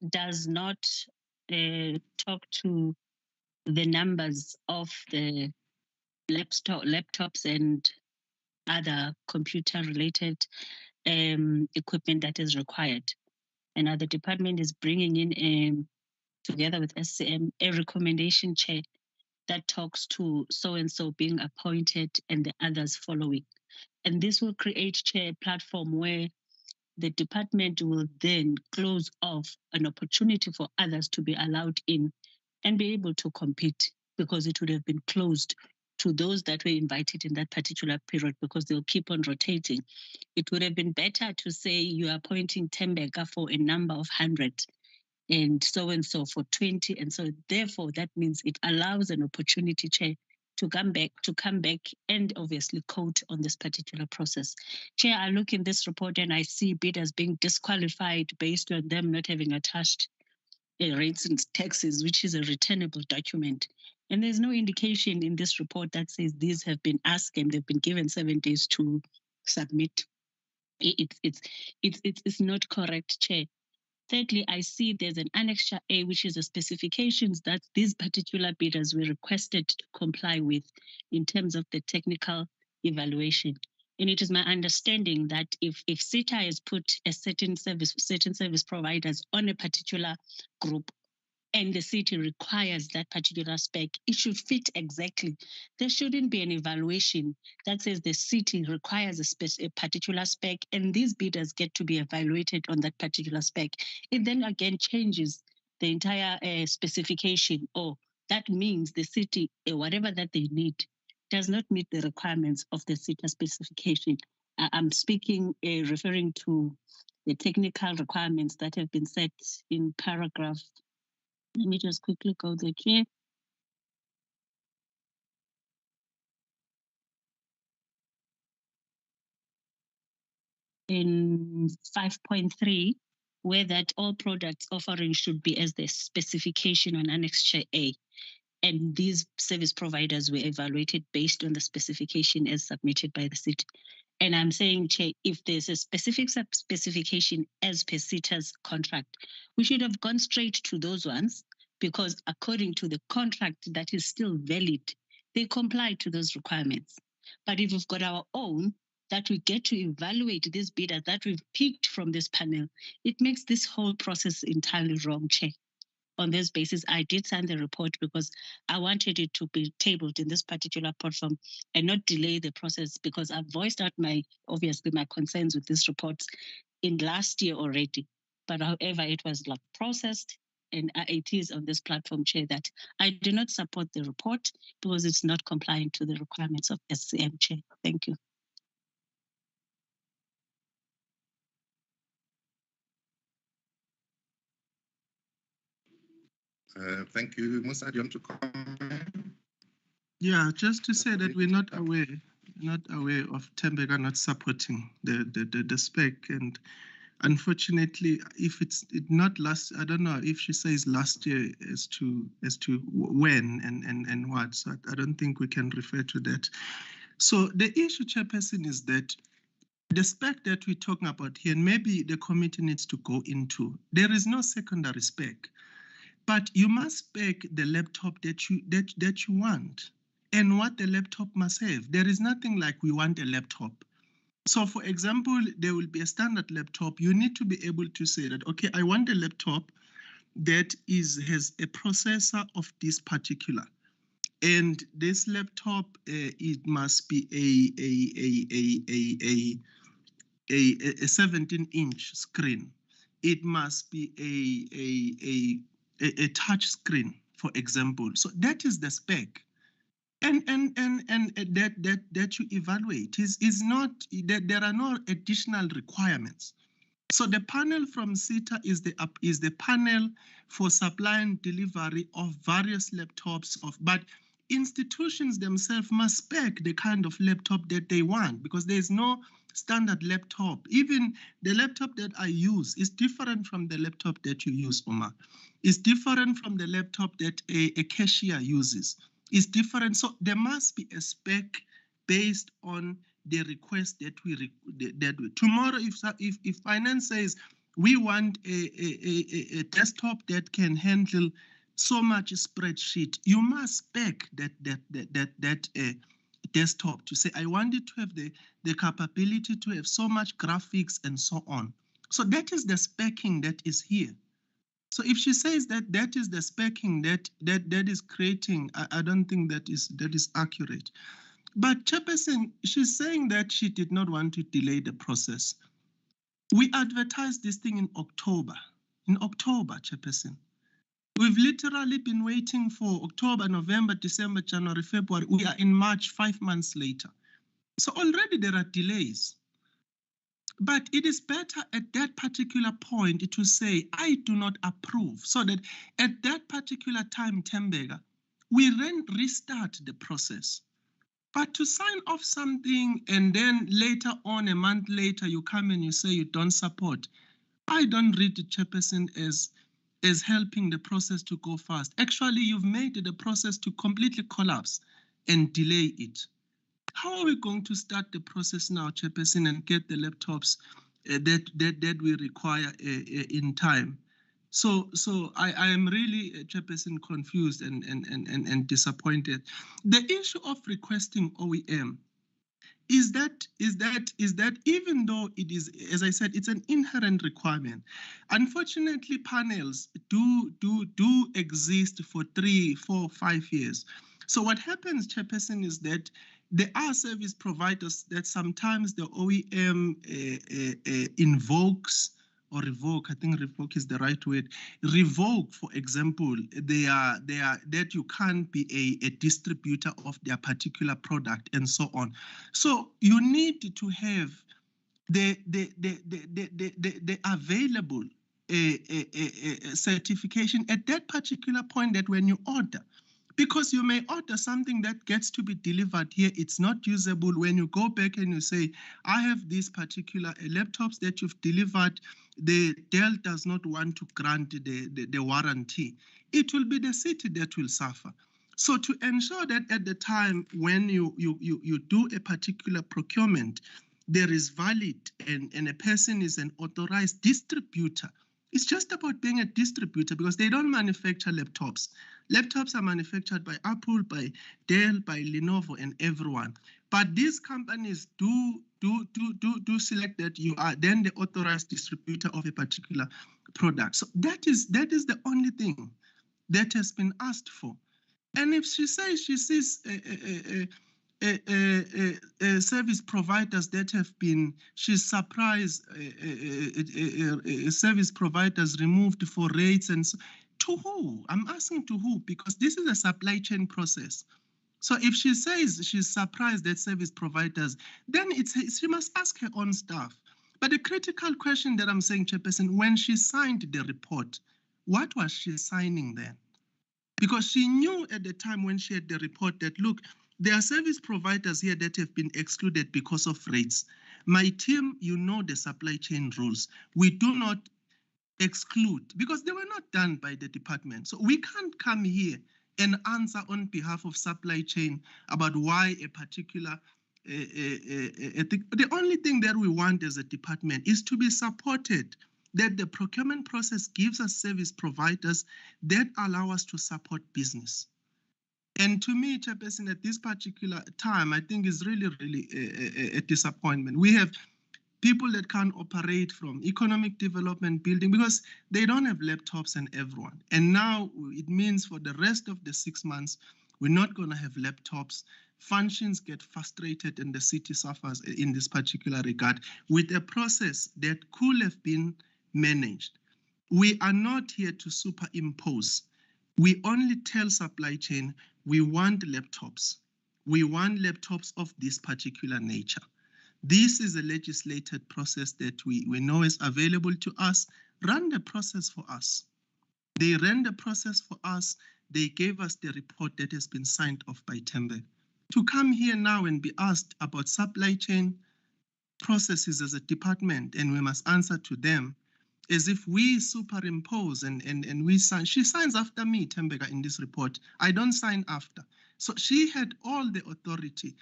does not talk to the numbers of the laptops and other computer-related equipment that is required. And now the department is bringing in, together with SCM, a recommendation, Chair, that talks to so-and-so being appointed and the others following. And this will create, Chair, a platform where the department will then close off an opportunity for others to be allowed in and be able to compete, because it would have been closed to those that were invited in that particular period, because they'll keep on rotating. It would have been better to say you are appointing Tembeka for a number of 100 and so for 20. And so therefore that means it allows an opportunity, Chair, to come back and obviously quote on this particular process. Chair, I look in this report and I see bidders being disqualified based on them not having attached rates and taxes, which is a returnable document. And there's no indication in this report that says these have been asked and they've been given 7 days to submit. It's not correct, Chair. Thirdly, I see there's an Annexure A, which is the specifications that these particular bidders were requested to comply with in terms of the technical evaluation. And it is my understanding that if SITA has put a certain service providers on a particular group, and the city requires that particular spec, it should fit exactly. There shouldn't be an evaluation that says the city requires a particular spec and these bidders get to be evaluated on that particular spec. It then again changes the entire specification, or that means the city, whatever that they need, does not meet the requirements of the CETA specification. I'm speaking, referring to the technical requirements that have been set in paragraph. Let me just quickly go there, Chair. In 5.3, where that all products offering should be as the specification on Annexure A. And these service providers were evaluated based on the specification as submitted by the city. And I'm saying, Chair, if there's a specific specification as per CETA's contract, we should have gone straight to those ones, because according to the contract that is still valid, they comply to those requirements. But if we've got our own, that we get to evaluate this bidder that we've picked from this panel, it makes this whole process entirely wrong, Chair. On this basis, I did sign the report because I wanted it to be tabled in this particular platform and not delay the process, because I've voiced out obviously my concerns with this report in last year already. But however, it was processed and it is on this platform, Chair, that I do not support the report because it's not compliant to the requirements of SCM, Chair. Thank you. Thank you. Musa, do you want to comment? Yeah, just to say that we're not aware of Tembega not supporting the spec, and unfortunately, if it's not last, I don't know if she says last year as to when and what. So I don't think we can refer to that. So the issue, Chairperson, is that the spec that we're talking about here, and maybe the committee needs to go into, there is no secondary spec, but you must spec the laptop that you want and what the laptop must have. There is nothing like we want a laptop. So for example, there will be a standard laptop. You need to be able to say that, okay, I want a laptop that has a processor of this particular. And this laptop, it must be a 17-inch screen. It must be a touch screen, for example. So that is the spec. And that you evaluate is not that there are no additional requirements. So the panel from CETA is the panel for supply and delivery of various laptops but institutions themselves must spec the kind of laptop that they want, because there is no standard laptop. Even the laptop that I use is different from the laptop that you use, Omar. It's different from the laptop that a cashier uses. It's different. So there must be a spec based on the request that tomorrow, if finance says we want a desktop that can handle so much spreadsheet, you must spec that desktop to say, I want it to have the capability to have so much graphics and so on. So that is the specing that is here. So if she says that that is the specing that is creating, I don't think that is accurate. But Chairperson, she's saying that she did not want to delay the process. We advertised this thing in October, Chairperson. We've literally been waiting for October, November, December, January, February. We are in March, 5 months later. So already there are delays. But it is better at that particular point to say, I do not approve, so that at that particular time, Tembega, we then restart the process. But to sign off something and then later on, a month later, you come and you say you don't support, I don't read the Chairperson as helping the process to go fast. Actually, you've made the process to completely collapse and delay it. How are we going to start the process now, Chairperson, and get the laptops that we require in time? So I am really, Chairperson, confused and disappointed. The issue of requesting OEM is that even though it is, as I said, it's an inherent requirement. Unfortunately, panels do exist for 3, 4, 5 years. So what happens, Chairperson, is that there are service providers that sometimes the OEM invokes or revoke. I think revoke is the right word. Revoke, for example, they are that you can't be a distributor of their particular product and so on. So you need to have the available certification at that particular point, that when you order. Because you may order something that gets to be delivered here, it's not usable. When you go back and you say, I have these particular laptops that you've delivered, the Dell does not want to grant the warranty. It will be the city that will suffer. So to ensure that at the time when you do a particular procurement, there is valid and a person is an authorized distributor. It's just about being a distributor, because they don't manufacture laptops. Laptops are manufactured by Apple, by Dell, by Lenovo, and everyone. But these companies do select that you are then the authorized distributor of a particular product. So that is the only thing that has been asked for. And if she says she sees service providers that have been, she's surprised service providers removed for rates, and so, To who? I'm asking to who, because this is a supply chain process. So if she says she's surprised at service providers, then she must ask her own staff. But the critical question that I'm saying, Chairperson, when she signed the report, what was she signing then? Because she knew at the time when she had the report that, look, there are service providers here that have been excluded because of rates. My team, you know the supply chain rules. We do not exclude, because they were not done by the department. So we can't come here and answer on behalf of supply chain about why a particular the only thing that we want as a department is to be supported, that the procurement process gives us service providers that allow us to support business. And to me, Chairperson, at this particular time, I think is really, really a disappointment. We have people that can't operate from economic development building because they don't have laptops and everyone. And now it means for the rest of the 6 months, we're not going to have laptops. Functions get frustrated and the city suffers in this particular regard with a process that could have been managed. We are not here to superimpose. We only tell supply chain, we want laptops. We want laptops of this particular nature. This is a legislated process that we know is available to us. Run the process for us. They ran the process for us. They gave us the report that has been signed off by Tembe. To come here now and be asked about supply chain processes as a department, and we must answer to them as if we superimpose and we sign. She signs after me, Tembeka, in this report. I don't sign after. So she had all the authority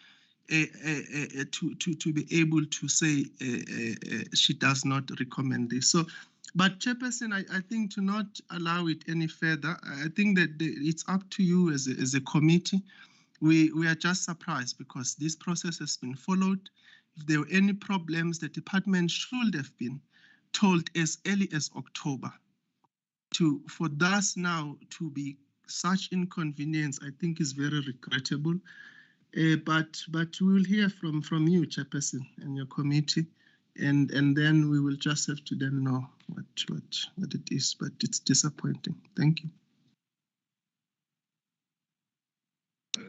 to be able to say she does not recommend this. So, but Chairperson, I think to not allow it any further, I think that it's up to you as a committee. We are just surprised because this process has been followed. If there were any problems, the department should have been told as early as October. For thus now to be such inconvenience, I think is very regrettable. But we will hear from you, Chairperson, and your committee, and then we will just have to then know what it is. But it's disappointing. Thank you.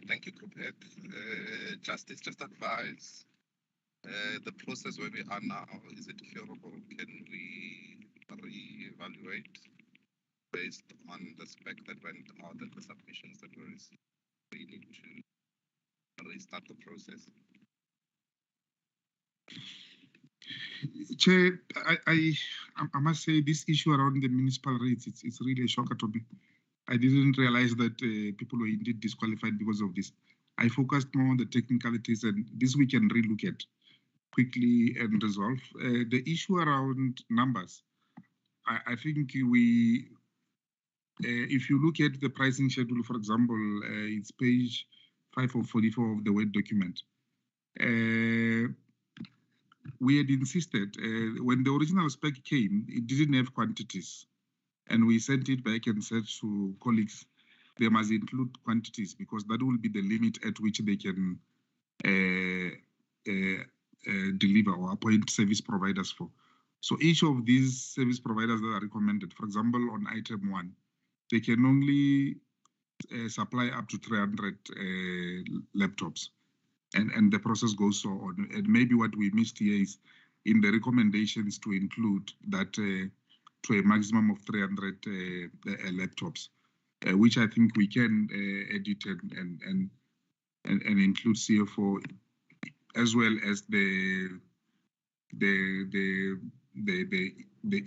Thank you, Group Head. Justice, just advise the process where we are now, is it favorable? Can we re-evaluate based on the spec that went out and the submissions that were received? We need to restart the process. Chair, I must say this issue around the municipal rates, it's really a shocker to me. I didn't realize that people were indeed disqualified because of this. I focused more on the technicalities, and this we can relook at quickly and resolve. The issue around numbers, I think if you look at the pricing schedule, for example, it's page 5 of 44 of the Word document. We had insisted, when the original spec came, it didn't have quantities. And we sent it back and said to colleagues, they must include quantities because that will be the limit at which they can deliver or appoint service providers for. So each of these service providers that are recommended, for example, on item 1, they can only supply up to 300 laptops. And the process goes so on. And maybe what we missed here is in the recommendations to include that to a maximum of 300 laptops, which I think we can edit and include CFO, as well as the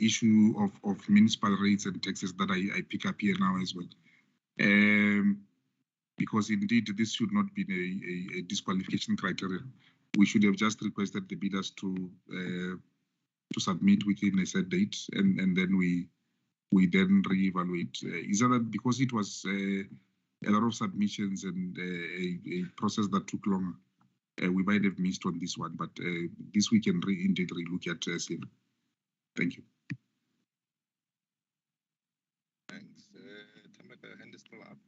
issue of municipal rates and taxes that I pick up here now as well. Because indeed this should not be a disqualification criteria. We should have just requested the bidders to submit within a set date, and then we then reevaluate. Is that because it was a lot of submissions and a process that took longer? We might have missed on this one, but this we can indeed relook at. Thank you. Thanks. Tameka, hand is still up.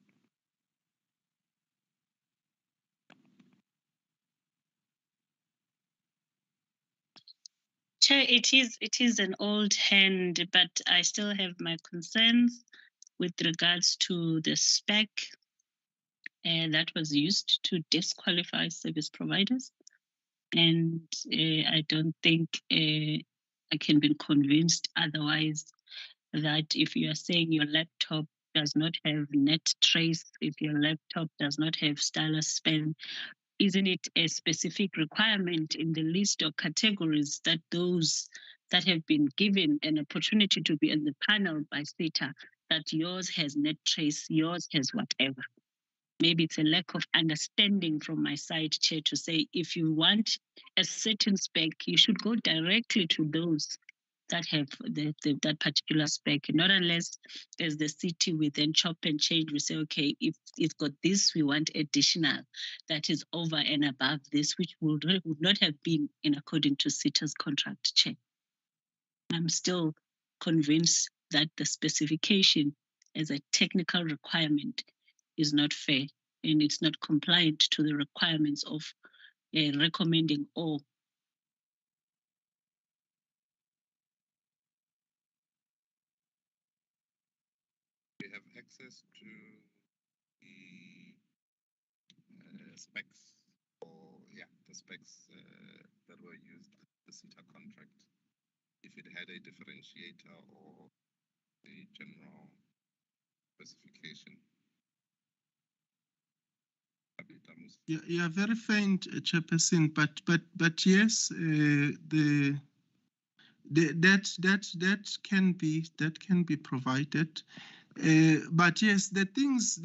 Chair, it is an old hand, but I still have my concerns. with regards to the spec that was used to disqualify service providers. And I don't think I can be convinced otherwise that if you are saying your laptop does not have net trace, if your laptop does not have stylus pen, isn't it a specific requirement in the list of categories that those that have been given an opportunity to be on the panel by SETA, that yours has net trace, yours has whatever? Maybe it's a lack of understanding from my side, Chair, to say if you want a certain spec, you should go directly to those that have that particular spec, not unless as the city we then chop and change. We say, okay, if it's got this, we want additional that is over and above this, which would not have been in according to SETA's contract, Chair. I'm still convinced that the specification as a technical requirement is not fair and it's not compliant to the requirements of recommending all. We have access to the specs, or the specs that were used with the SETA contract. If it had a differentiator or a general specification. Yeah, very faint, Chairperson, but yes, that can be provided. But yes, the things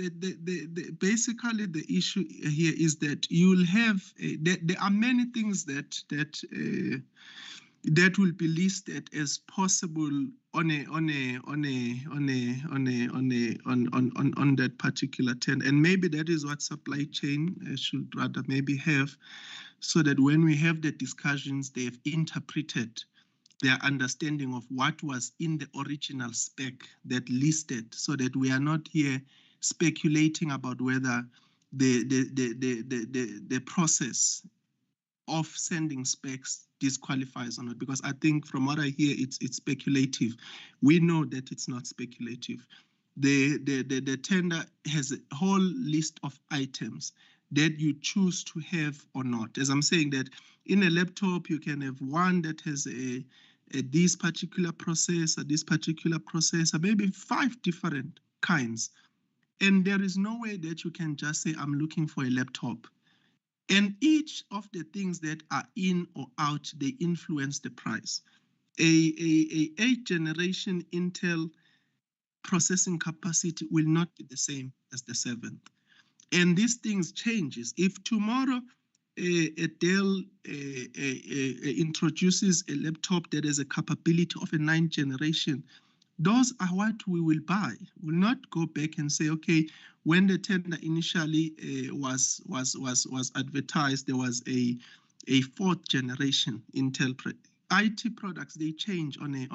basically the issue here is that you will have there are many things that will be listed as possible on that particular tender, and maybe that is what supply chain should rather maybe have, so that when we have the discussions, they have interpreted their understanding of what was in the original spec that listed, so that we are not here speculating about whether the process of sending specs disqualifies or not, because I think from what I hear, it's speculative. We know that it's not speculative. The tender has a whole list of items that you choose to have or not. As I'm saying, that in a laptop, you can have one that has this particular processor, maybe 5 different kinds. And there is no way that you can just say, I'm looking for a laptop. And each of the things that are in or out, they influence the price. A 8th generation Intel processing capacity will not be the same as the 7th. And these things changes. If tomorrow a Dell introduces a laptop that has a capability of a 9th generation, those are what we will buy. We'll not go back and say, okay, when the tender initially was advertised, there was a 4th generation Intel. IT products, they change on a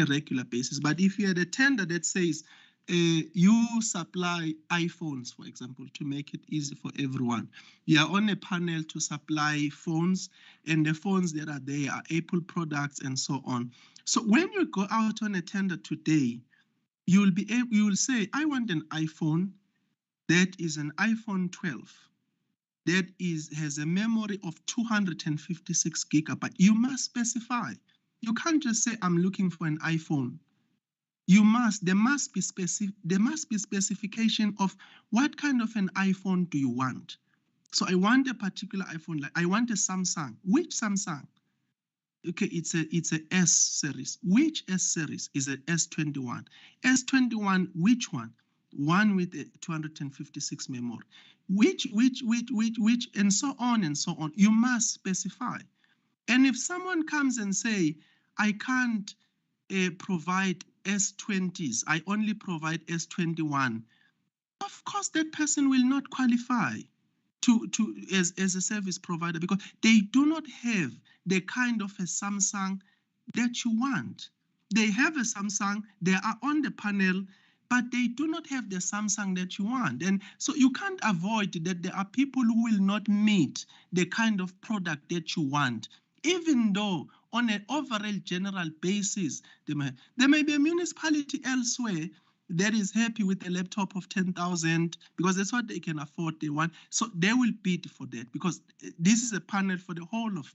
regular basis. But if you had a tender that says you supply iPhones, for example, to make it easy for everyone, you are on a panel to supply phones, and the phones that are there are Apple products and so on. So when you go out on a tender today, you will say, I want an iPhone that is an iPhone 12 that has a memory of 256 gigabytes. You must specify. You can't just say, I'm looking for an iPhone. There must be specification of what kind of an iPhone do you want. So I want a particular iPhone, like I want a Samsung. Which Samsung? Okay, it's a S series. Which S series? Is it S21? S21, which one? One with a 256 memory. Which, and so on and so on. You must specify. And if someone comes and say, I can't provide S20s, I only provide S21, of course that person will not qualify as a service provider, because they do not have the kind of a Samsung that you want. They have a Samsung, they are on the panel, but they do not have the Samsung that you want. And so you can't avoid that there are people who will not meet the kind of product that you want, even though on an overall general basis, there may be a municipality elsewhere that is happy with a laptop of 10,000 because that's what they can afford, they want. So they will bid for that because this is a panel for the whole of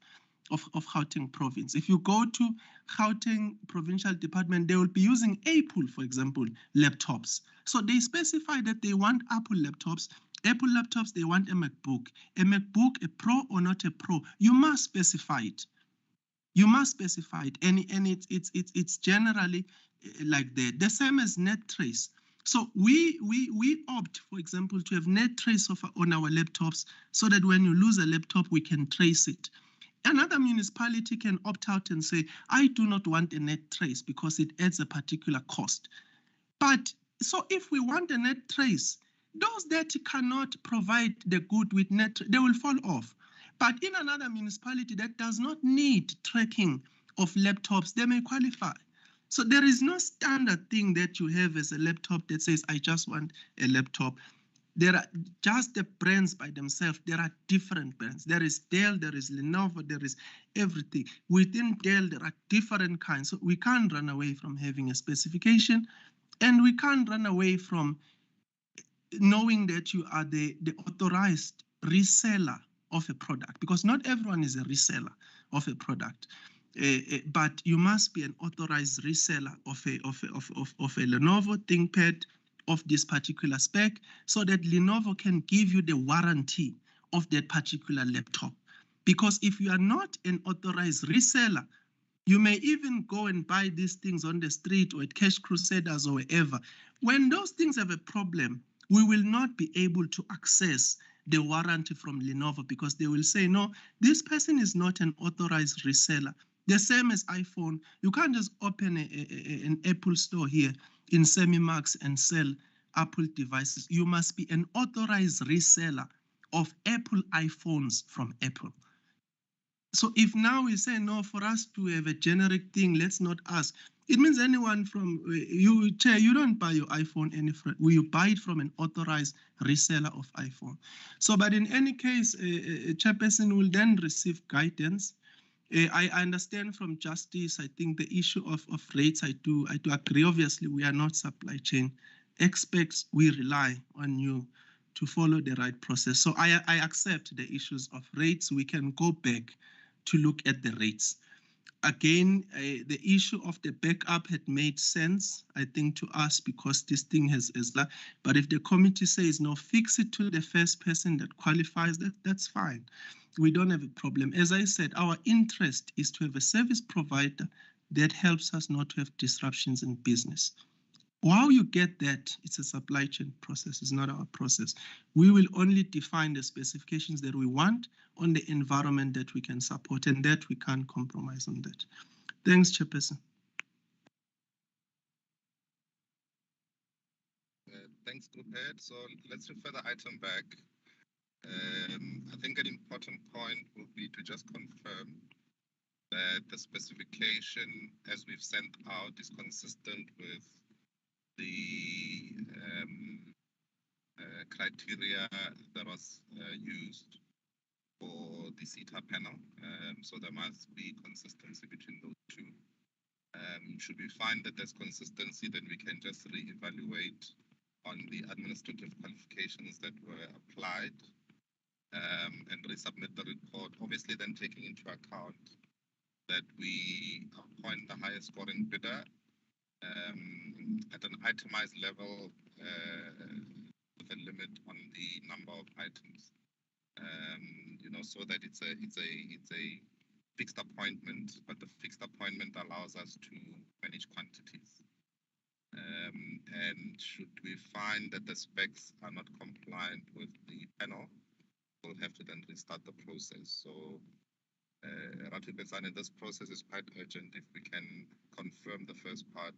Gauteng province. If you go to Gauteng provincial department, they will be using Apple, for example, laptops. So they specify that they want Apple laptops. Apple laptops, they want a MacBook. A MacBook, a Pro or not a Pro, you must specify it. You must specify it, and it's generally like that. The same as NetTrace. So we opt, for example, to have NetTrace on our laptops so that when you lose a laptop, we can trace it. Another municipality can opt out and say, I do not want a NetTrace because it adds a particular cost. But so if we want a NetTrace, those that cannot provide the good with NetTrace, they will fall off. But in another municipality that does not need tracking of laptops, they may qualify. So there is no standard thing that you have as a laptop that says, I just want a laptop. There are just the brands by themselves. There are different brands. There is Dell, there is Lenovo, there is everything. Within Dell, there are different kinds. So we can't run away from having a specification, and we can't run away from knowing that you are the authorized reseller of a product, because not everyone is a reseller of a product. But you must be an authorized reseller of a Lenovo ThinkPad of this particular spec, so that Lenovo can give you the warranty of that particular laptop. Because if you are not an authorized reseller, you may even go and buy these things on the street or at Cash Crusaders or wherever. When those things have a problem, we will not be able to access the warranty from Lenovo, because they will say, no, this person is not an authorized reseller. The same as iPhone. You can't just open an Apple store here in Semimax and sell Apple devices. You must be an authorized reseller of Apple iPhones from Apple. So if now we say, no, for us to have a generic thing, let's not ask. It means anyone from you, Chair, you don't buy your iPhone you buy it from an authorized reseller of iPhone. So, but in any case, a chairperson will then receive guidance. I understand from Justice, I think the issue of rates, I do agree. Obviously, we are not supply chain experts. We rely on you to follow the right process. So I accept the issues of rates. We can go back to look at the rates. Again, the issue of the backup had made sense, I think, to us, because this thing has but if the committee says, no, fix it to the first person that qualifies, that's fine. We don't have a problem. As I said, our interest is to have a service provider that helps us not to have disruptions in business. While you get that, it's a supply chain process, it's not our process. We will only define the specifications that we want on the environment that we can support, and that we can't compromise on that. Thanks, Chairperson. Thanks, Group Head. So let's refer the item back. I think an important point will be to just confirm that the specification, as we've sent out, is consistent with the criteria that was used for the CETA panel. So there must be consistency between those two. Should we find that there's consistency, then we can just reevaluate on the administrative qualifications that were applied and resubmit the report, obviously then taking into account that we appoint the highest scoring bidder at an itemized level with a limit on the number of items, so that it's a fixed appointment, but the fixed appointment allows us to manage quantities. And should we find that the specs are not compliant with the panel, we'll have to then restart the process. So, this process is quite urgent. If we can confirm the first part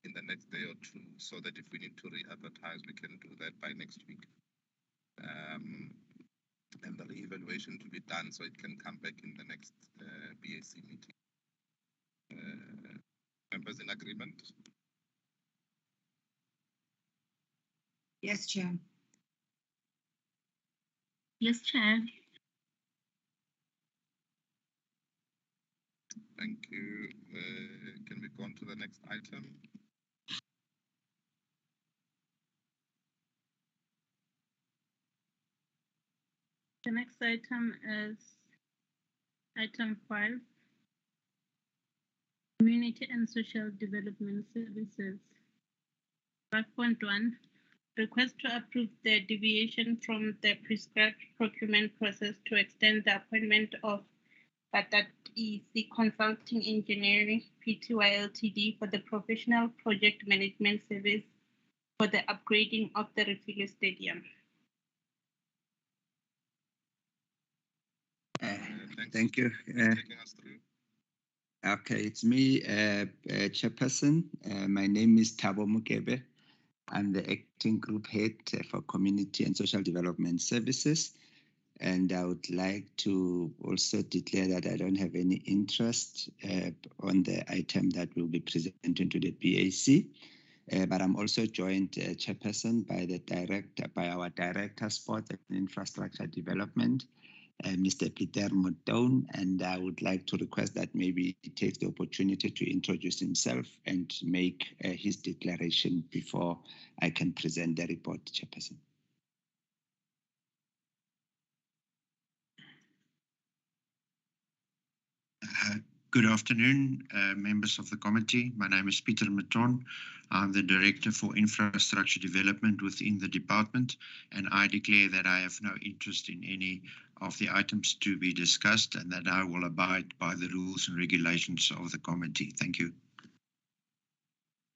in the next day or two, so that if we need to re-advertise, we can do that by next week. And the re-evaluation to be done so it can come back in the next BAC meeting. Members in agreement? Yes, Chair. Yes, Chair. Thank you. Can we go on to the next item? The next item is item 5, Community and Social Development Services. 5.1, request to approve the deviation from the prescribed procurement process to extend the appointment of BAC Consulting Engineering Pty Ltd for the professional project management service for the upgrading of the Refugee Stadium. Thank you. Okay, it's me, Chairperson. My name is Thabo Mukebe. I'm the acting group head for Community and Social Development Services. And I would like to also declare that I don't have any interest on the item that will be presented to the BAC. But I'm also joined chairperson by our director, Sport and Infrastructure Development, Mr. Peter Motone, and I would like to request that maybe he takes the opportunity to introduce himself and make his declaration before I can present the report, Chairperson. Good afternoon, members of the committee. My name is Peter Motone. I'm the Director for Infrastructure Development within the department, and I declare that I have no interest in any of the items to be discussed and that I will abide by the rules and regulations of the committee. Thank you.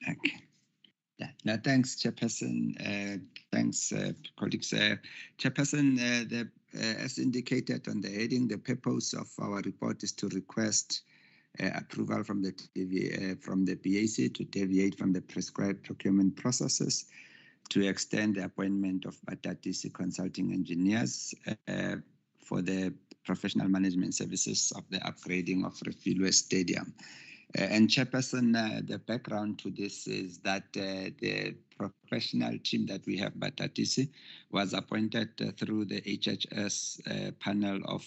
Okay. No, thanks, Chairperson. Thanks, colleagues. Chairperson, as indicated on the heading, the purpose of our report is to request approval from the BAC to deviate from the prescribed procurement processes to extend the appointment of BAC Consulting Engineers for the professional management services of the upgrading of Refugee Stadium. And Chairperson, the background to this is that the professional team that we have, BAC, was appointed through the HHS panel of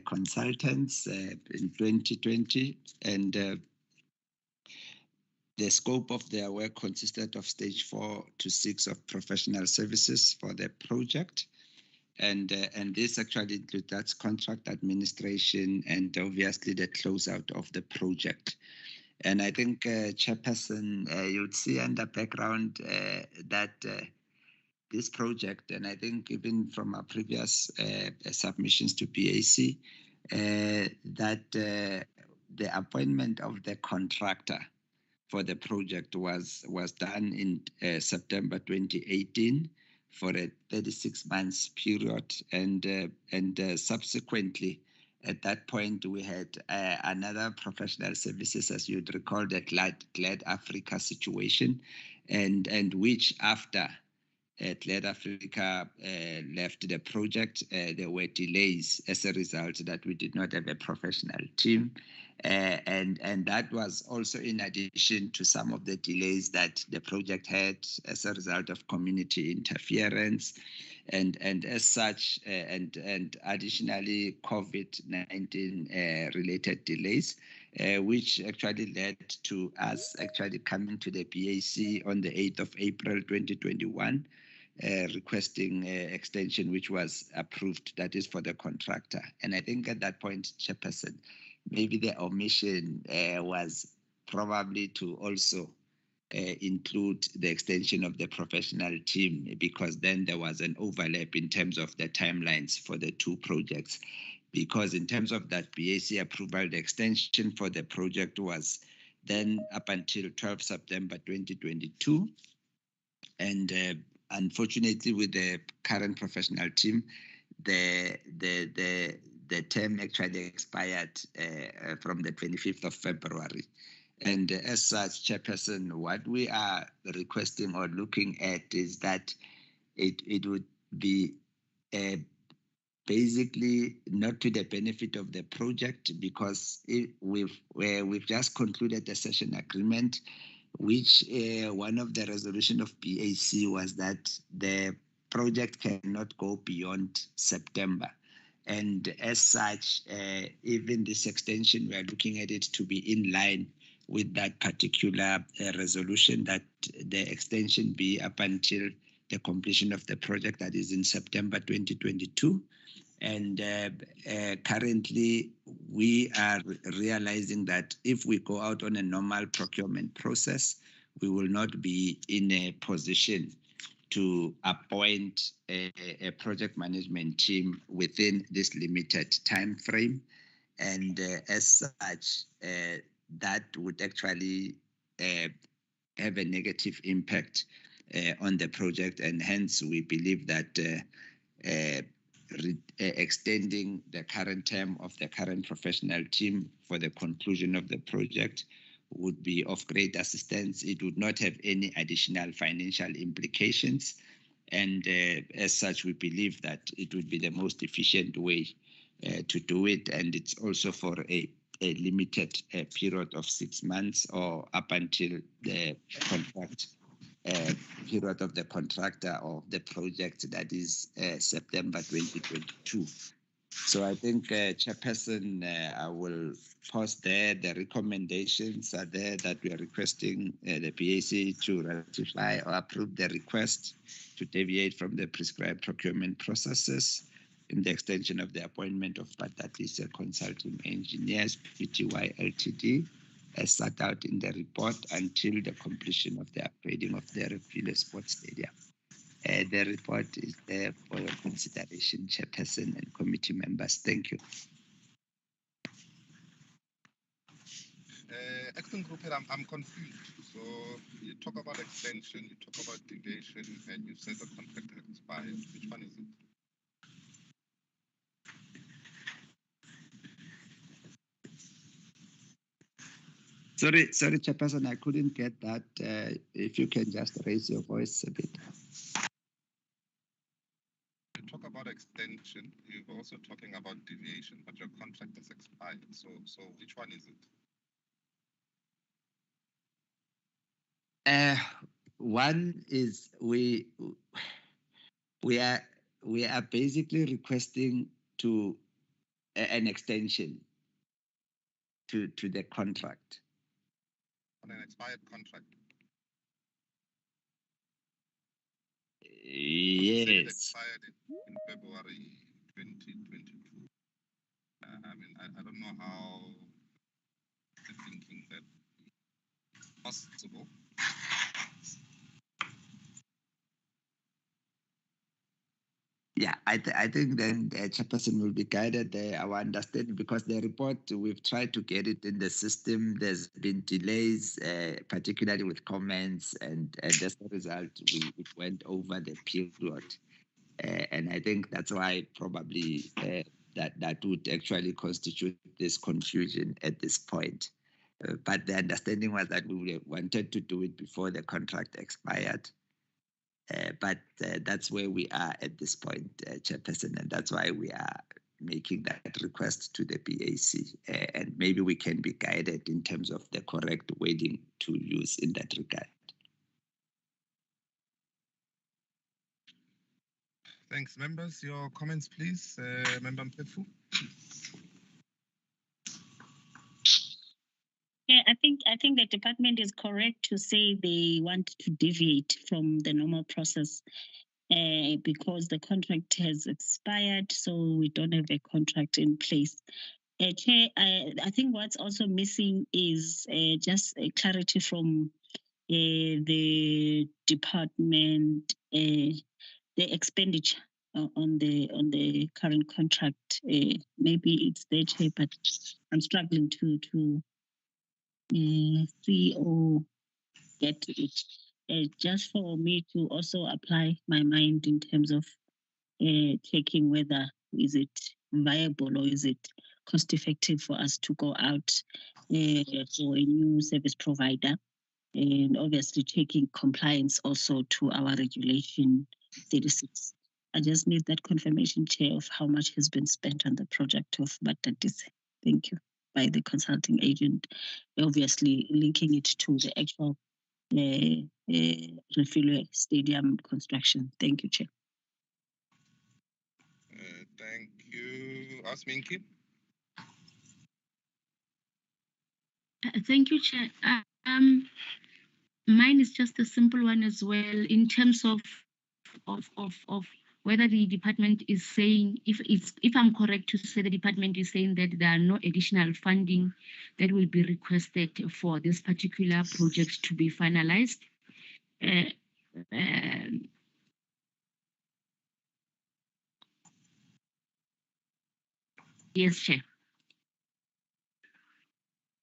consultants in 2020, and the scope of their work consisted of stage 4 to 6 of professional services for the project. And this actually includes contract administration and obviously the closeout of the project. And I think, Chairperson, you'd see in the background that this project, and I think even from our previous submissions to BAC, that the appointment of the contractor for the project was done in September 2018 for a 36 months period, and subsequently at that point we had another professional services, as you'd recall, the Glad Africa situation, and which after Glad Africa left the project, there were delays as a result that we did not have a professional team. And that was also in addition to some of the delays that the project had as a result of community interference, and as such, and additionally COVID-19 related delays, which actually led to us actually coming to the BAC on the 8th of April 2021, requesting extension, which was approved, that is for the contractor. And I think at that point, Chairperson, maybe the omission was probably to also include the extension of the professional team, because then there was an overlap in terms of the timelines for the two projects. Because in terms of that BAC approval, the extension for the project was then up until 12 September 2022. And unfortunately, with the current professional team, the term actually expired from the 25th of February. And as such, Chairperson, what we are requesting or looking at is that it would be basically not to the benefit of the project, because we've just concluded a session agreement, which one of the resolution of BAC was that the project cannot go beyond September. And as such, even this extension, we are looking at it to be in line with that particular resolution, that the extension be up until the completion of the project, that is in September 2022. And currently, we are realizing that if we go out on a normal procurement process, we will not be in a position to appoint a project management team within this limited time frame. And as such, that would actually have a negative impact on the project. And hence, we believe that extending the current term of the current professional team for the conclusion of the project would be of great assistance. It would not have any additional financial implications. And as such, we believe that it would be the most efficient way to do it. And it's also for a limited period of 6 months or up until the contract period of the contractor of the project, that is September 2022. So I think, Chairperson, I will pause there. The recommendations are there that we are requesting the BAC to ratify or approve the request to deviate from the prescribed procurement processes in the extension of the appointment of Patatisa Consulting Engineers, Pty Ltd, as set out in the report until the completion of the upgrading of the Refile Sports Stadium. The report is there for your consideration, Chairperson and committee members. Thank you. Acting Group Head, I'm confused. So you talk about extension, you talk about deviation, and you said the contract has expired. Which one is it? Sorry, Chairperson, I couldn't get that. If you can just raise your voice a bit. You talk about extension, you're also talking about deviation, but your contract has expired. So which one is it? One is we are basically requesting to an extension to the contract. On an expired contract? Yes. It expired in February 2022. I mean, I don't know how they're thinking that possible. Yeah, I think then the Chairperson will be guided our understanding, because the report, we've tried to get it in the system. There's been delays, particularly with comments, and as a result, it went over the period. And I think that's why probably that would actually constitute this confusion at this point. But the understanding was that we wanted to do it before the contract expired. But that's where we are at this point, Chairperson, and that's why we are making that request to the BAC. And maybe we can be guided in terms of the correct wording to use in that regard. Thanks, members. Your comments, please. Member Mpefu. Yeah, I think the department is correct to say they want to deviate from the normal process because the contract has expired, so we don't have a contract in place. Chair, I think what's also missing is just a clarity from the department, the expenditure on the current contract. Maybe it's there, Chair, but I'm struggling to see or get it. Just for me to also apply my mind in terms of checking whether is it viable or is it cost effective for us to go out for a new service provider, and obviously checking compliance also to our regulation 36. I just need that confirmation, Chair, of how much has been spent on the project of Batatise. Thank you. By the consulting agent, obviously linking it to the actual Refile Stadium construction. Thank you, Chair. Thank you. Asminki. Thank you, Chair. Mine is just a simple one as well. In terms of of whether the department is saying, if I'm correct to say the department is saying that there are no additional funding that will be requested for this particular project to be finalized. Yes, Chair.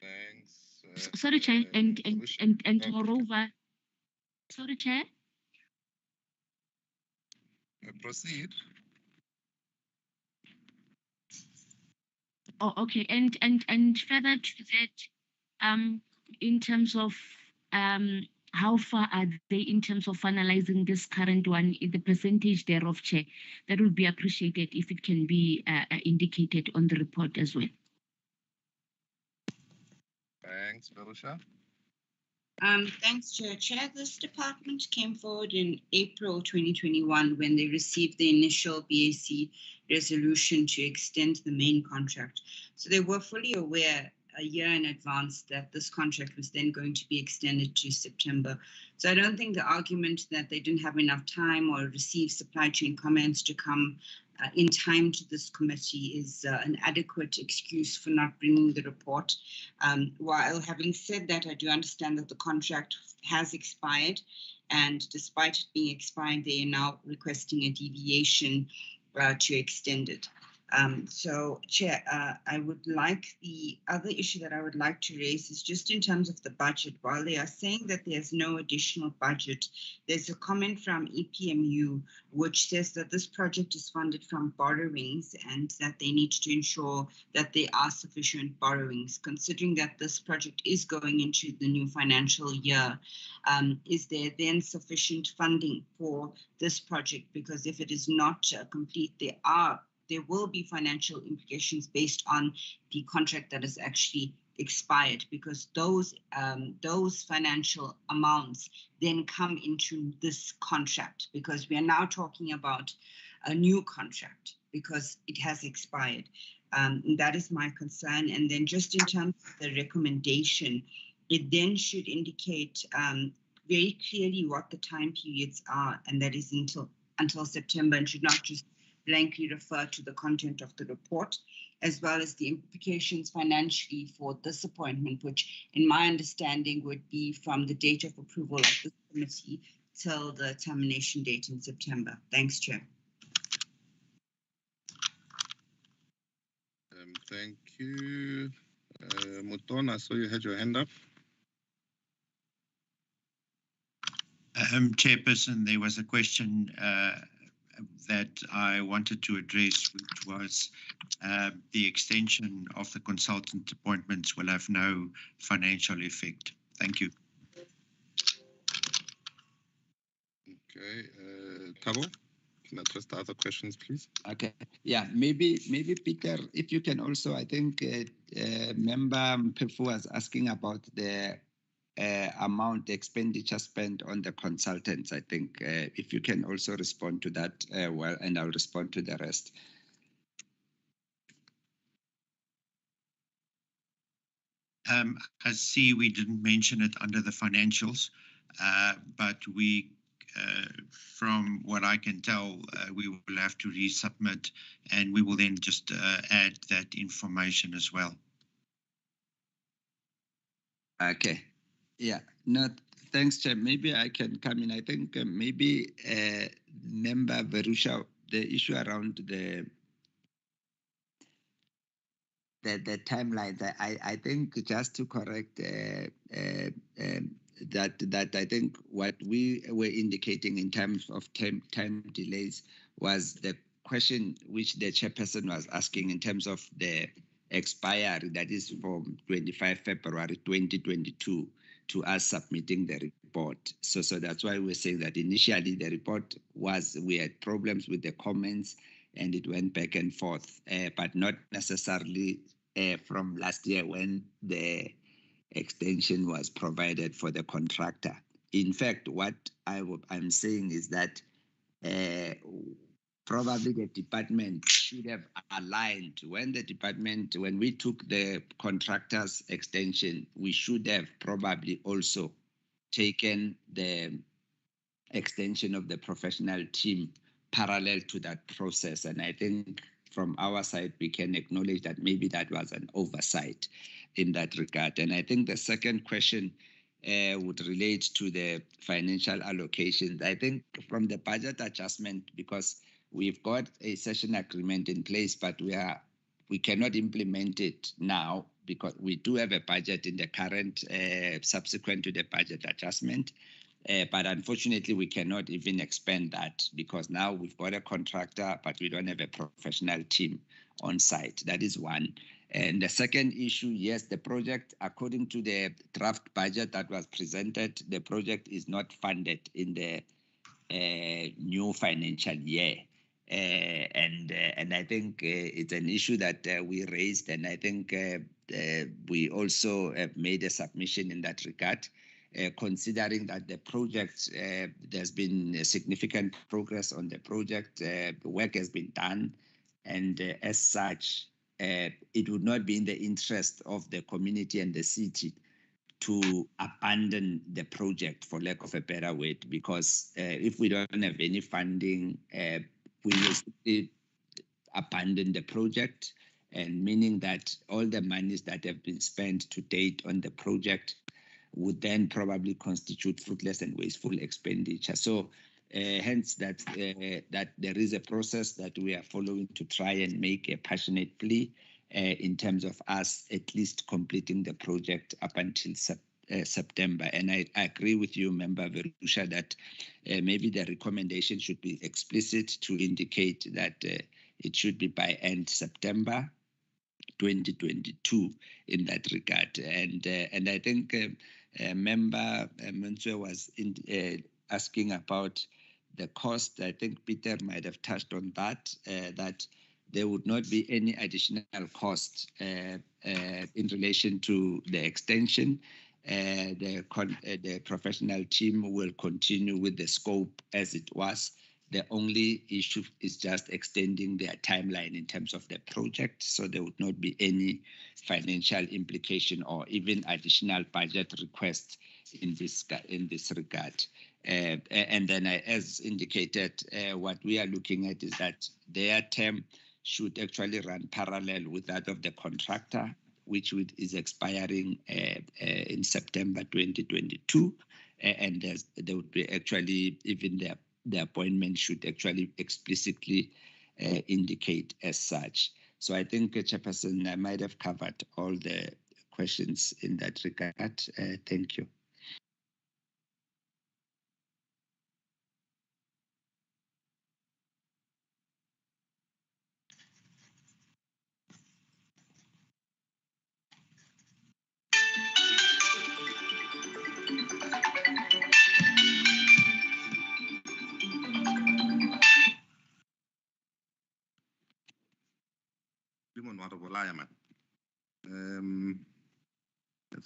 Thanks. Sorry, Chair, and moreover, sorry, Chair. Proceed. Oh, okay, and further to that, in terms of how far are they in terms of finalizing this current one, the percentage thereof, Chair, that would be appreciated if it can be indicated on the report as well. Thanks, Verusha. Thanks, Chair. Chair, this department came forward in April 2021 when they received the initial BAC resolution to extend the main contract. So they were fully aware a year in advance that this contract was then going to be extended to September. So I don't think the argument that they didn't have enough time or receive supply chain comments to come in time to this committee is an adequate excuse for not bringing the report. While having said that, I do understand that the contract has expired, and despite it being expired, they are now requesting a deviation to extend it. So, Chair, I would like, the other issue that I would like to raise is just in terms of the budget. While they are saying that there's no additional budget, there's a comment from EPMU which says that this project is funded from borrowings and that they need to ensure that there are sufficient borrowings. Considering that this project is going into the new financial year, is there then sufficient funding for this project? Because if it is not complete, there will be financial implications based on the contract that is actually expired, because those financial amounts then come into this contract, because we are now talking about a new contract because it has expired. That is my concern. And then just in terms of the recommendation, it then should indicate very clearly what the time periods are, and that is until September, and should not just blankly refer to the content of the report, as well as the implications financially for this appointment, which in my understanding would be from the date of approval of this committee till the termination date in September. Thanks, Chair. Thank you. Muton, I saw you had your hand up. Chairperson, there was a question that I wanted to address, which was the extension of the consultant appointments will have no financial effect. Thank you. Okay, Thabo, can I address the other questions, please? Okay, yeah, maybe Peter, if you can also, I think member Mpefu was asking about the amount expenditure spent on the consultants. I think if you can also respond to that, well, and I'll respond to the rest. I see we didn't mention it under the financials, but we, from what I can tell, we will have to resubmit, and we will then just add that information as well. Okay. Yeah, no, thanks, Chair. Maybe I can come in. I think maybe member Verusha, the issue around the timeline. I think just to correct that I think what we were indicating in terms of time delays was the question which the chairperson was asking in terms of the expiry, that is from 25 February 2022 to us submitting the report. So that's why we're saying that initially the report we had problems with the comments and it went back and forth, but not necessarily from last year when the extension was provided for the contractor. In fact, what I'm saying is that probably the department should have aligned when we took the contractor's extension, we should have probably also taken the extension of the professional team parallel to that process. And I think from our side, we can acknowledge that maybe that was an oversight in that regard. And I think the second question would relate to the financial allocations. I think from the budget adjustment, because we've got a session agreement in place, but we cannot implement it now because we do have a budget in the current subsequent to the budget adjustment. But unfortunately, we cannot even expand that because now we've got a contractor, but we don't have a professional team on site. That is one. And the second issue, yes, the project, according to the draft budget that was presented, the project is not funded in the new financial year. And I think it's an issue that we raised, and I think we also have made a submission in that regard. Considering that the project, there's been significant progress on the project, work has been done, and as such, it would not be in the interest of the community and the city to abandon the project, for lack of a better word, because if we don't have any funding, we will simply abandon the project, and meaning that all the monies that have been spent to date on the project would then probably constitute fruitless and wasteful expenditure. So hence that there is a process that we are following to try and make a passionate plea in terms of us at least completing the project up until September. And I agree with you, Member Verusha, that maybe the recommendation should be explicit to indicate that it should be by end September 2022 in that regard. And I think Member Monswe was asking about the cost. I think Peter might have touched on that, that there would not be any additional cost in relation to the extension. The professional team will continue with the scope as it was. The only issue is just extending their timeline in terms of the project, so there would not be any financial implication or even additional budget request in this regard. And then, as indicated, what we are looking at is that their term should actually run parallel with that of the contractor, which is expiring in September 2022, and there would be actually even the appointment should actually explicitly indicate as such. So I think, Chairperson, I might have covered all the questions in that regard. Thank you.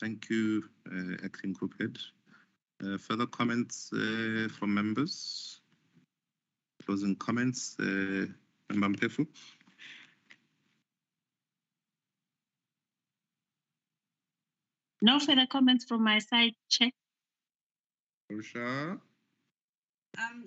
Thank you, Acting Group Head. Further comments from members? Closing comments, Member Mpefu? No further comments from my side, Chair. Verusha?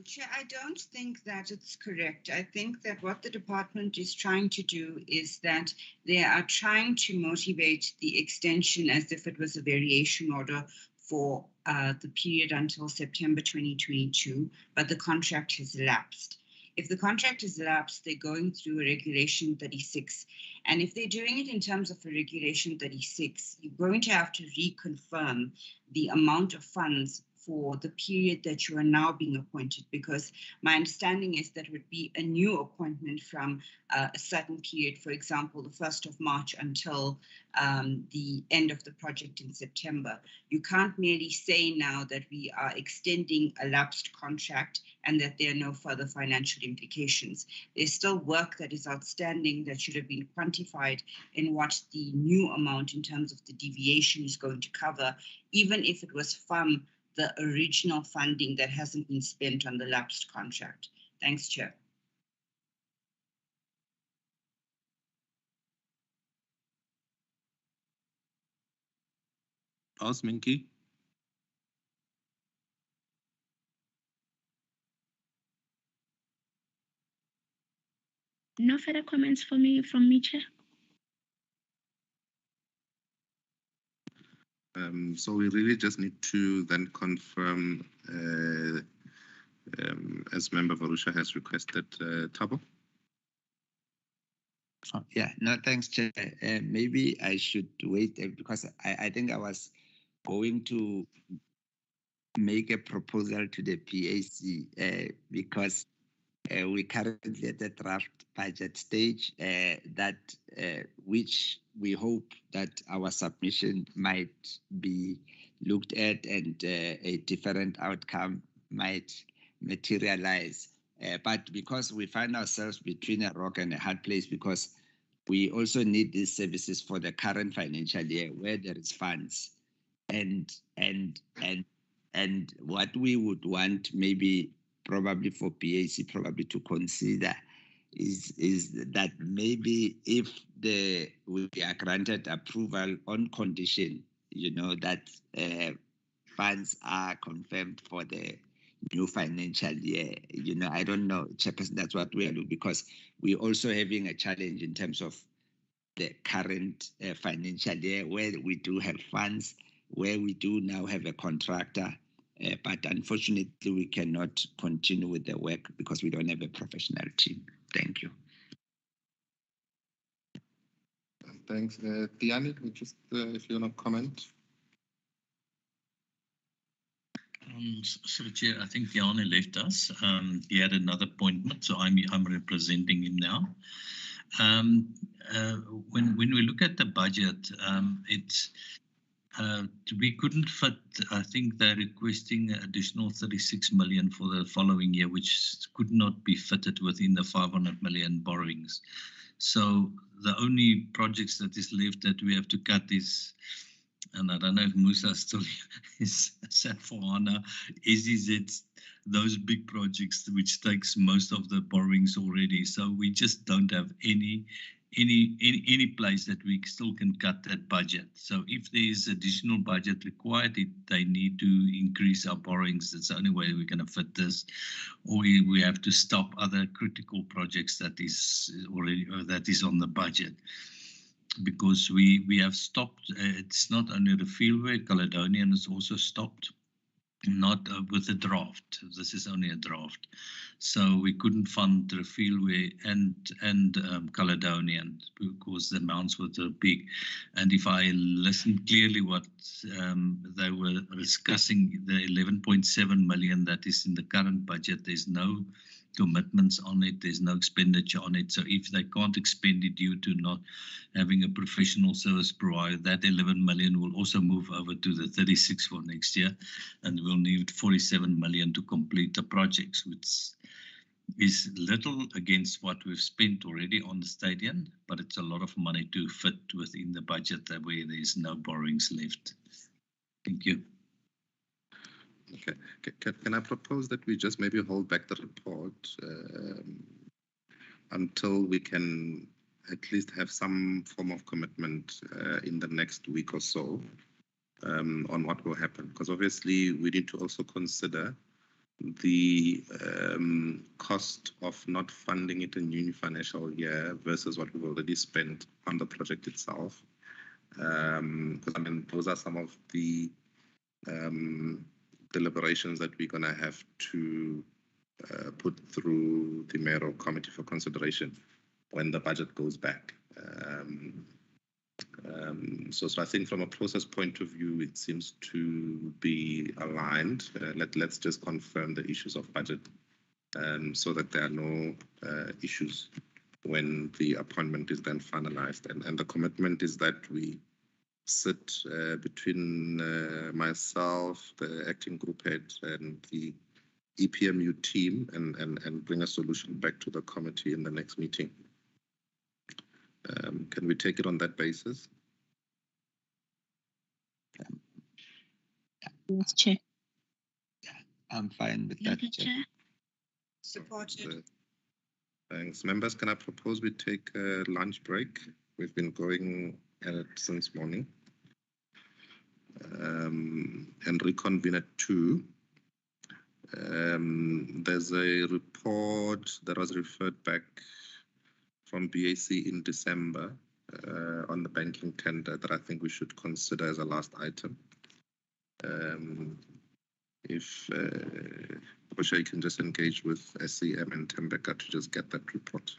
Chair, I don't think that it's correct. I think that what the department is trying to do is that they are trying to motivate the extension as if it was a variation order for the period until September 2022, but the contract has elapsed. If the contract has elapsed, they're going through a Regulation 36. And if they're doing it in terms of a Regulation 36, you're going to have to reconfirm the amount of funds for the period that you are now being appointed, because my understanding is that it would be a new appointment from a certain period, for example, the 1st of March until the end of the project in September. You can't merely say now that we are extending a lapsed contract and that there are no further financial implications. There's still work that is outstanding that should have been quantified in what the new amount in terms of the deviation is going to cover, even if it was from the original funding that hasn't been spent on the lapsed contract. Thanks, Chair. Minky? No further comments from me, Chair. So we really just need to then confirm, as Member Verusha has requested, Thabo. Oh, yeah, no, thanks, Chair. Maybe I should wait because I think I was going to make a proposal to the PAC because we currently at the draft budget stage that which we hope that our submission might be looked at and a different outcome might materialize. But because we find ourselves between a rock and a hard place because we also need these services for the current financial year where there is funds and what we would want maybe probably for PAC probably to consider is that maybe if we are granted approval on condition, that funds are confirmed for the new financial year. I don't know, Chairperson, that's what we are doing because we're also having a challenge in terms of the current financial year where we do have funds, where we do now have a contractor, but unfortunately we cannot continue with the work because we don't have a professional team. Thank you. Thanks. Tiani, just if you want to comment. Sir Chair, I think Tiani left us. He had another appointment, so I'm representing him now. When we look at the budget, it's we couldn't fit. I think they're requesting additional 36 million for the following year, which could not be fitted within the 500 million borrowings. So the only projects that is left that we have to cut is, and I don't know if Musa still is SAP for HANA, SEZ, those big projects which takes most of the borrowings already. So we just don't have any place that we still can cut that budget. So if there is additional budget required, they need to increase our borrowings. That's the only way we're going to fit this, or we have to stop other critical projects that is already that is on the budget. Because we have stopped, it's not only the fieldwork, Caledonian has also stopped, not with the draft. This is only a draft. So we couldn't fund the fieldwork and Caledonian because the amounts were too big. And if I listened clearly what they were discussing, the 11.7 million that is in the current budget, there's no commitments on it, there's no expenditure on it. So if they can't expend it due to not having a professional service provider, that 11 million will also move over to the 36 for next year, and we'll need 47 million to complete the projects, which is little against what we've spent already on the stadium, but it's a lot of money to fit within the budget that where there's no borrowings left. Thank you. Okay. Can I propose that we just maybe hold back the report until we can at least have some form of commitment in the next week or so on what will happen? Because obviously we need to also consider the cost of not funding it in new financial year versus what we've already spent on the project itself. Because I mean, those are some of the deliberations that we're going to have to put through the mayoral committee for consideration when the budget goes back. So I think from a process point of view, it seems to be aligned. Let's just confirm the issues of budget so that there are no issues when the appointment is then finalized. And the commitment is that we sit between myself, the acting group head, and the EPMU team and bring a solution back to the committee in the next meeting. Can we take it on that basis? Yes, Chair. I'm fine with that, Chair. Supported. Thanks. Members, can I propose we take a lunch break? We've been going at it since morning. And reconvene at 2. There's a report that was referred back from BAC in December on the banking tender that I think we should consider as a last item. If Osha, you can just engage with SCM and Tembeka to just get that report.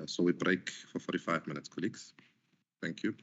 So we break for 45 minutes, colleagues. Thank you.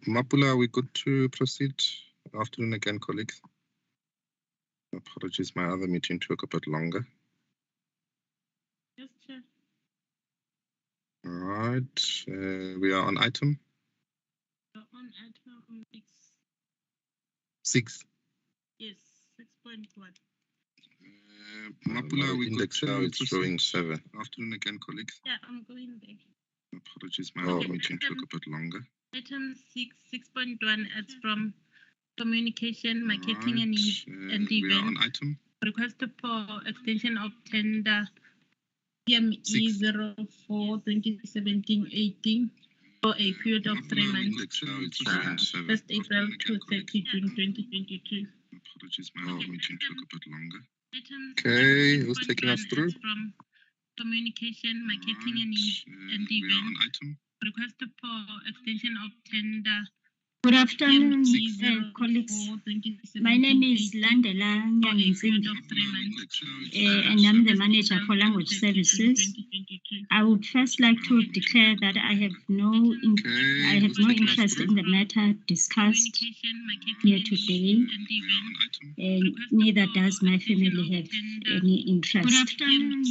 Mapula, are we good to proceed? Afternoon again, colleagues. Apologies, my other meeting took a bit longer. Yes, Chair. All right, we are on item On item 6. yes, 6.1. Mapula, we index now it's showing 7. Afternoon again, colleagues. Yeah, I'm going there. Apologies, my other meeting took a bit longer. Item 6.1 is from communication, marketing, and we are event. on item Request for extension of tender PME 04 2017-18 for a period of 3 months, 1st April to 30 June 2022. Apologies, my other meeting took a bit longer. Okay, who's taking us through? From communication, marketing, and event. We are on item Request for extension of tender. Good afternoon, colleagues. My name is Landela Nyanginzimbi, and I'm the manager for language services. I would first like to declare that I have no interest in the matter discussed here today, and neither does my family have any interest. Good afternoon,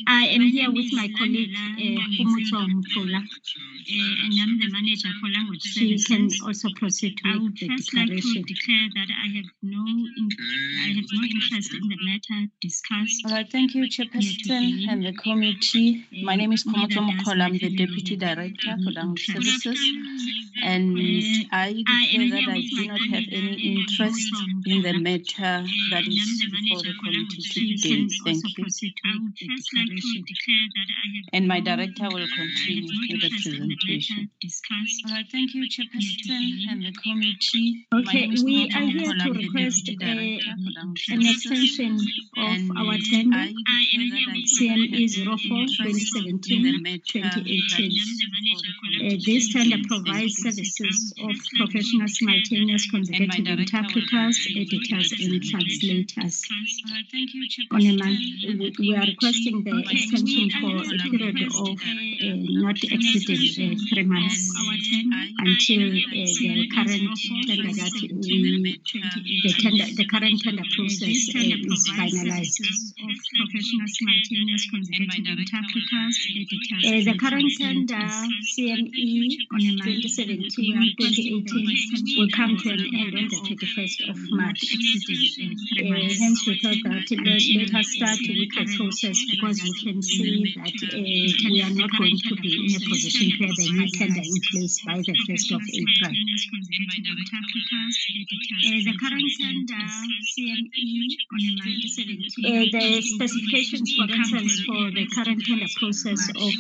I am here with my colleague, Humutso Mfula, and I'm the manager for language she can also proceed to make the declaration. like to declare that I have no interest in the matter discussed. All right, thank you, Chairperson and the committee. My name is Komoto Mokola. I'm the Deputy Director for Language Services, and I declare that I do not have any interest in the matter that is before the committee today. Thank you. And my director will continue with the presentation. All right, thank you, Chairperson and the committee. Okay, we are here to request an extension of our tender, CME 04 2017-2018. This tender provides services of professional simultaneous consecutive interpreters, editors, and translators. On a month, we are requesting the extension for a period of not exceeding 3 months until the current tender that the current tender process is finalized. The current tender CME 2017-2018 will come to an end on the 31st of March. Hence, we thought that let us start with the process because we can see that we are not going to be in a position to have a new tender in place by the 1st of April. The current tender CME the specifications, for instance, for the current tender process of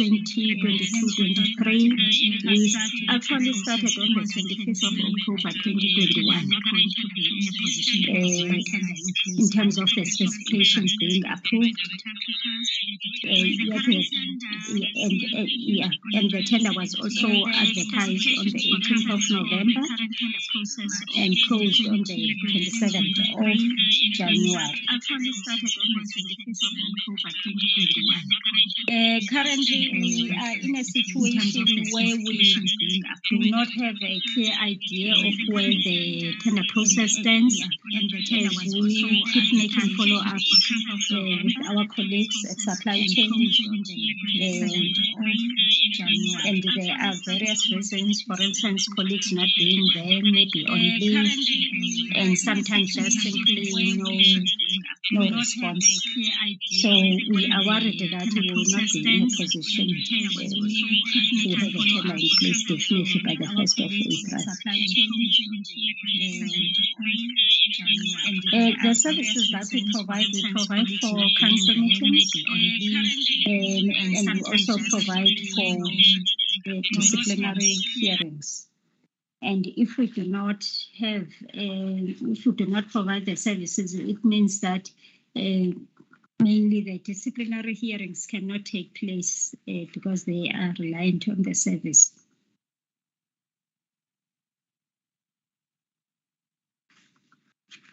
2022-23, we actually started on the 25th of October 2021 in terms of the specifications being approved. And the tender was also advertised on the 18th of November and closed on the 27th of January. Currently, we are in a situation where we do not have a clear idea of where the tender process stands, as we keep making follow-ups with our colleagues at supply chain. And there are various reasons, for instance, colleagues not being there, maybe on leave, and sometimes just simply no response. So we are worried that we will not be in a position to have a tender in place definitely by the 1st of April. The services that we provide for council meetings, and we also provide for disciplinary hearings. And if we do not have, if we do not provide the services, it means that mainly the disciplinary hearings cannot take place because they are reliant on the service.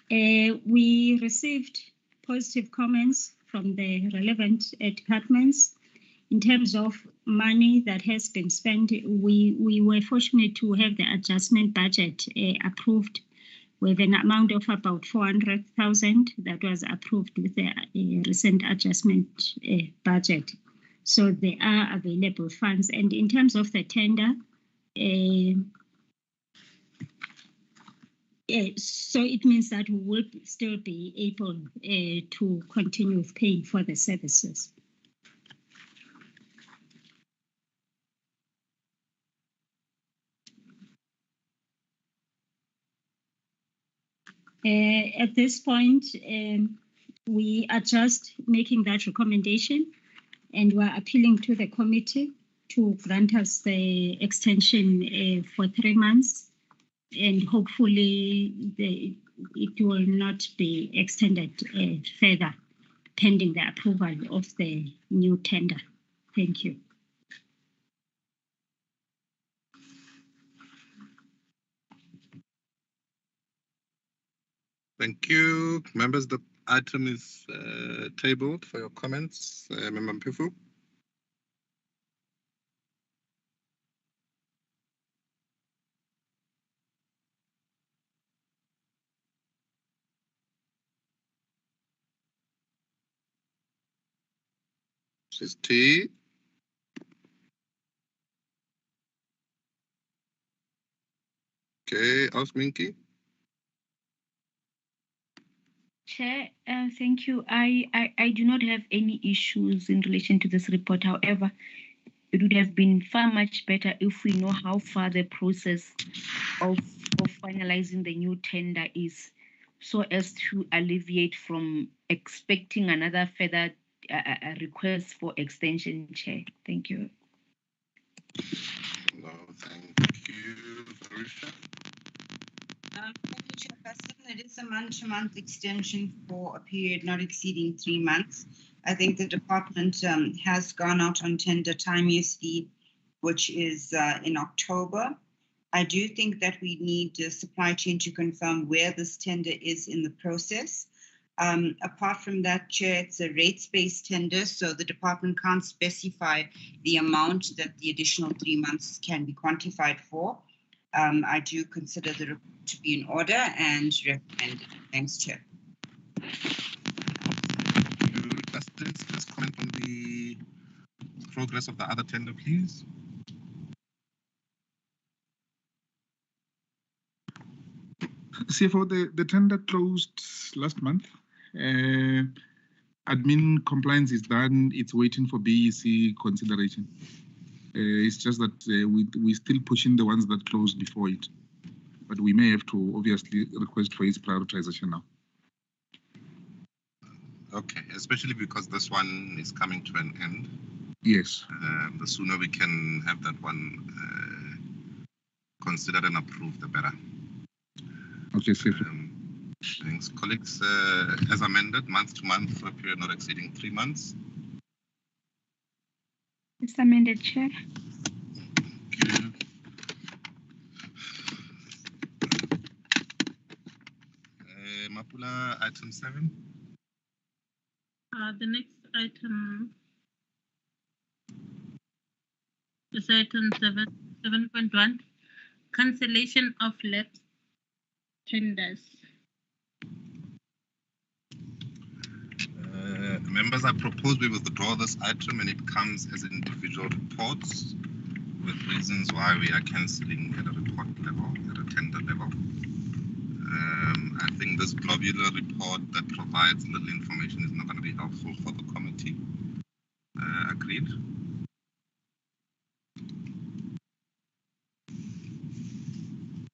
We received positive comments from the relevant departments, in terms of money that has been spent, we were fortunate to have the adjustment budget approved with an amount of about 400,000 that was approved with the recent adjustment budget. So there are available funds. And in terms of the tender, so it means that we will still be able to continue with paying for the services. At this point, we are just making that recommendation, and we're appealing to the committee to grant us the extension for 3 months, and hopefully it will not be extended further pending the approval of the new tender. Thank you. Thank you. Members, the item is tabled for your comments. Member Mpifu. Mrs. T. Okay, ask Minky. Chair, thank you. I do not have any issues in relation to this report. However, it would have been far much better if we know how far the process of finalizing the new tender is, so as to alleviate from expecting another further request for extension, Chair. Thank you. No, thank you, Verusha. Thank you, Chairperson. It is a month-to-month extension for a period not exceeding 3 months. I think the department has gone out on tender timeously, which is in October. I do think that we need the supply chain to confirm where this tender is in the process. Apart from that, Chair, it's a rates-based tender, so the department can't specify the amount that the additional 3 months can be quantified for. I do consider the report to be in order and recommend it. Thanks, Chair. Justice, just comment on the progress of the other tender, please. CFO, the tender closed last month. Admin compliance is done. It's waiting for BEC consideration. It's just that we're still pushing the ones that closed before it. But we may have to obviously request for its prioritization now. Okay, especially because this one is coming to an end. Yes. The sooner we can have that one considered and approved, the better. Okay, safe. Thanks, colleagues. As amended, month to month for a period not exceeding 3 months. It's amended, Chair. Thank you. Mapula, item 7. The next item is item 7.1, cancellation of lapsed tenders. Members, I propose we withdraw this item and it comes as individual reports with reasons why we are cancelling at a report level, at a tender level. I think this globular report that provides little information is not going to be helpful for the committee. Agreed?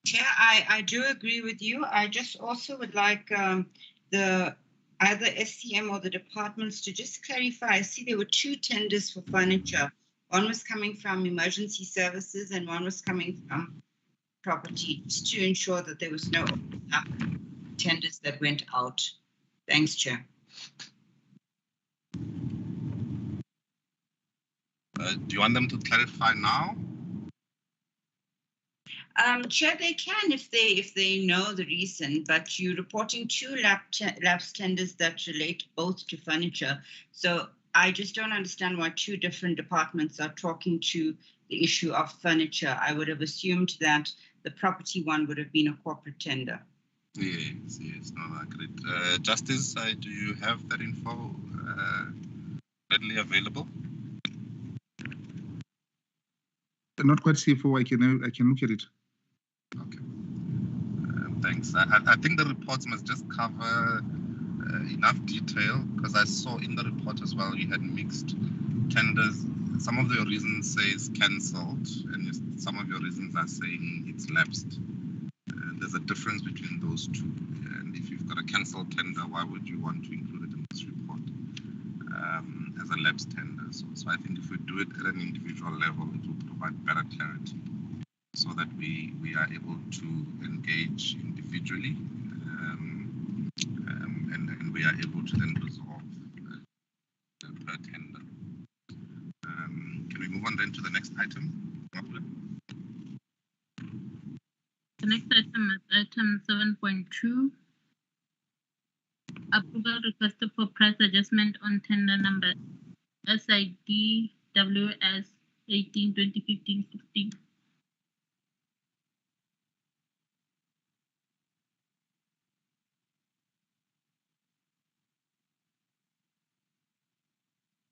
Chair, I do agree with you. I just also would like either SCM or the departments to just clarify. I see there were 2 tenders for furniture. One was coming from emergency services and one was coming from property, just to ensure that there was no tenders that went out. Thanks, Chair. Do you want them to clarify now? Chair, they can if they know the reason, but you're reporting 2 lapse tenders that relate both to furniture. So I just don't understand why two different departments are talking to the issue of furniture. I would have assumed that the property one would have been a corporate tender. Yes, no, I agree. Justice, do you have that info readily available? Not quite CFO, I can look at it. Okay. Thanks. I think the reports must just cover enough detail, because I saw in the report as well you had mixed tenders. Some of your reasons say it's cancelled, and some of your reasons are saying it's lapsed. There's a difference between those two. And if you've got a cancelled tender, why would you want to include it in this report as a lapsed tender? So I think if we do it at an individual level, it will provide better clarity, so that we are able to engage individually, and we are able to then resolve per tender. Can we move on then to the next item? The next item is item 7.2. Approval requested for price adjustment on tender number SID WS 18 2015 16.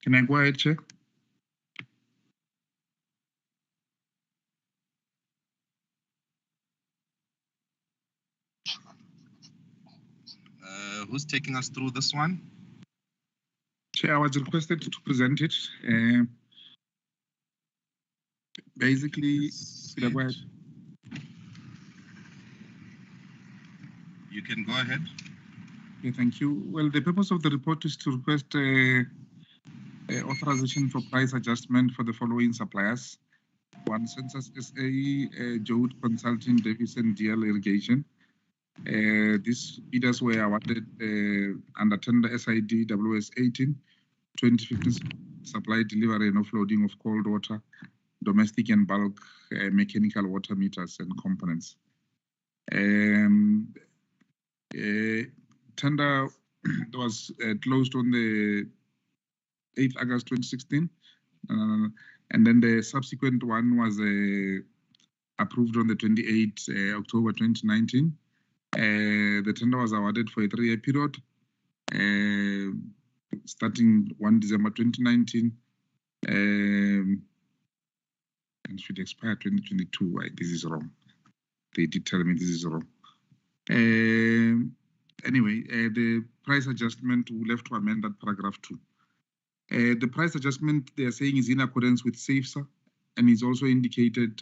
Can I go ahead, Chair? Who's taking us through this one? Chair, I was requested to present it. Basically, should I go ahead? You can go ahead. Okay, thank you. Well, the purpose of the report is to request authorization for price adjustment for the following suppliers: one, Census SA, Jode Consulting, Davison, DL Irrigation. These bidders were awarded under tender SID WS 18 2015 supply, delivery, and offloading of cold water, domestic and bulk mechanical water meters and components. Tender was closed on the 8th August 2016, and then the subsequent one was approved on the 28th October 2019. The tender was awarded for a 3-year period, starting 1 December 2019, and should expire 2022. Right, this is wrong. They did tell me this is wrong. Anyway, the price adjustment, we'll have to amend that paragraph 2. The price adjustment they are saying is in accordance with SAFSA, and is also indicated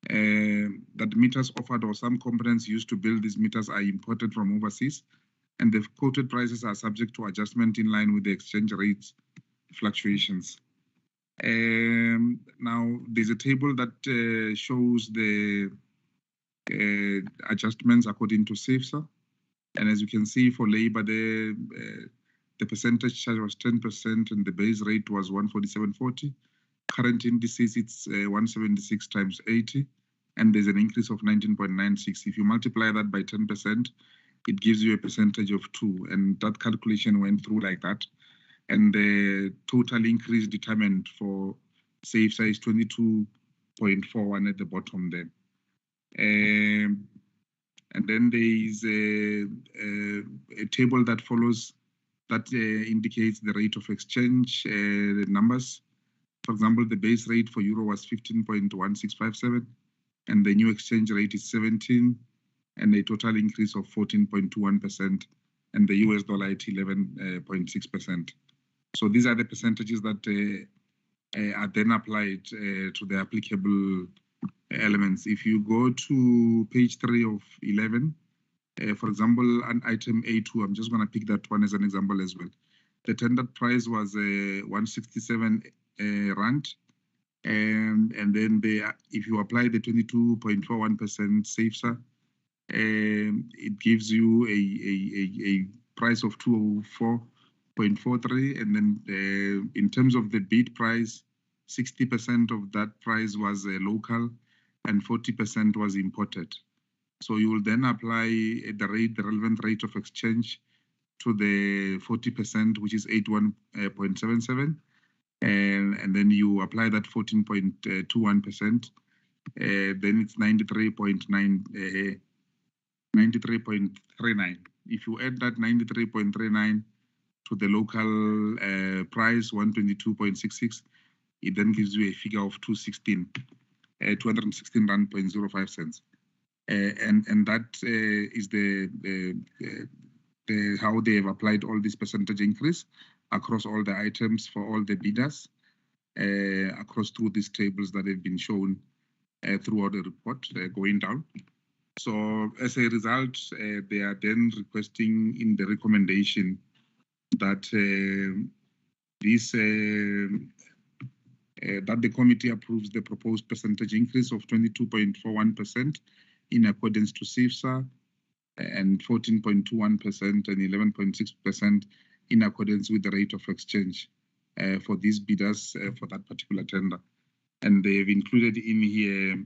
that the meters offered or some components used to build these meters are imported from overseas, and the quoted prices are subject to adjustment in line with the exchange rates fluctuations. Now, there's a table that shows the adjustments according to SAFSA, and as you can see, for labor, the percentage charge was 10% and the base rate was 147.40. Current indices, it's 176 times 80, and there's an increase of 19.96. If you multiply that by 10%, it gives you a percentage of 2, and that calculation went through like that. And the total increase determined for SAFSA is 22.41 at the bottom there. And then there is a table that follows that indicates the rate of exchange, the numbers. For example, the base rate for euro was 15.1657, and the new exchange rate is 17, and a total increase of 14.21%, and the US dollar at 11.6%. So these are the percentages that are then applied to the applicable elements. If you go to page 3 of 11, for example, on item A2, I'm just going to pick that one as an example as well. The tendered price was 167 rand, and then if you apply the 22.41% SAFSA, it gives you a price of 204.43, and then in terms of the bid price, 60% of that price was local and 40% was imported. So you will then apply the relevant rate of exchange to the 40%, which is 81.77. And then you apply that 14.21%, then it's 93.39. If you add that 93.39 to the local price, 122.66, it then gives you a figure of 216 Rand.05 cents. And that is the how they have applied all this percentage increase across all the items for all the bidders, across through these tables that have been shown throughout the report going down. So as a result, they are then requesting in the recommendation that that the committee approves the proposed percentage increase of 22.41% in accordance to CIFSA, and 14.21% and 11.6% in accordance with the rate of exchange for these bidders for that particular tender. And they've included in here,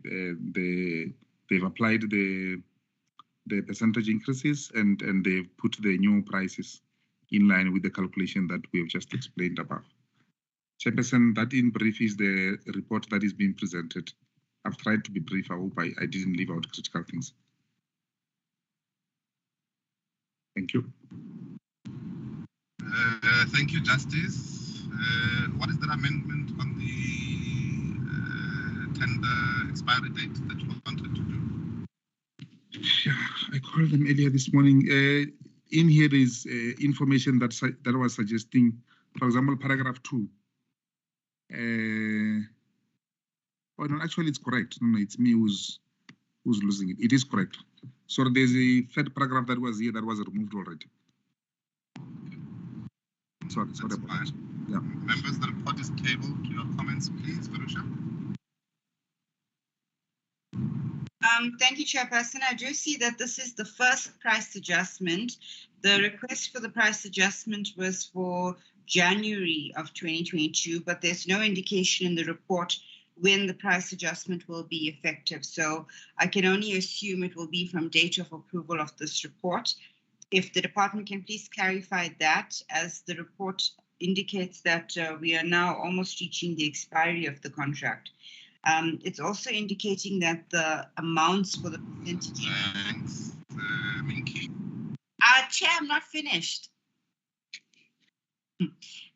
they've applied the percentage increases and they've put the new prices in line with the calculation that we have just explained above. Chairperson, that in brief is the report that is being presented. I've tried to be brief. I hope I didn't leave out critical things. Thank you. Thank you, Justice. What is the amendment on the tender expiry date that you wanted to do? Yeah, I called them earlier this morning. In here is information that was suggesting, for example, paragraph 2. Oh no, actually it's correct. No, it's me who's losing it. It is correct. So there's a third paragraph that was here that was removed already. Sorry about that. Yeah. Members, the report is tabled. Your comments, please, Verusha. Thank you, Chairperson. I do see that this is the first price adjustment. The request for the price adjustment was for January of 2022, but there's no indication in the report when the price adjustment will be effective. So I can only assume it will be from date of approval of this report. If the department can please clarify that, as the report indicates that we are now almost reaching the expiry of the contract. It's also indicating that the amounts for the percentage. Thanks, Minky. Chair, I'm not finished.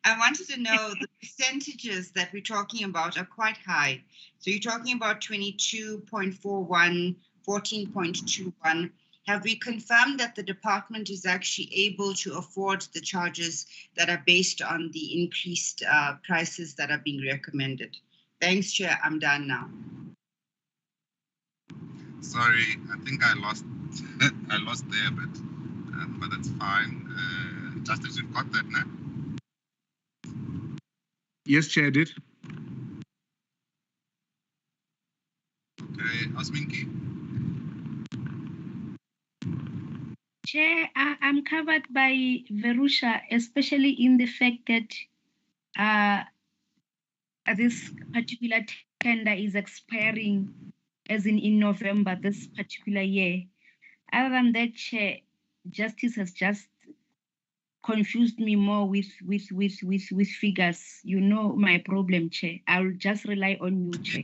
I wanted to know the percentages that we're talking about are quite high. So you're talking about 22.41, 14.21. Have we confirmed that the department is actually able to afford the charges that are based on the increased prices that are being recommended? Thanks, Chair. I'm done now. Sorry, I think I lost I lost there a bit, but that's fine. Justice, you've got that now? Yes, Chair, I did. Okay, Osminki. Chair, I'm covered by Verusha, especially in the fact that this particular tender is expiring as in November this particular year. Other than that, Chair, Justice has just confused me more with figures. You know my problem, Chair. I'll just rely on you, Chair.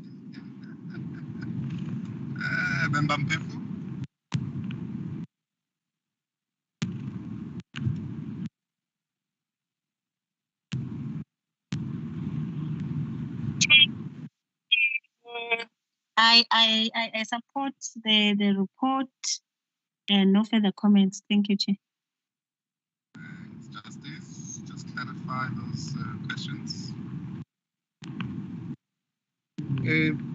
I support the report and no further comments. Thank you, Chair. Justice, just clarify those questions.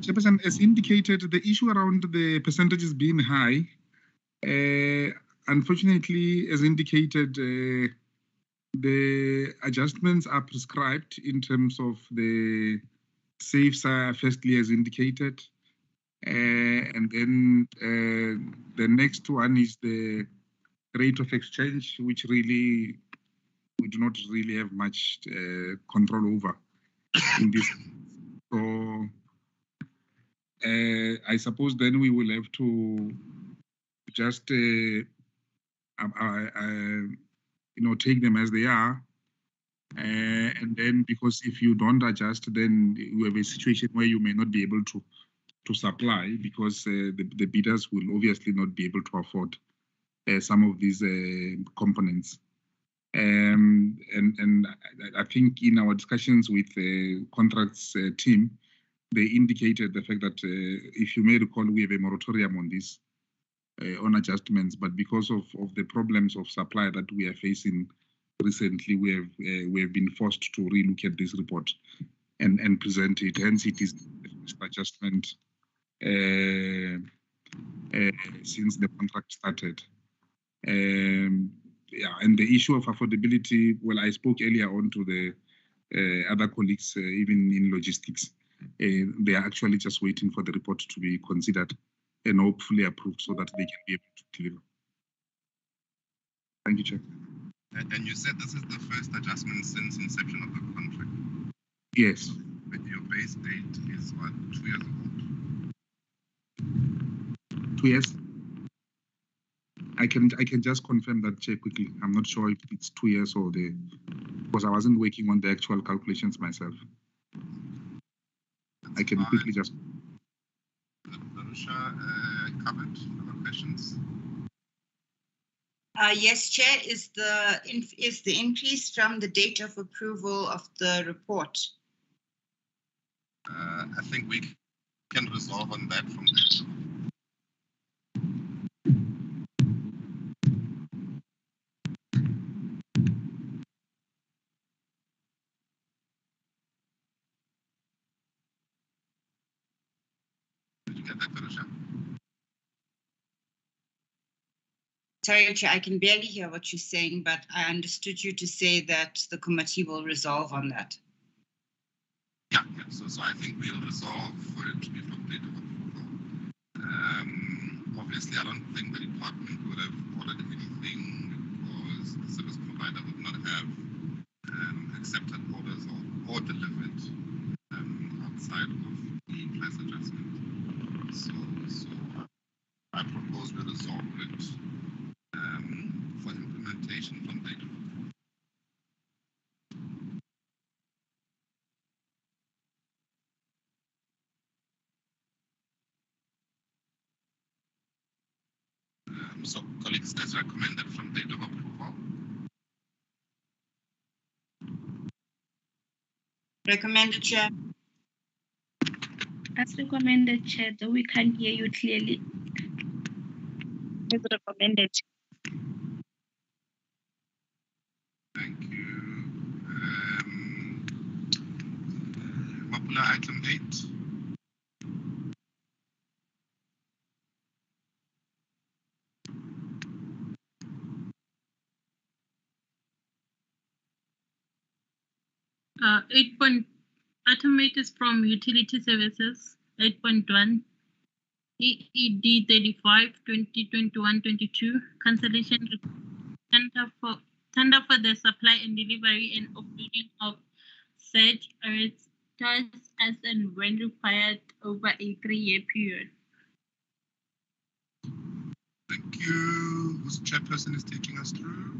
Chairperson, as indicated, the issue around the percentages being high, unfortunately, as indicated, the adjustments are prescribed in terms of the SAFESA, firstly, as indicated. And then the next one is the rate of exchange, which really we do not really have much control over in this. So I suppose then we will have to just take them as they are. And then, because if you don't adjust, then you have a situation where you may not be able to supply, because the bidders will obviously not be able to afford some of these components. And I think in our discussions with the contracts team, they indicated the fact that, if you may recall, we have a moratorium on this, on adjustments, but because of the problems of supply that we are facing recently, we have been forced to relook at this report and present it. Hence, it is the first adjustment since the contract started. Yeah, and the issue of affordability, well, I spoke earlier on to the other colleagues, even in logistics. They are actually just waiting for the report to be considered and hopefully approved so that they can be able to deliver. Thank you, Chair. And you said this is the first adjustment since inception of the contract? Yes. But your base date is what, 2 years old? 2 years? I can just confirm that, Chair, quickly. I'm not sure if it's 2 years or because I wasn't working on the actual calculations myself. That's I can fine. Quickly just. Verusha, covered other questions? Yes, Chair, is the increase from the date of approval of the report? I think we can resolve on that from there. Did you get that, Verusha? Sorry, Chair, I can barely hear what you're saying, but I understood you to say that the committee will resolve on that. Yeah. So I think we'll resolve for it to be from date of approval. Obviously, I don't think the department would have ordered anything because the service provider would not have accepted orders or delivered outside of the price adjustment. So I propose we resolve it for implementation from date of approval. So colleagues, as recommended from date of approval. Recommended, Chair. As recommended, Chair, though we can't hear you clearly. It's recommended. Thank you. Mapula, item 8. Item 8 is from Utility Services, 8.1. EED 35, 2021-22, cancellation tender for the supply and delivery and offloading of said arrears as and when required over a 3-year period. Thank you. Whose chairperson is taking us through?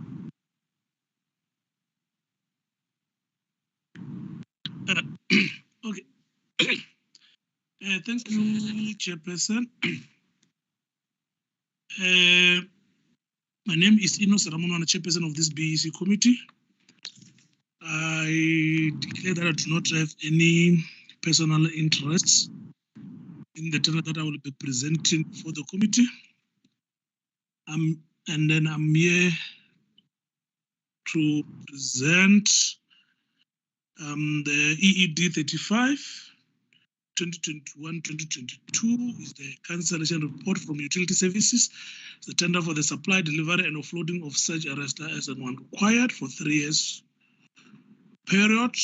Okay. Thank you, Chairperson. My name is Ino Saramonwana, Chairperson of this BEC committee. I declare that I do not have any personal interests in the tender that I will be presenting for the committee. And then I'm here to present the EED 35, 2021-2022 is the cancellation report from Utility Services. It's the tender for the supply, delivery, and offloading of such arrester as and when required for 3 years period.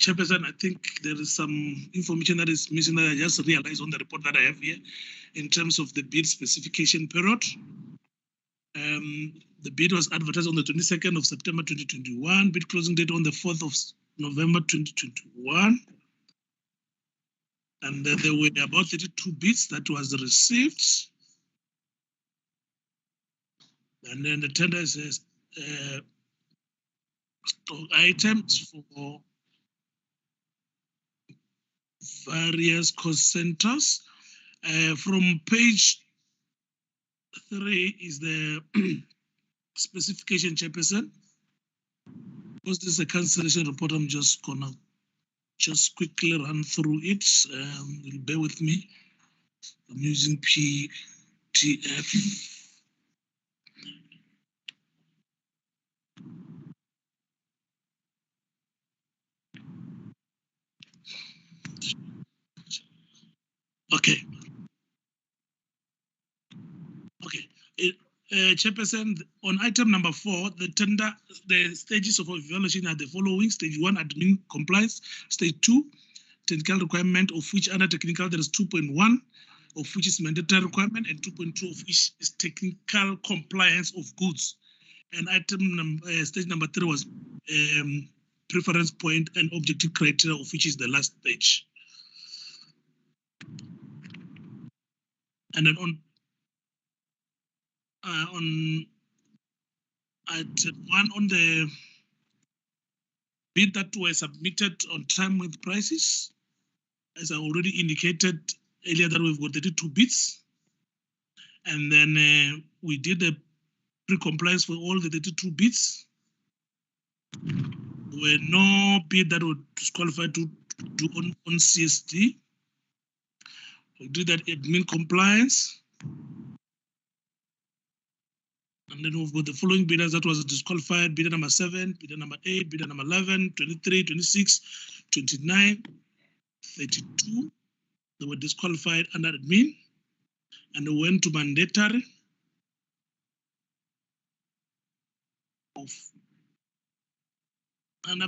Chairperson, I think there is some information that is missing that I just realized on the report that I have here in terms of the bid specification period. The bid was advertised on the 22nd of September 2021, bid closing date on the 4th of November 2021. And there were about 32 bids that was received. And then the tender says stock items for various cost centers. From page 3 is the specification, Chairperson. Because this is a cancellation report, I'm just gonna quickly run through it. You'll bear with me. I'm using PDF. Okay. Chairperson, on item number 4, the stages of evaluation are the following: stage 1, admin compliance; stage 2, technical requirement, of which under technical there is 2.1, of which is mandatory requirement, and 2.2 of which is technical compliance of goods. And stage number 3 was preference point and objective criteria, of which is the last stage. And then on item 1, on the bid that were submitted on time with prices, as I already indicated earlier, that we've got 32 bids. And then we did the pre-compliance for all the 32 bids. There were no bid that were disqualified to do on CSD. We did that admin compliance. And then we've got the following bidders that was disqualified: bidder number 7, bidder number 8, bidder number 11, 23, 26, 29, 32. They were disqualified under admin, and they went to mandatory under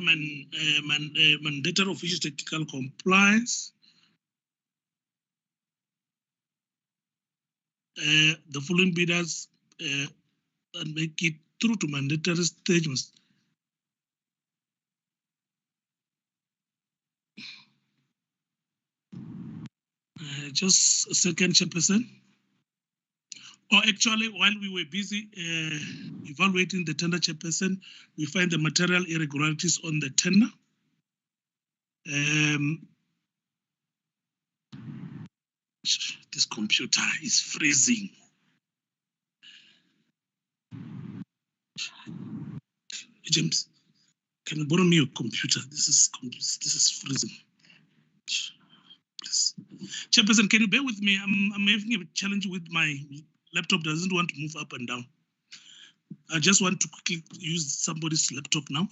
mandatory official technical compliance. The following bidders that make it through to mandatory stage must just a second, Chairperson. Or actually, while we were busy evaluating the tender, Chairperson, we find the material irregularities on the tender. This computer is freezing. James, can you borrow me your computer? This is freezing. Please. Chairperson, can you bear with me? I'm having a challenge with my laptop. Doesn't want to move up and down. I just want to quickly use somebody's laptop now.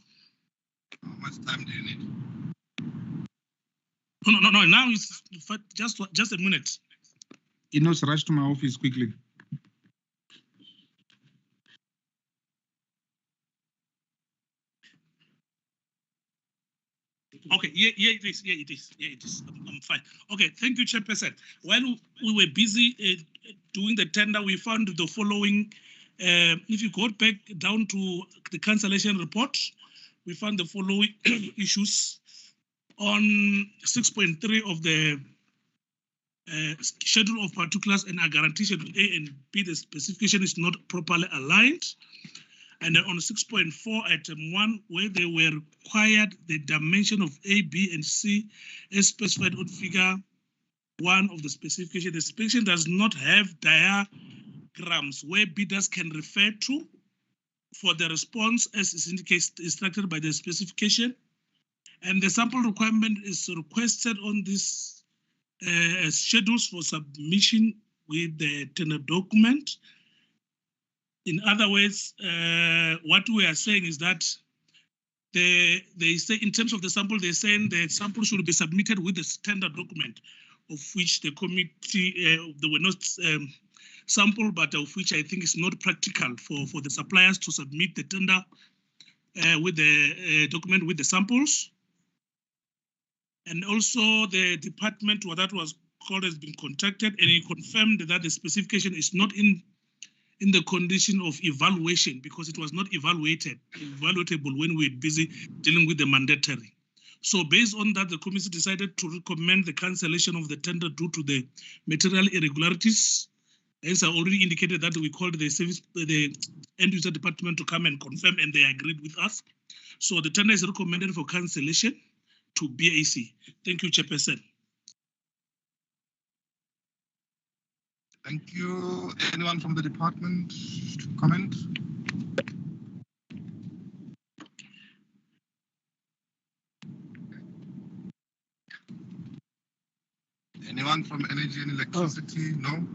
How much time do you need? No. Now it's just a minute. You know, rush to my office quickly. Okay, yeah, it is. I'm fine. Okay, thank you, Chairperson. While we were busy doing the tender, we found the following. If you go back down to the cancellation report, we found the following issues. On 6.3 of the schedule of particulars and a guarantee schedule A and B, the specification is not properly aligned. And then on 6.4, item 1, where they were required the dimension of A, B, and C as specified on figure 1 of the specification. The specification does not have diagrams where bidders can refer to for the response as is instructed by the specification. And the sample requirement is requested on this schedules for submission with the tender document. In other words, what we are saying is that they say in terms of the sample, they're saying the sample should be submitted with the standard document, of which the committee, there were not sample, but of which I think is not practical for the suppliers to submit the tender with the document with the samples. And also the department that was called has been contacted, and he confirmed that the specification is not in the condition of evaluation because it was not evaluatable when we were busy dealing with the mandatory. So based on that, the committee decided to recommend the cancellation of the tender due to the material irregularities Hence, I already indicated that we called the end user department to come and confirm, and they agreed with us. So the tender is recommended for cancellation to BAC. Thank you, Chairperson. Thank you. Anyone from the department to comment? Anyone from Energy and Electricity? No?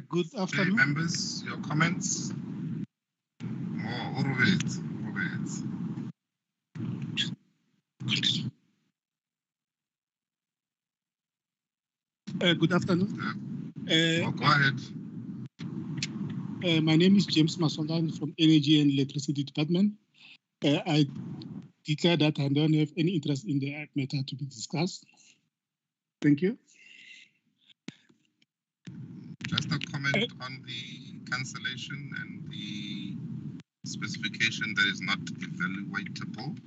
Good afternoon. Members, your comments? Robert. Good afternoon. Go ahead. My name is James Masonga. I'm from Energy and Electricity Department. I declare that I don't have any interest in the matter to be discussed. Thank you. Just a comment on the cancellation and the specification that is not evaluatable.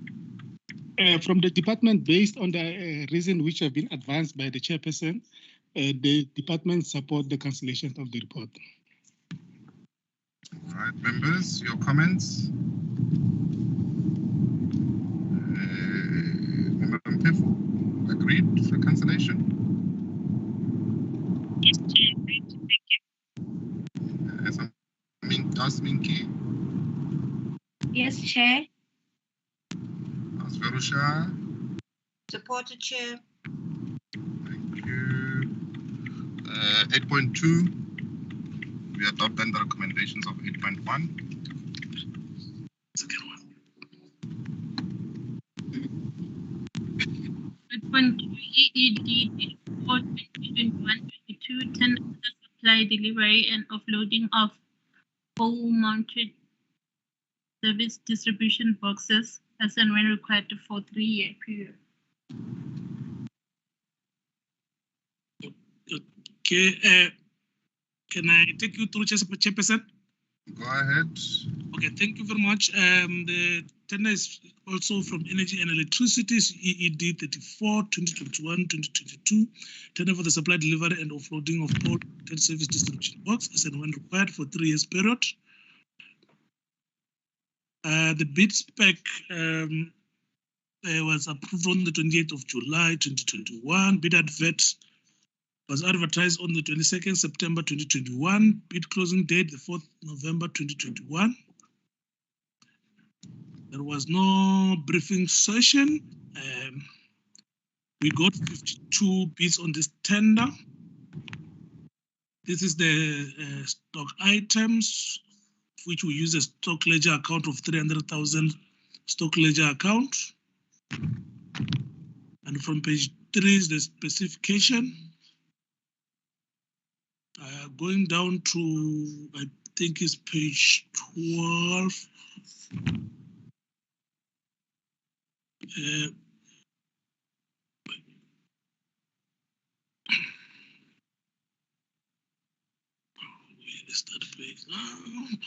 From the department, based on the reason which have been advanced by the chairperson, the department support the cancellation of the report. All right, members, your comments? Member Mpefu, agreed for cancellation? Yes, Chair, agreed. Thank you. Minki? Yes, Chair. Verusha? Supported, Chair. Thank you. 8.2, we adopt then the recommendations of 8.1. Second one. 8.2 EED for 2021-22 tender supply, delivery, and offloading of pole-mounted service distribution boxes as and when required for 3-year period. Okay, can I take you through, Chairperson? Go ahead. Okay, thank you very much. The tender is also from Energy and Electricity, EED 34, 2021-2022, tender for the supply, delivery, and offloading of pole service distribution box as and when required for 3 years period. The bid spec was approved on the 28th of July 2021. Bid advert was advertised on the 22nd September 2021. Bid closing date the 4th November 2021. There was no briefing session. We got 52 bids on this tender. This is the stock items, which we use a stock ledger account of 300,000 stock ledger account. And from page 3 is the specification. Going down to, I think it's page 12.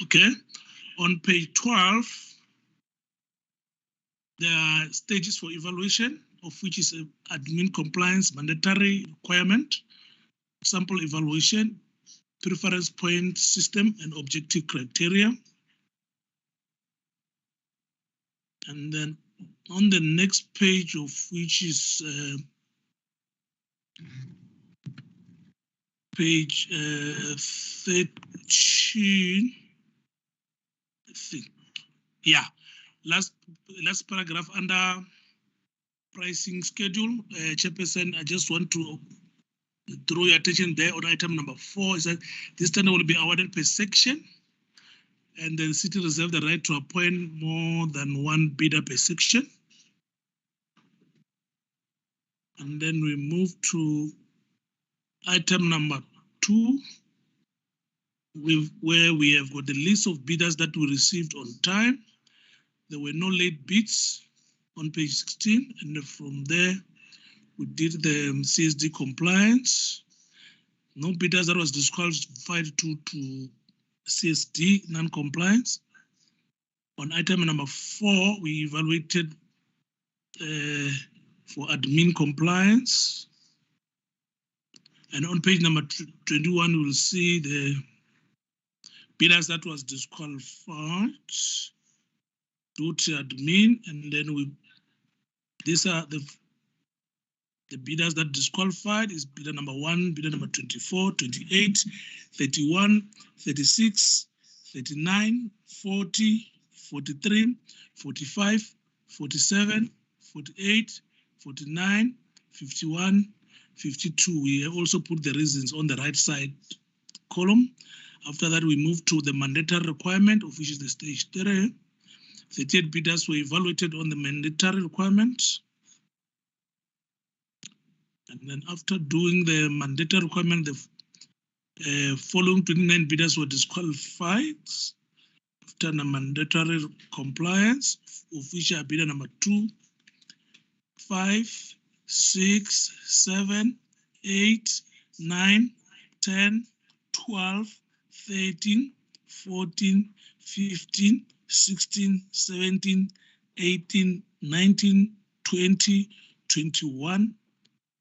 Okay, on page 12, there are stages for evaluation, of which is admin compliance mandatory requirement, sample evaluation, preference point system, and objective criteria. And then on the next page, of which is page 13, I think. Yeah, last paragraph under pricing schedule, Chairperson, I just want to draw your attention there on item number 4 is that this tender will be awarded per section, and the city reserve the right to appoint more than one bidder per section. And then we move to item number 2, where we have got the list of bidders that we received on time. There were no late bids on page 16, and from there, we did the CSD compliance. No bidders that was disqualified to CSD non-compliance. On item number 4, we evaluated for admin compliance. And on page number 21, we will see the bidders that was disqualified due to admin, and then these are the bidders that disqualified is bidder number 1, bidder number 24, 28, 31, 36, 39, 40, 43, 45, 47, 48, 49, 51, 52. We have also put the reasons on the right side column. After that, we move to the mandatory requirement, of which is the stage 3. 38 bidders were evaluated on the mandatory requirement. And then after doing the mandatory requirement, the following 29 bidders were disqualified after the mandatory compliance, of which are bidder number 2, 5, 6, 7, 8, 9, 10, 12, 13, 14, 15, 16, 17, 18, 19, 20, 21,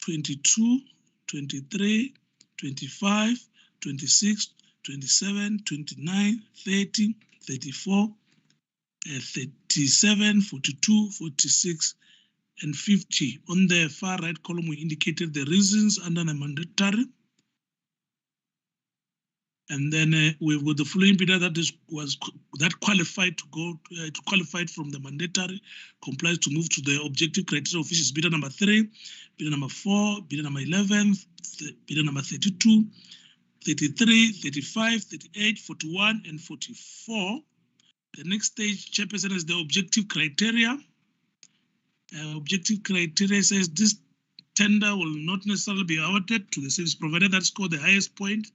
22, 23, 25, 26, 27, 29, 30, 34, 37, 42, 46, and 50. On the far right column, we indicated the reasons under the mandatory. And then we've got the following bidder that qualified to go qualified from the mandatory complies to move to the objective criteria, of which is bidder number 3, bidder number 4, bidder number 11, bidder number 32, 33, 35, 38, 41, and 44. The next stage, Chairperson, is the objective criteria. Objective criteria says this tender will not necessarily be awarded to the service provider that scored the highest point,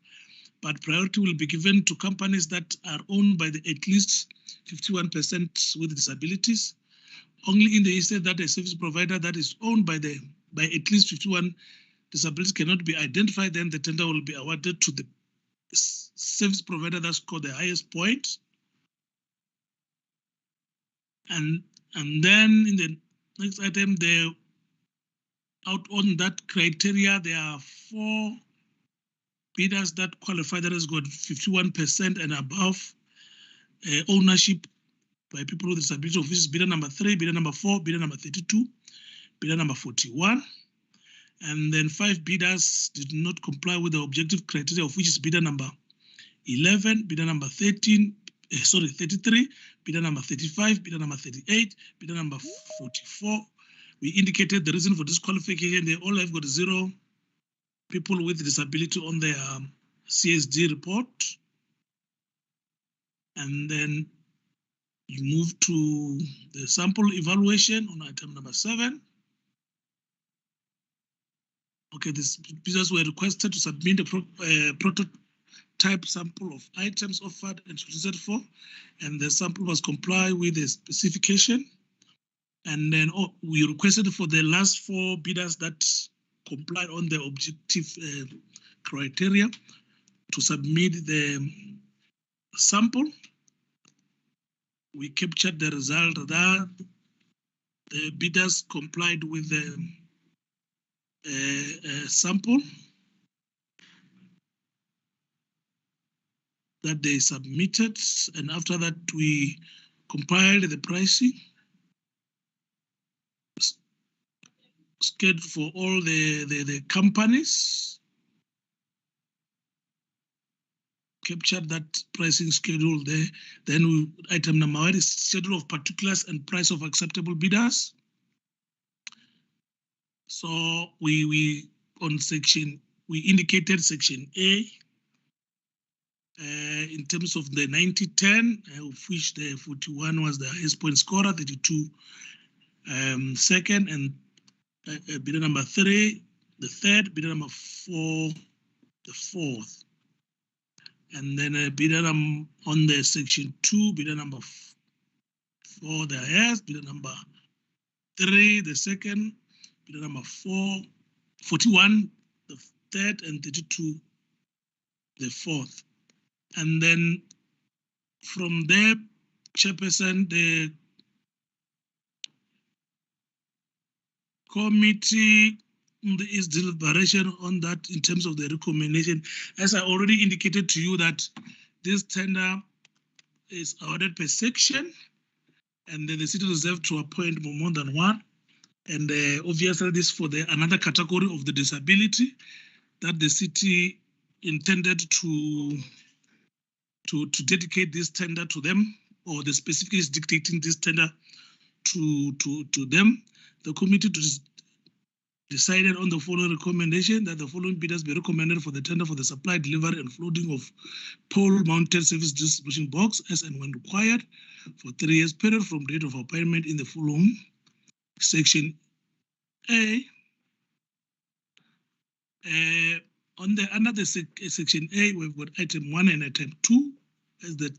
but priority will be given to companies that are owned by at least 51% with disabilities. Only in the instance that a service provider that is owned by at least 51 disabilities cannot be identified, then the tender will be awarded to the service provider that scored the highest point. And then in the next item, out on that criteria, there are 4 bidders that qualify that has got 51% and above ownership by people with disability, of which is bidder number 3, bidder number 4, bidder number 32, bidder number 41. And then 5 bidders did not comply with the objective criteria, of which is bidder number 11, bidder number 33, bidder number 35, bidder number 38, bidder number 44. We indicated the reason for disqualification. They all have got 0 people with disability on their CSD report. And then you move to the sample evaluation on item number 7. Okay, these bidders were requested to submit a prototype sample of items offered and solicited for, and the sample was comply with the specification. And then we requested for the last 4 bidders that complied on the objective criteria to submit the sample. We captured the result that the bidders complied with the sample that they submitted, and after that we compiled the pricing schedule for all the companies, captured that pricing schedule there. Then item number 1 is schedule of particulars and price of acceptable bidders. So we indicated section A in terms of the 90-10, of which the 41 was the highest point scorer, 32 second, and bidder number 3 the 3rd, bidder number 4 the 4th. And then bidder on the section 2, bidder number 4 the highest, bidder number 3 the 2nd, bidder number 41 the 3rd, and 32 the 4th. And then from there, Chairperson, the committee is deliberation on that in terms of the recommendation. As I already indicated to you that this tender is awarded per section, and then the city reserve to appoint more than one. And obviously this for another category of the disability that the city intended to dedicate this tender to them, or the specific is dictating this tender to them. The committee decided on the following recommendation, that the following bidders be recommended for the tender for the supply, delivery, and floating of pole-mounted service distribution box as and when required for 3 years period from date of appointment in the following section A. Under the section A, we've got item 1 and item 2 as that.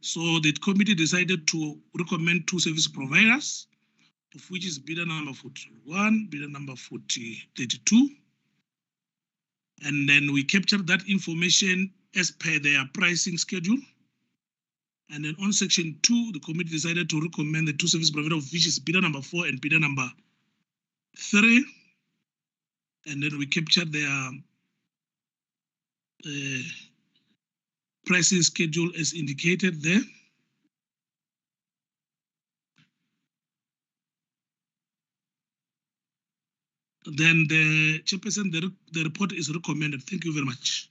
So the committee decided to recommend 2 service providers, of which is bidder number 41, bidder number 32. And then we captured that information as per their pricing schedule. And then on section 2, the committee decided to recommend the 2 service providers, of which is bidder number 4 and bidder number 3. And then we captured their pricing schedule as indicated there. Then the chairperson, the report is recommended. Thank you very much.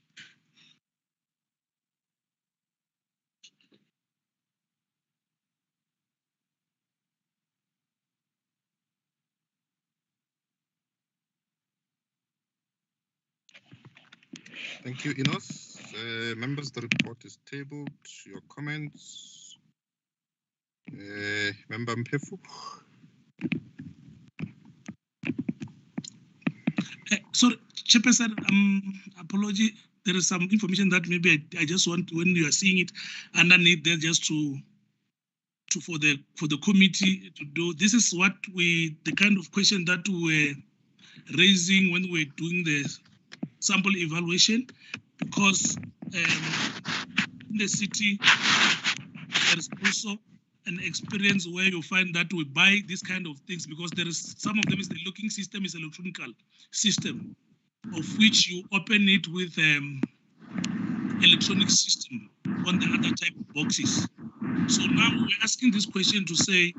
Thank you, Enos. Members, the report is tabled. Your comments? Member Mpefu? Sorry, Chairperson, apology. There is some information that maybe I just want, when you are seeing it underneath there, just for the committee to do. This is what the kind of question that we were raising when we were doing the sample evaluation, because in the city there is also an experience where you find that we buy these kind of things, because there is some of them is the locking system is electronic system, of which you open it with electronic system on the other type of boxes. So now we're asking this question to say,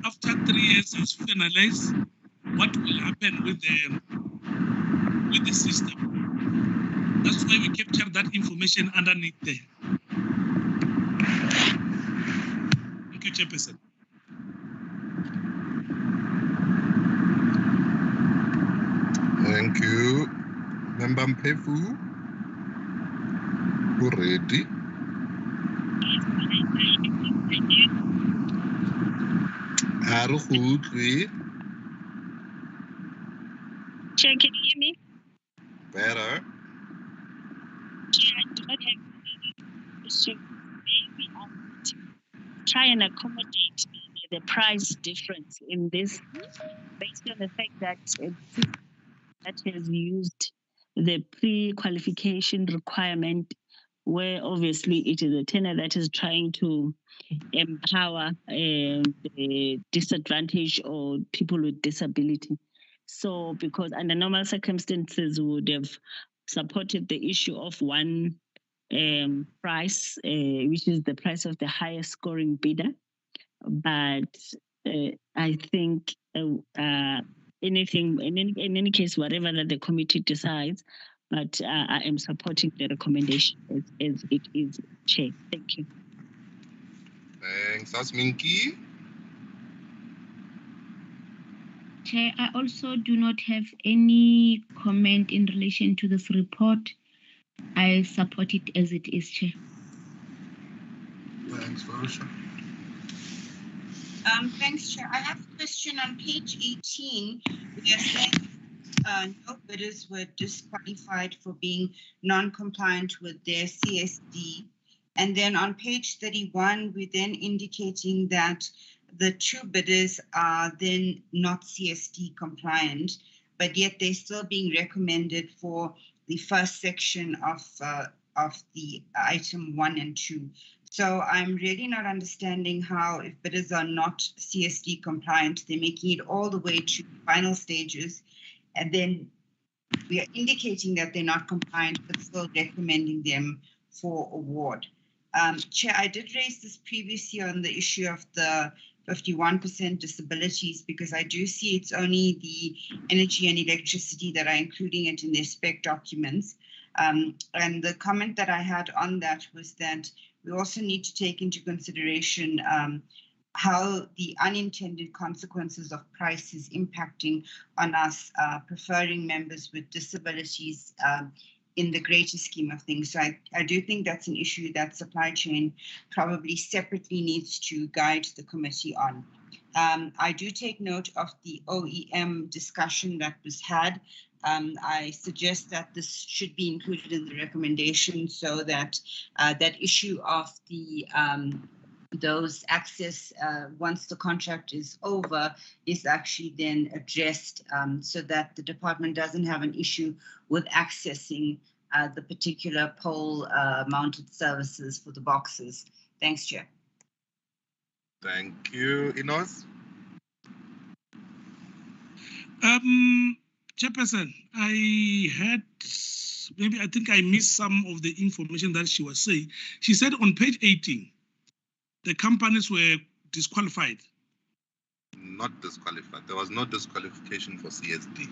after 3 years is finalized, what will happen with the system? That's why we capture that information underneath there. Thank you, Chairperson. Thank you. Member Mpefu, you ready? Chair, can you hear me? Better. Chair, I do not have any question. Maybe I would try and accommodate the price difference in this, based on the fact that that has used the pre-qualification requirement, where obviously it is a tender that is trying to empower the disadvantaged or people with disability. So, because under normal circumstances, we would have supported the issue of one price, which is the price of the highest scoring bidder. But I think anything, in any case, whatever that the committee decides, but I am supporting the recommendation as it is, Chair. Thank you. Thanks. That's Minky. Chair, I also do not have any comment in relation to this report. I support it as it is, Chair. Thanks, Varusha. Thanks, Chair. I have a question on page 18. We are saying no bidders were disqualified for being non-compliant with their CSD. And then on page 31, we're then indicating that the 2 bidders are then not CSD compliant, but yet they're still being recommended for the first section of the item 1 and 2. So I'm really not understanding how, if bidders are not CSD compliant, they're making it all the way to final stages, and then we are indicating that they're not compliant, but still recommending them for award. Chair, I did raise this previously on the issue of the 51% disabilities, because I do see it's only the energy and electricity that are including it in their spec documents. And the comment that I had on that was that we also need to take into consideration how the unintended consequences of price is impacting on us preferring members with disabilities in the greater scheme of things. So I do think that's an issue that supply chain probably separately needs to guide the committee on. I do take note of the OEM discussion that was had. I suggest that this should be included in the recommendation so that that issue of the those access once the contract is over is actually then addressed so that the department doesn't have an issue with accessing the particular pole mounted services for the boxes. Thanks, Chair. Thank you. Inos? Chairperson, I think I missed some of the information that she was saying. She said on page 18, the companies were disqualified. Not disqualified. There was no disqualification for CSD.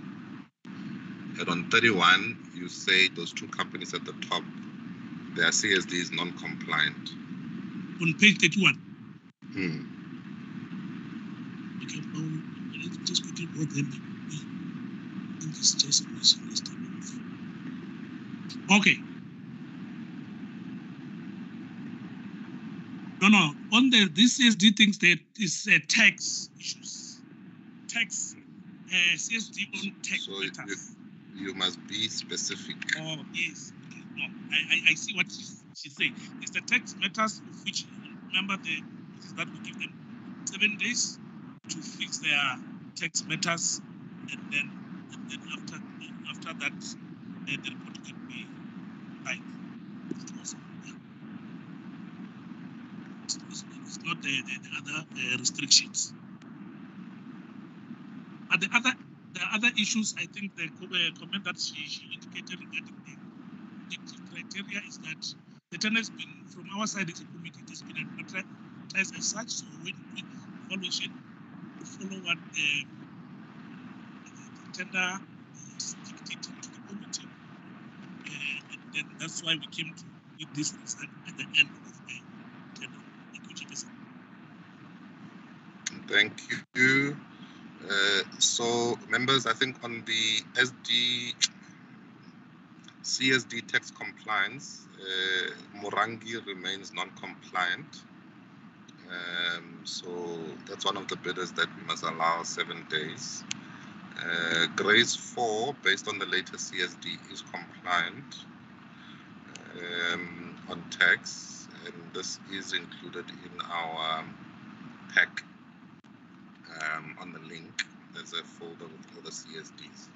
And on 31, you say those two companies at the top, their CSD is non-compliant. On page 31. Okay, let's just quickly go them. I think it's just a misunderstanding. Okay. No. On this CSD things that is tax issues. Tax CSD on tax matters. You must be specific. Oh yes. No, I see what she's saying. It's the tax matters of which, remember, that we give them 7 days to fix their tax matters, and then after that the report can be filed. It's not the other restrictions. But the other issues, I think the comment that she indicated regarding the objective criteria is that the tender has been, from our side as a committee, it has been advertised as such. So when we evaluation, we follow what the tender is dictated to the committee, and then that's why we came to with this result at the end of the tender. Thank you. So, members, I think on the CSD tax compliance, Morangi remains non-compliant. So that's one of the bidders that we must allow 7 days. Grace 4, based on the latest CSD, is compliant on tax, and this is included in our pack. On the link, there's a folder with all the CSDs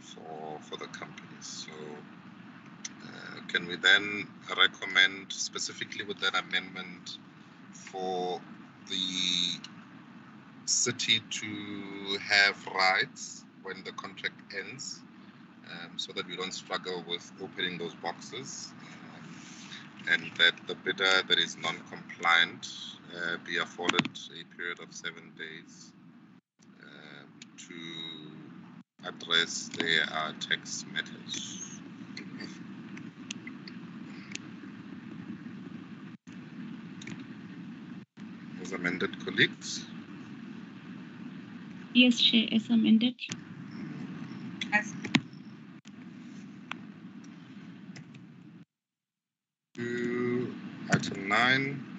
for the companies. So can we then recommend specifically with that amendment for the city to have rights when the contract ends, so that we don't struggle with opening those boxes, and that the bidder that is non-compliant be afforded a period of 7 days to address their tax matters. As amended, colleagues? Yes, Chair, as amended. To item 9.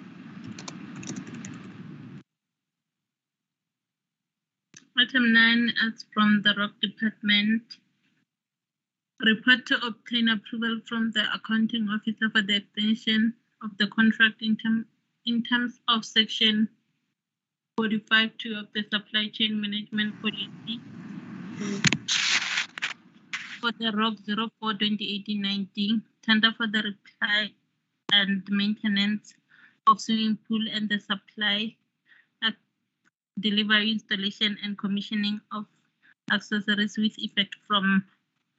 Item 9 is from the Rock Department. Report to obtain approval from the accounting officer for the extension of the contract in terms of section 45.2 of the supply chain management policy for the ROC 04/2018-19 tender for the repair and maintenance of swimming pool and the supply, delivery, installation, and commissioning of accessories with effect from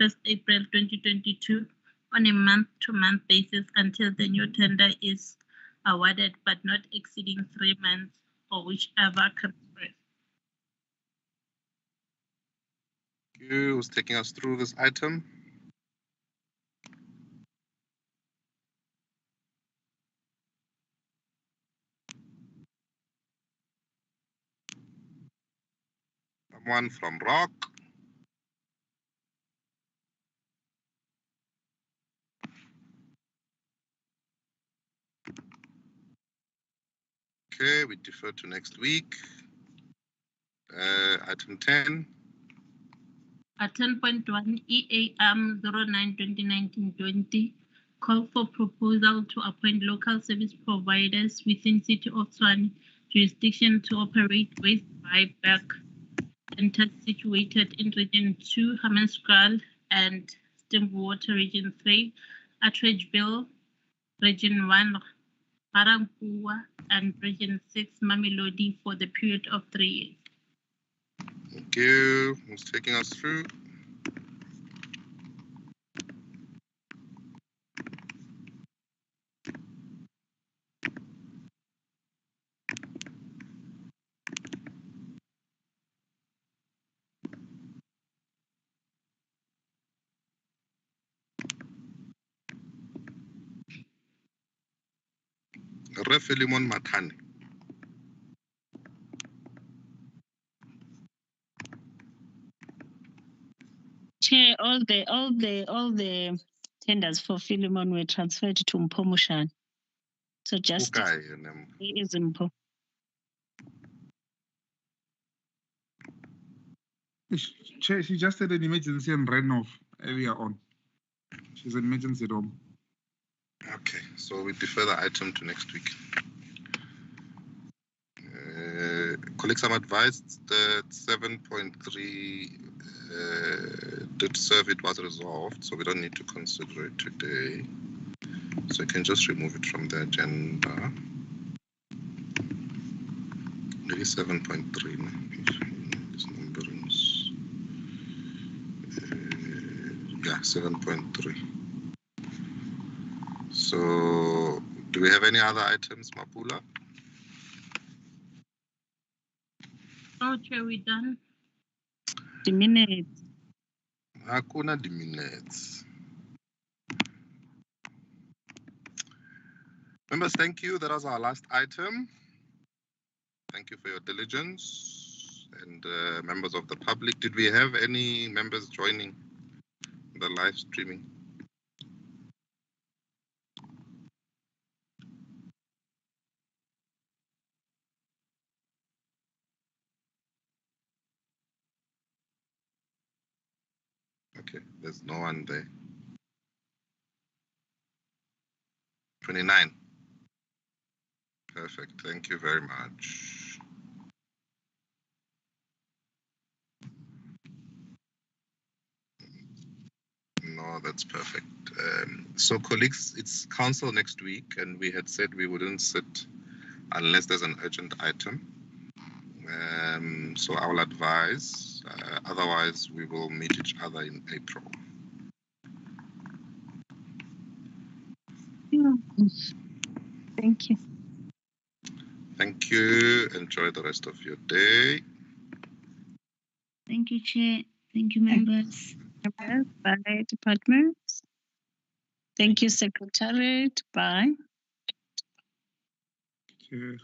1st April 2022 on a month-to-month basis until the new tender is awarded, but not exceeding 3 months or whichever comes first. Thank you. Who's taking us through this item? Someone from Rock. Okay, we defer to next week. Item 10. At 10.1 EAM 09/2019-20, call for proposal to appoint local service providers within City of Tshwane jurisdiction to operate waste buyback centers situated in Region 2, Hammanskraal, and Steamwater Region 3, Atteridgeville, Region 1, Arankua, and Region 6, Mamelodi for the period of 3 years. Thank you. Who's taking us through? Philemon Matane. Chair, all the tenders for Philemon were transferred to Mpomushan. So just he is Mpo. Chair, she just had an emergency and ran off earlier on. She's an emergency room. Okay, so we defer the item to next week. Colleagues, I'm advised that 7.3 did serve, it was resolved, so we don't need to consider it today. So you can just remove it from the agenda. Maybe 7.3, these numberings. Yeah, 7.3. So do we have any other items, Mapula? Oh, Chair, we done? The minutes. Hakuna the minutes. Members, thank you. That was our last item. Thank you for your diligence. And members of the public, did we have any members joining the live streaming? Okay, there's no one there. 29. Perfect, thank you very much. No, that's perfect. So colleagues, it's council next week, and we had said we wouldn't sit unless there's an urgent item. So I will advise, otherwise we will meet each other in April. Thank you. Thank you. Enjoy the rest of your day. Thank you, Chair. Thank you, members. Bye, departments. Thank you, Secretariat. Bye. Chair.